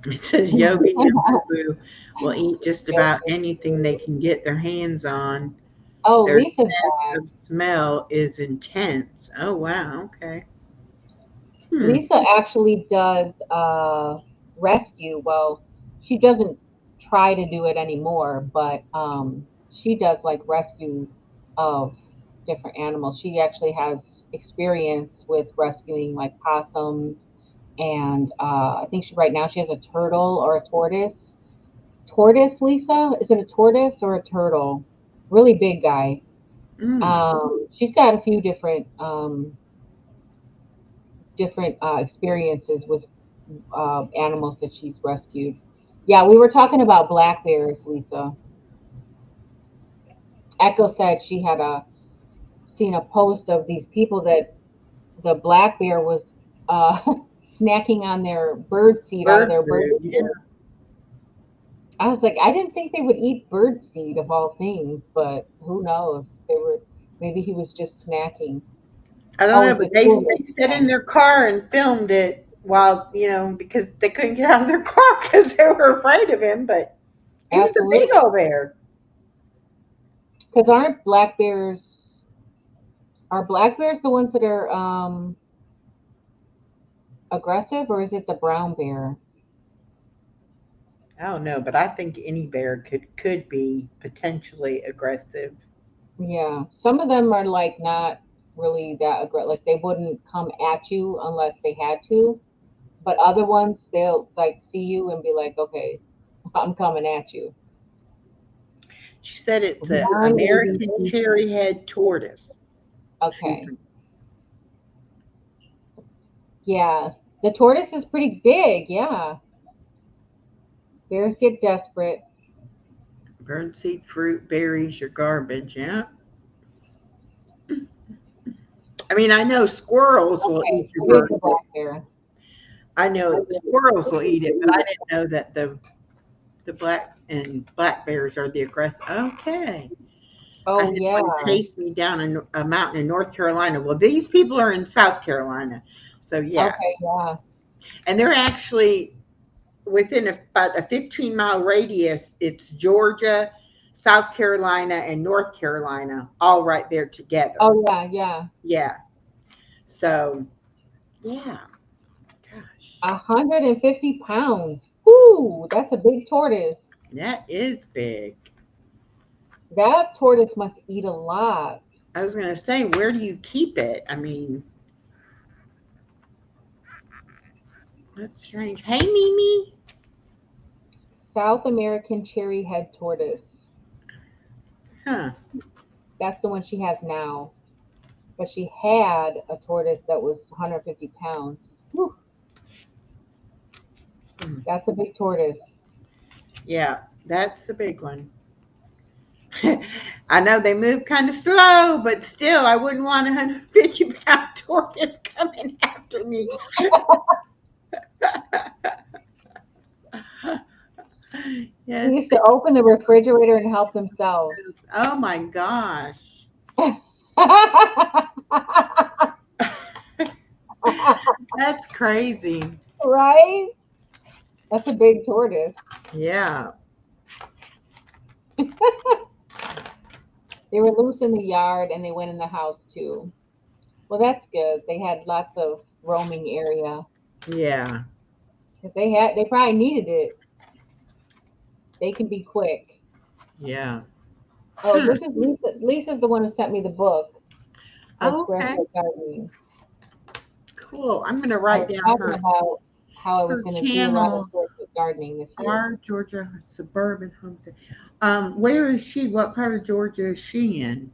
It says Yogi and Boo Boo will eat just about anything they can get their hands on. Oh, Their Lisa's sense back. of smell is intense. Oh, wow. Okay. Hmm. Lisa actually does rescue. Well, she doesn't try to do it anymore, but she does like rescue of different animals. She actually has experience with rescuing like possums, and I think she right now she has a turtle or a tortoise. Tortoise, Lisa? Is it a tortoise or a turtle? Really big guy. Mm. She's got a few different experiences with animals that she's rescued. Yeah, we were talking about black bears, Lisa. Echo said she had seen a post of these people that the black bear was uh, snacking on their bird seed out of Bird their bird food. Yeah. food. I was like, I didn't think they would eat bird seed of all things, but who knows? They were maybe he was just snacking. I don't Oh, know, it's but a they tourist. sat in their car and filmed it while, because they couldn't get out of their car because they were afraid of him. But he was a big Absolutely. old bear. Because aren't black bears are black bears the ones that are aggressive, or is it the brown bear? I don't know, but I think any bear could be potentially aggressive. Yeah, some of them are like not really that aggressive. Like they wouldn't come at you unless they had to. But other ones, they'll like see you and be like, "Okay, I'm coming at you." She said it's a American Non-ABT. cherry head tortoise. She's Okay, yeah, the tortoise is pretty big. Yeah, bears get desperate. birdseed fruit, berries, your garbage. Yeah. I mean, I know squirrels will Okay, eat your so here's the bird. black bear. I know squirrels will eat it, but I didn't know that the black bears are the aggressive. Okay. I Oh had yeah. one chase me down a mountain in North Carolina. Well, these people are in South Carolina. So, yeah. Okay, yeah. And they're actually within about a 15-mile radius. It's Georgia, South Carolina, and North Carolina all right there together. Oh yeah, yeah. Yeah. So, yeah. Gosh. 150 pounds. Whoo, that's a big tortoise. That is big. That tortoise must eat a lot. I was going to say, where do you keep it? I mean, that's strange. Hey, Mimi. South American cherry head tortoise. Huh. That's the one she has now. But she had a tortoise that was 150 pounds. Whew, Hmm. that's a big tortoise. Yeah, that's the big one. I know they move kind of slow, but still, I wouldn't want a 150-pound tortoise coming after me. They Yes. used to open the refrigerator and help themselves. Oh my gosh. That's crazy. Right? That's a big tortoise. Yeah. They were loose in the yard and they went in the house too. Well, that's good. They had lots of roaming area Yeah. because they probably needed it. They can be quick. Yeah. Oh, Hmm. this is Lisa. Lisa's the one who sent me the book of Oh, okay. Squarefoot Gardening. Cool. I'm going to I write was down talking about how I was her going to do a lot of channel. Squarefoot gardening this year. Our Georgia suburban homestead. Where is she? What part of Georgia is she in?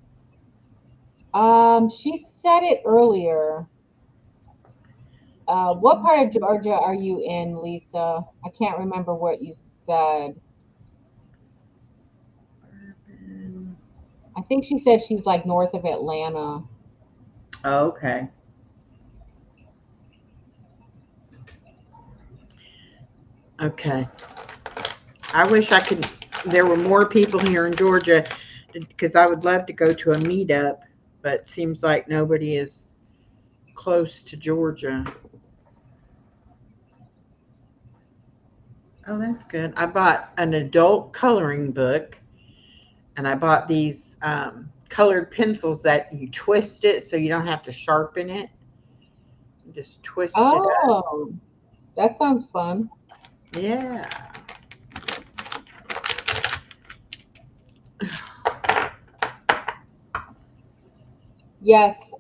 She said it earlier. What part of Georgia are you in, Lisa? I can't remember what you said. Suburban. I think she said she's like north of Atlanta. Oh, okay. Okay. I wish I could. There were more people here in Georgia because I would love to go to a meetup, but it seems like nobody is close to Georgia. Oh, that's good. I bought an adult coloring book, and I bought these colored pencils that you twist it so you don't have to sharpen it. You just twist it up. Oh, that sounds fun. Yeah. Yes,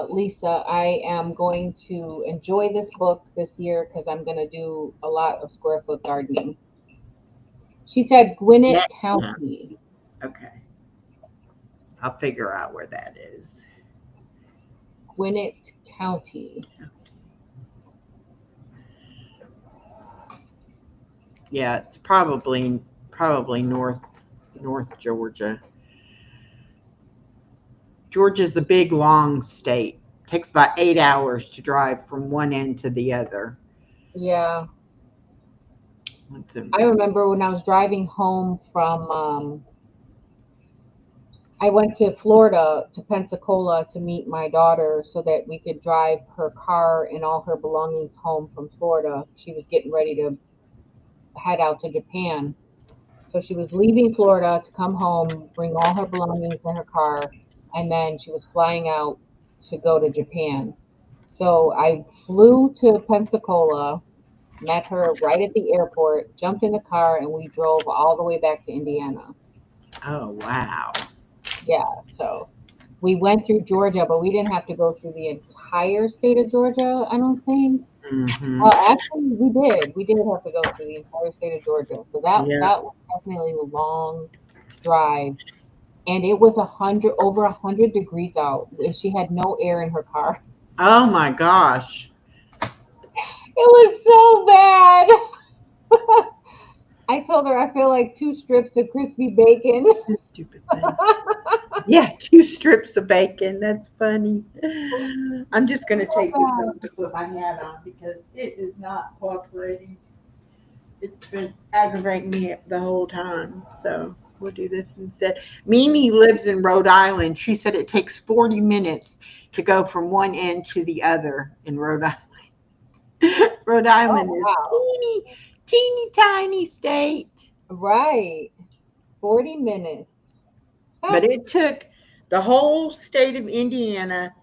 Lisa, I am going to enjoy this book this year because I'm going to do a lot of square foot gardening. She said Yeah. Gwinnett County. Okay. I'll figure out where that is. Gwinnett County. Yeah, it's probably North Georgia. Georgia's a big long state. Takes about 8 hours to drive from one end to the other. Yeah, What's in- I remember when I was driving home from, I went to Florida, to Pensacola to meet my daughter so that we could drive her car and all her belongings home from Florida. She was getting ready to head out to Japan. So she was leaving Florida to come home, bring all her belongings in her car, and then she was flying out to go to Japan. So I flew to Pensacola, met her right at the airport, jumped in the car, and we drove all the way back to Indiana. Oh, wow. Yeah, so we went through Georgia, but we didn't have to go through the entire state of Georgia, I don't think. Hmm. Well, actually, we did. We did have to go through the entire state of Georgia. So Yeah. that was definitely a long drive, and it was 100 degrees out, and she had no air in her car. Oh my gosh. It was so bad. I told her I feel like two strips of crispy bacon. This stupid thing. Yeah, 2 strips of bacon. That's funny. I'm just gonna So take this off bad. to put my hat on because it is not cooperating. It's been aggravating me the whole time. So we'll do this instead. Mimi lives in Rhode Island. She said it takes 40 minutes to go from one end to the other in Rhode Island. Rhode Island Oh is wow! teeny tiny state. Right, 40 minutes. But it took the whole state of Indiana,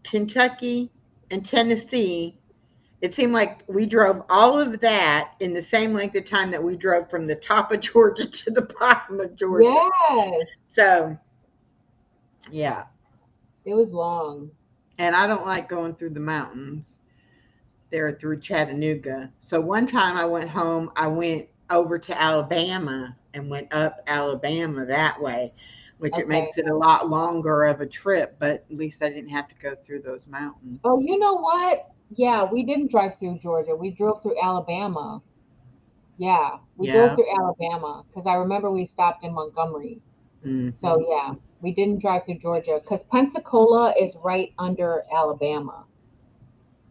Kentucky, and Tennessee. It seemed like we drove all of that in the same length of time that we drove from the top of Georgia to the bottom of Georgia. Yes, So, yeah. it was long. And I don't like going through the mountains there through Chattanooga. So, one time I went home, I went over to Alabama and went up Alabama that way, which it Okay. makes it a lot longer of a trip, but at least I didn't have to go through those mountains. Oh, you know what? Yeah, we didn't drive through Georgia. We drove through Alabama. Yeah, we drove Yeah. through Alabama because I remember we stopped in Montgomery. So Hmm. yeah, we didn't drive through Georgia because Pensacola is right under Alabama.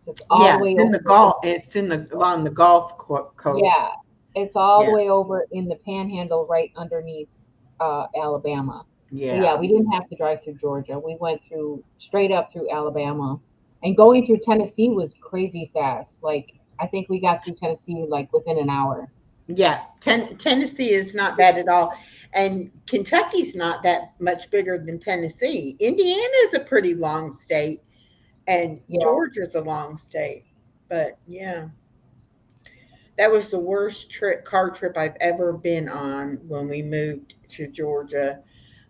So it's all Yeah, the way it's in over the in Gulf. It's in the along the Coast. yeah, it's all the Yeah, way over in the Panhandle, right underneath Alabama. So yeah, yeah, we didn't have to drive through Georgia. We went through straight up through Alabama, and going through Tennessee was crazy fast. Like I think we got through Tennessee like within an hour. yeah. Tennessee is not bad at all, and Kentucky's not that much bigger than Tennessee. Indiana is a pretty long state, and Yeah. Georgia's a long state. But yeah, that was the worst car trip I've ever been on when we moved to Georgia.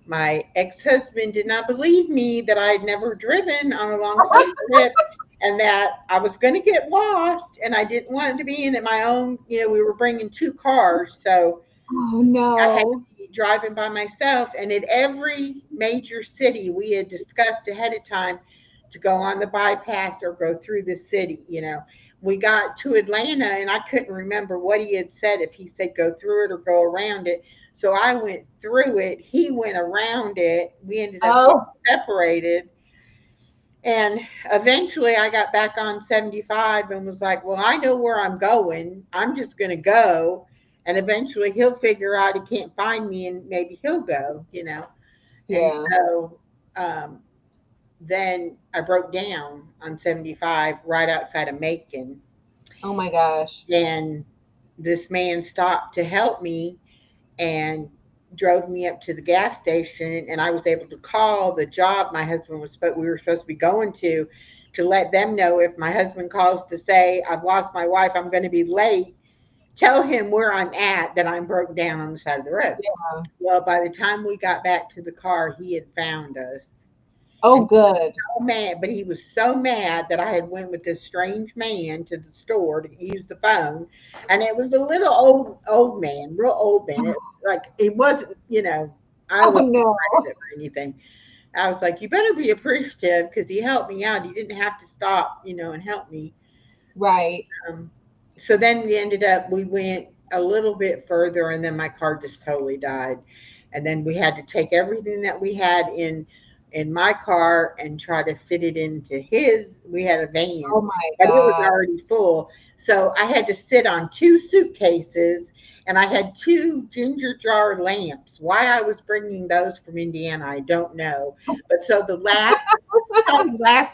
My ex-husband did not believe me that I had never driven on a long car trip and that I was going to get lost and I didn't want to be in it my own, we were bringing 2 cars, so Oh I had to no. be driving by myself, and in every major city we had discussed ahead of time to go on the bypass or go through the city. We got to Atlanta and I couldn't remember what he had said, if he said go through it or go around it. So I went through it, he went around it, we ended up getting Oh, separated, And eventually I got back on 75 and was like, well, I know where I'm going. I'm just going to go. And eventually he'll figure out he can't find me and maybe he'll go, you know. And Yeah. so um, then I broke down on 75 right outside of Macon. Oh my gosh. And this man stopped to help me and drove me up to the gas station, and I was able to call the job my husband was we were supposed to be going to let them know if my husband calls to say I've lost my wife, I'm going to be late, tell him where I'm at, that I'm broke down on the side of the road. Yeah. Well, by the time we got back to the car, he had found us. Oh, And good. so mad, but he was so mad that I had went with this strange man to the store to use the phone, and it was a little old man, real old man. It, like it wasn't, you know, I Oh wasn't no. pregnant or anything. I was like, you better be appreciative because he helped me out. He didn't have to stop, you know, and help me. Right. Um, so then we went a little bit further, and then my car just totally died. And then we had to take everything that we had in my car and try to fit it into his. We had a van, Oh my but it was God. already full. So I had to sit on two suitcases, and I had two ginger jar lamps. Why I was bringing those from Indiana, I don't know. But so the last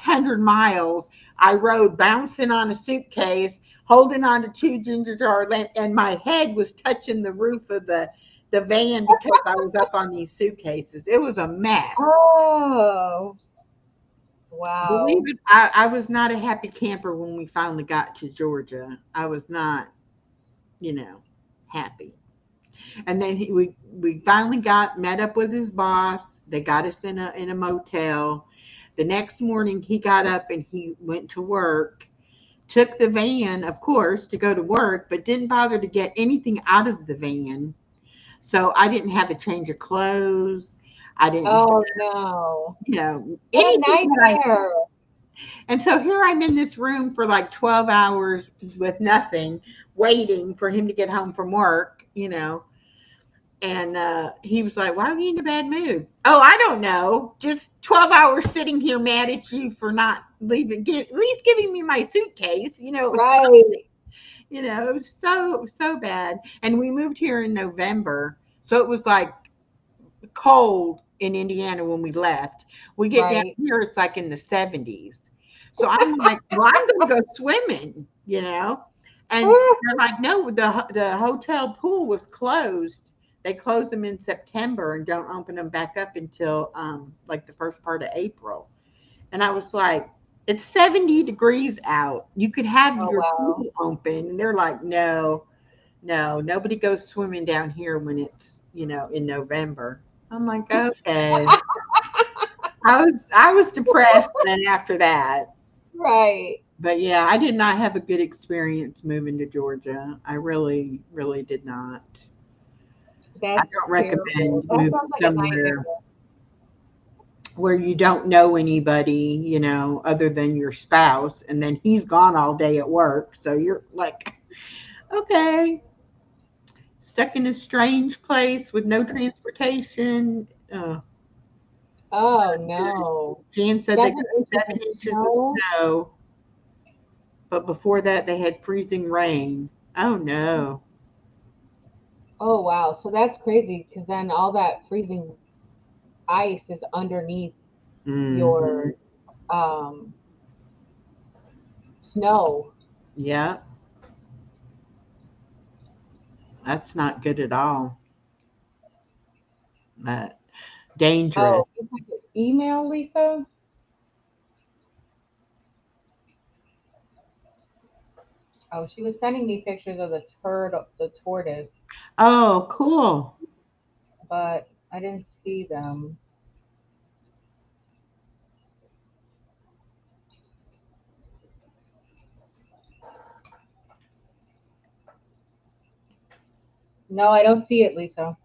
100 miles, I rode bouncing on a suitcase, holding on to two ginger jar lamps, and my head was touching the roof of the van because I was up on these suitcases. It was a mess. Oh, Believe wow. it, I was not a happy camper when we finally got to Georgia. I was not, you know, happy. And then we finally got met up with his boss. They got us in a motel. The next morning he got up and he went to work, took the van, of course, to go to work, but didn't bother to get anything out of the van. So I didn't have a change of clothes. I didn't have, Oh no. What a anything that I. nightmare. And so here I'm in this room for like 12 hours with nothing, waiting for him to get home from work, you know. And he was like, why are you in a bad mood? Oh, I don't know. Just 12 hours sitting here mad at you for not leaving, at least giving me my suitcase. You know, it was Right. it was so bad. And we moved here in November, so it was like cold in Indiana when we left. We get down Right. here, it's like in the 70s. So I'm like, well, I'm going to go swimming, you know. And they're like, no, the hotel pool was closed. They close them in September and don't open them back up until like the first part of April. And I was like, it's 70 degrees out. You could have Oh your wow. pool open. And they're like, no, no, nobody goes swimming down here when it's, in November. I'm like, okay. I was depressed then after that. Right. But yeah, I did not have a good experience moving to Georgia. I really, really did not. I That's don't terrible. recommend That moving sounds like a nightmare. somewhere where you don't know anybody, other than your spouse, and then he's gone all day at work. So you're like, okay, stuck in a strange place with no transportation. Oh no. Jan said they got 7 inches of 7 inches of snow. snow, but before that they had freezing rain. Oh no. Oh wow. So that's crazy because then all that freezing ice is underneath Hmm. your um snow. Yeah, that's not good at all. But dangerous. Oh, you have to email Lisa? Oh, she was sending me pictures of the tortoise, Oh, cool. but I didn't see them. No, I don't see it, Lisa.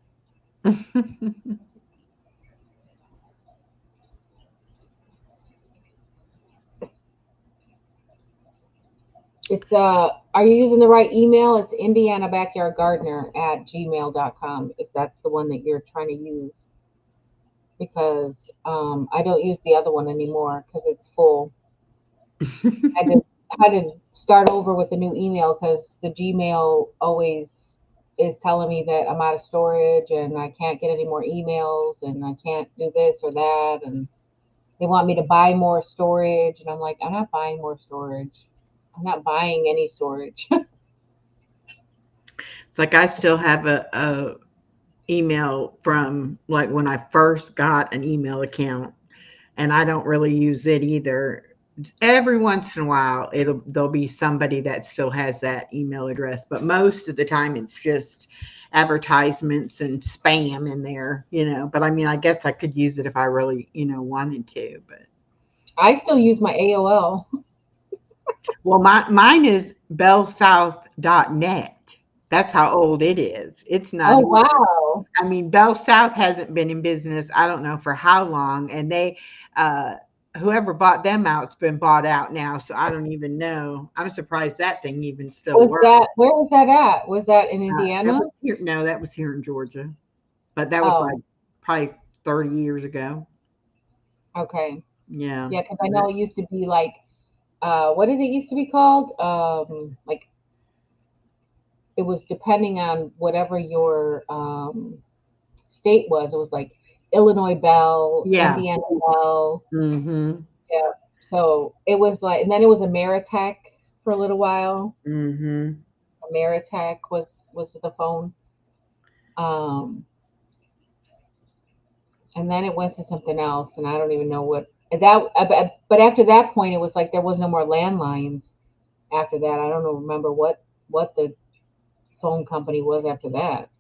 It's are you using the right email? It's Indiana Backyard Gardener at gmail.com if that's the one that you're trying to use. because I don't use the other one anymore because it's full. I had to start over with a new email because the Gmail always is telling me that I'm out of storage and I can't get any more emails and I can't do this or that, and they want me to buy more storage, and I'm like, I'm not buying more storage. I'm not buying any storage. It's like I still have a email from like when I first got an email account, and I don't really use it either. Every once in a while, there'll be somebody that still has that email address, but most of the time it's just advertisements and spam in there, you know. But I mean, I guess I could use it if I really, wanted to. But I still use my AOL. well, mine is bellsouth.net. That's how old it is. It's not Oh even. wow. I mean, Bell South hasn't been in business, I don't know for how long, and uh, whoever bought them out's been bought out now, so I don't even know. I'm surprised that thing even still Was works. that where was that at? Was that in That Indiana? was here. No, that was here in Georgia, but that was like Oh, probably 30 years ago. okay. Yeah. Yeah, because I know it used to be like what did it used to be called? Like it was depending on whatever your state was. It was like Illinois Bell, Yeah. Indiana Bell. Mm-hmm. Yeah. So it was like, and then it was Ameritech for a little while. Mm-hmm. Ameritech was the phone. Um, and then it went to something else, and I don't even know what but after that point, it was like there was no more landlines. After that, I don't know, remember what the phone company was after that.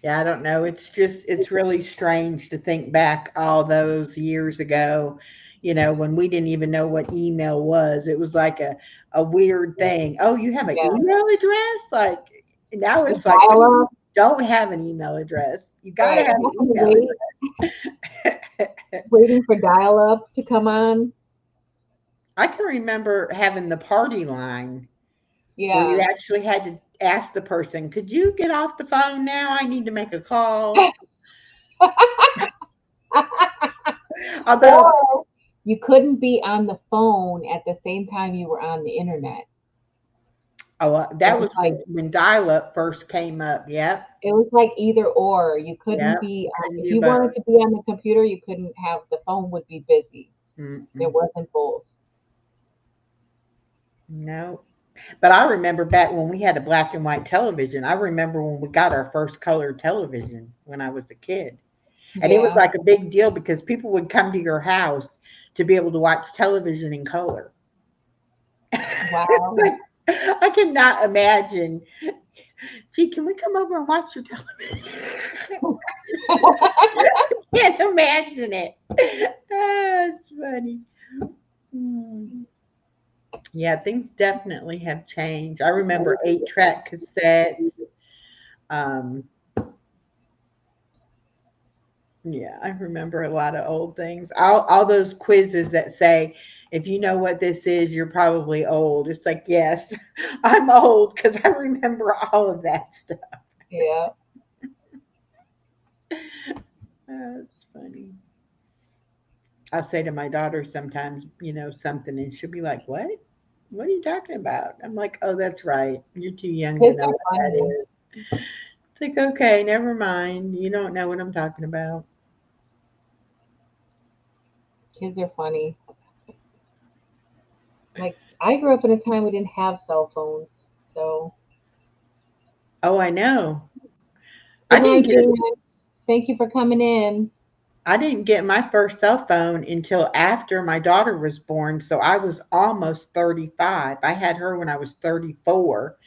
Yeah, I don't know. It's really strange to think back all those years ago, when we didn't even know what email was. It was like a weird thing. Oh, you have an Yeah, email address? Like now with it's like dial people up, don't have an email address. You got to right? have Having an to email address. waiting for dial up to come on. I can remember having the party line where you Yeah. actually had to ask the person, "Could you get off the phone now? I need to make a call." Although Or you couldn't be on the phone at the same time you were on the internet. oh, It that was was like when dial-up first came up. Yep, it was like either or. You couldn't yep, be couldn't if do you both. wanted to be on the computer, you couldn't have the phone would be busy. There Mm-mm, wasn't both. no. But I remember back when we had a black and white television. I remember when we got our first color television when I was a kid. And it was Yeah. like a big deal because people would come to your house to be able to watch television in color. It's Wow. like I cannot imagine. Gee, can we come over and watch your television? Can't imagine it. That's funny. Hmm. Yeah, things definitely have changed. I remember 8-track cassettes. Um, yeah, I remember a lot of old things. All those quizzes that say, if you know what this is, you're probably old. It's like, yes, I'm old because I remember all of that stuff. Yeah. That's funny. I'll say to my daughter sometimes, something, and she'll be like, "What? What are you talking about?" I'm like, "Oh, that's right. You're too young to Kids know are what that funny. is." It's like, okay, never mind. You don't know what I'm talking about. Kids are funny. Like I grew up in a time we didn't have cell phones. So Oh, I know. I good didn't night, get Dan. Thank you for coming in. I didn't get my first cell phone until after my daughter was born, so I was almost 35. I had her when I was 34,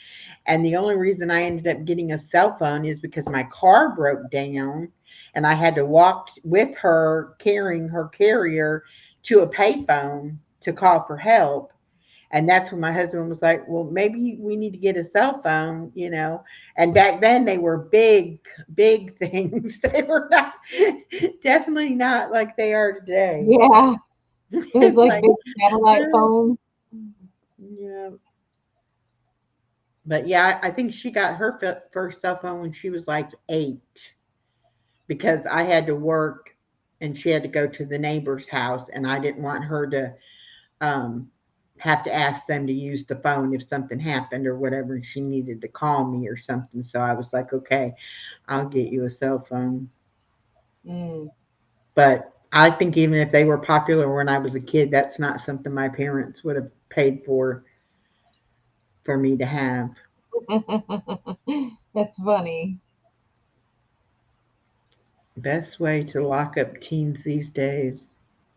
and the only reason I ended up getting a cell phone is because my car broke down and I had to walk with her carrying her carrier to a payphone to call for help. And that's when my husband was like, "Well, maybe we need to get a cell phone." And back then they were big, big things. They were not definitely not like they are today. Yeah. It was It's like like, big satellite phones. yeah. But yeah, I think she got her first cell phone when she was like 8 because I had to work. and she had to go to the neighbor's house, and I didn't want her to um, have to ask them to use the phone if something happened or whatever, and she needed to call me or something. So I was like, okay, I'll get you a cell phone. Mm. But I think even if they were popular when I was a kid, that's not something my parents would have paid for me to have. That's funny. Best way to lock up teens these days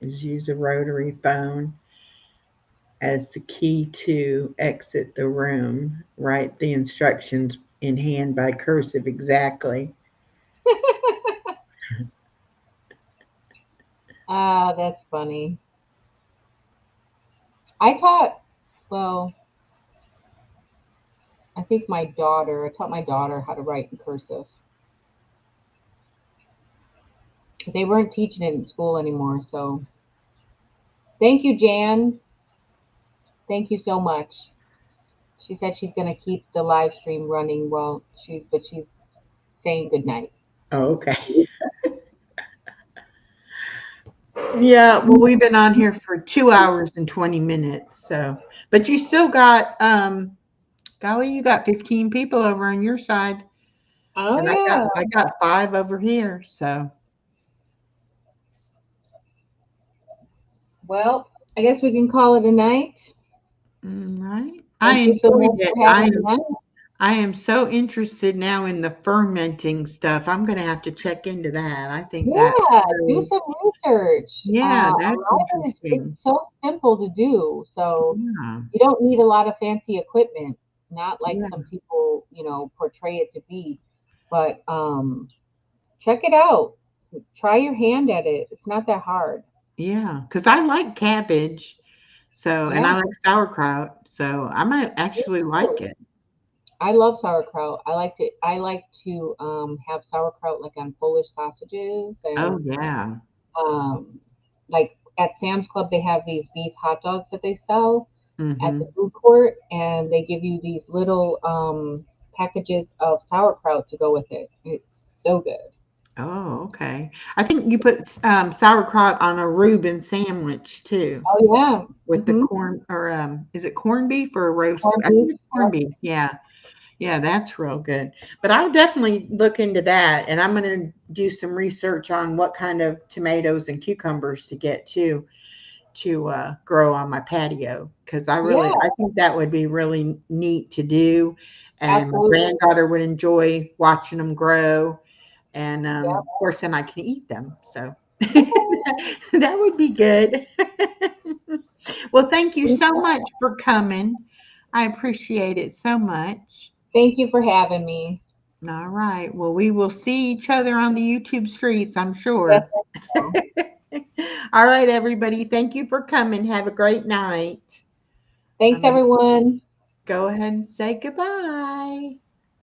is use a rotary phone as the key to exit the room. Write the instructions in hand by cursive exactly. Ah, that's funny. I taught, well, I taught my daughter how to write in cursive. They weren't teaching it in school anymore, so thank you, Jan. Thank you so much. She said she's gonna keep the live stream running while she's saying good night. Oh, okay. Yeah, well, we've been on here for 2 hours and 20 minutes. So, but you still got, golly, you got 15 people over on your side, Oh and yeah. I got five over here. So, Well, I guess we can call it a night. right. I Thank you so enjoyed much it. for having me on. I am so interested now in the fermenting stuff. I'm going to have to check into that. I think that Yeah, do really, some research. yeah, A that's lot of it is interesting. it's so simple to do. So Yeah, you don't need a lot of fancy equipment, not like yeah, some people, portray it to be. But check it out. Try your hand at it. It's not that hard. yeah. Because I like cabbage, so, and Yeah. I like sauerkraut, so I might Me actually like too. it. I love sauerkraut. I like to have sauerkraut like on Polish sausages Oh, and yeah. um like at Sam's Club they have these beef hot dogs that they sell at the Mm-hmm. food court and they give you these little packages of sauerkraut to go with it. It's so good. Oh, okay. I think you put sauerkraut on a Reuben sandwich too, Oh yeah. with the Mm-hmm. corn, or is it corned beef or roast? Corned I think beef. it's corned beef. Yeah. Yeah, that's real good. But I'll definitely look into that, and I'm going to do some research on what kind of tomatoes and cucumbers to get to grow on my patio, because Yeah, I think that would be really neat to do, and my absolutely. granddaughter would enjoy watching them grow, and Yeah. of course, then I can eat them. So Okay. that would be good. Well, thank you so much for coming. I appreciate it so much. Thank you for having me. All right. Well, we will see each other on the YouTube streets, I'm Yes, sure. I will. All right, everybody. Thank you for coming. Have a great night. I'm Thanks going to everyone. go ahead and say goodbye.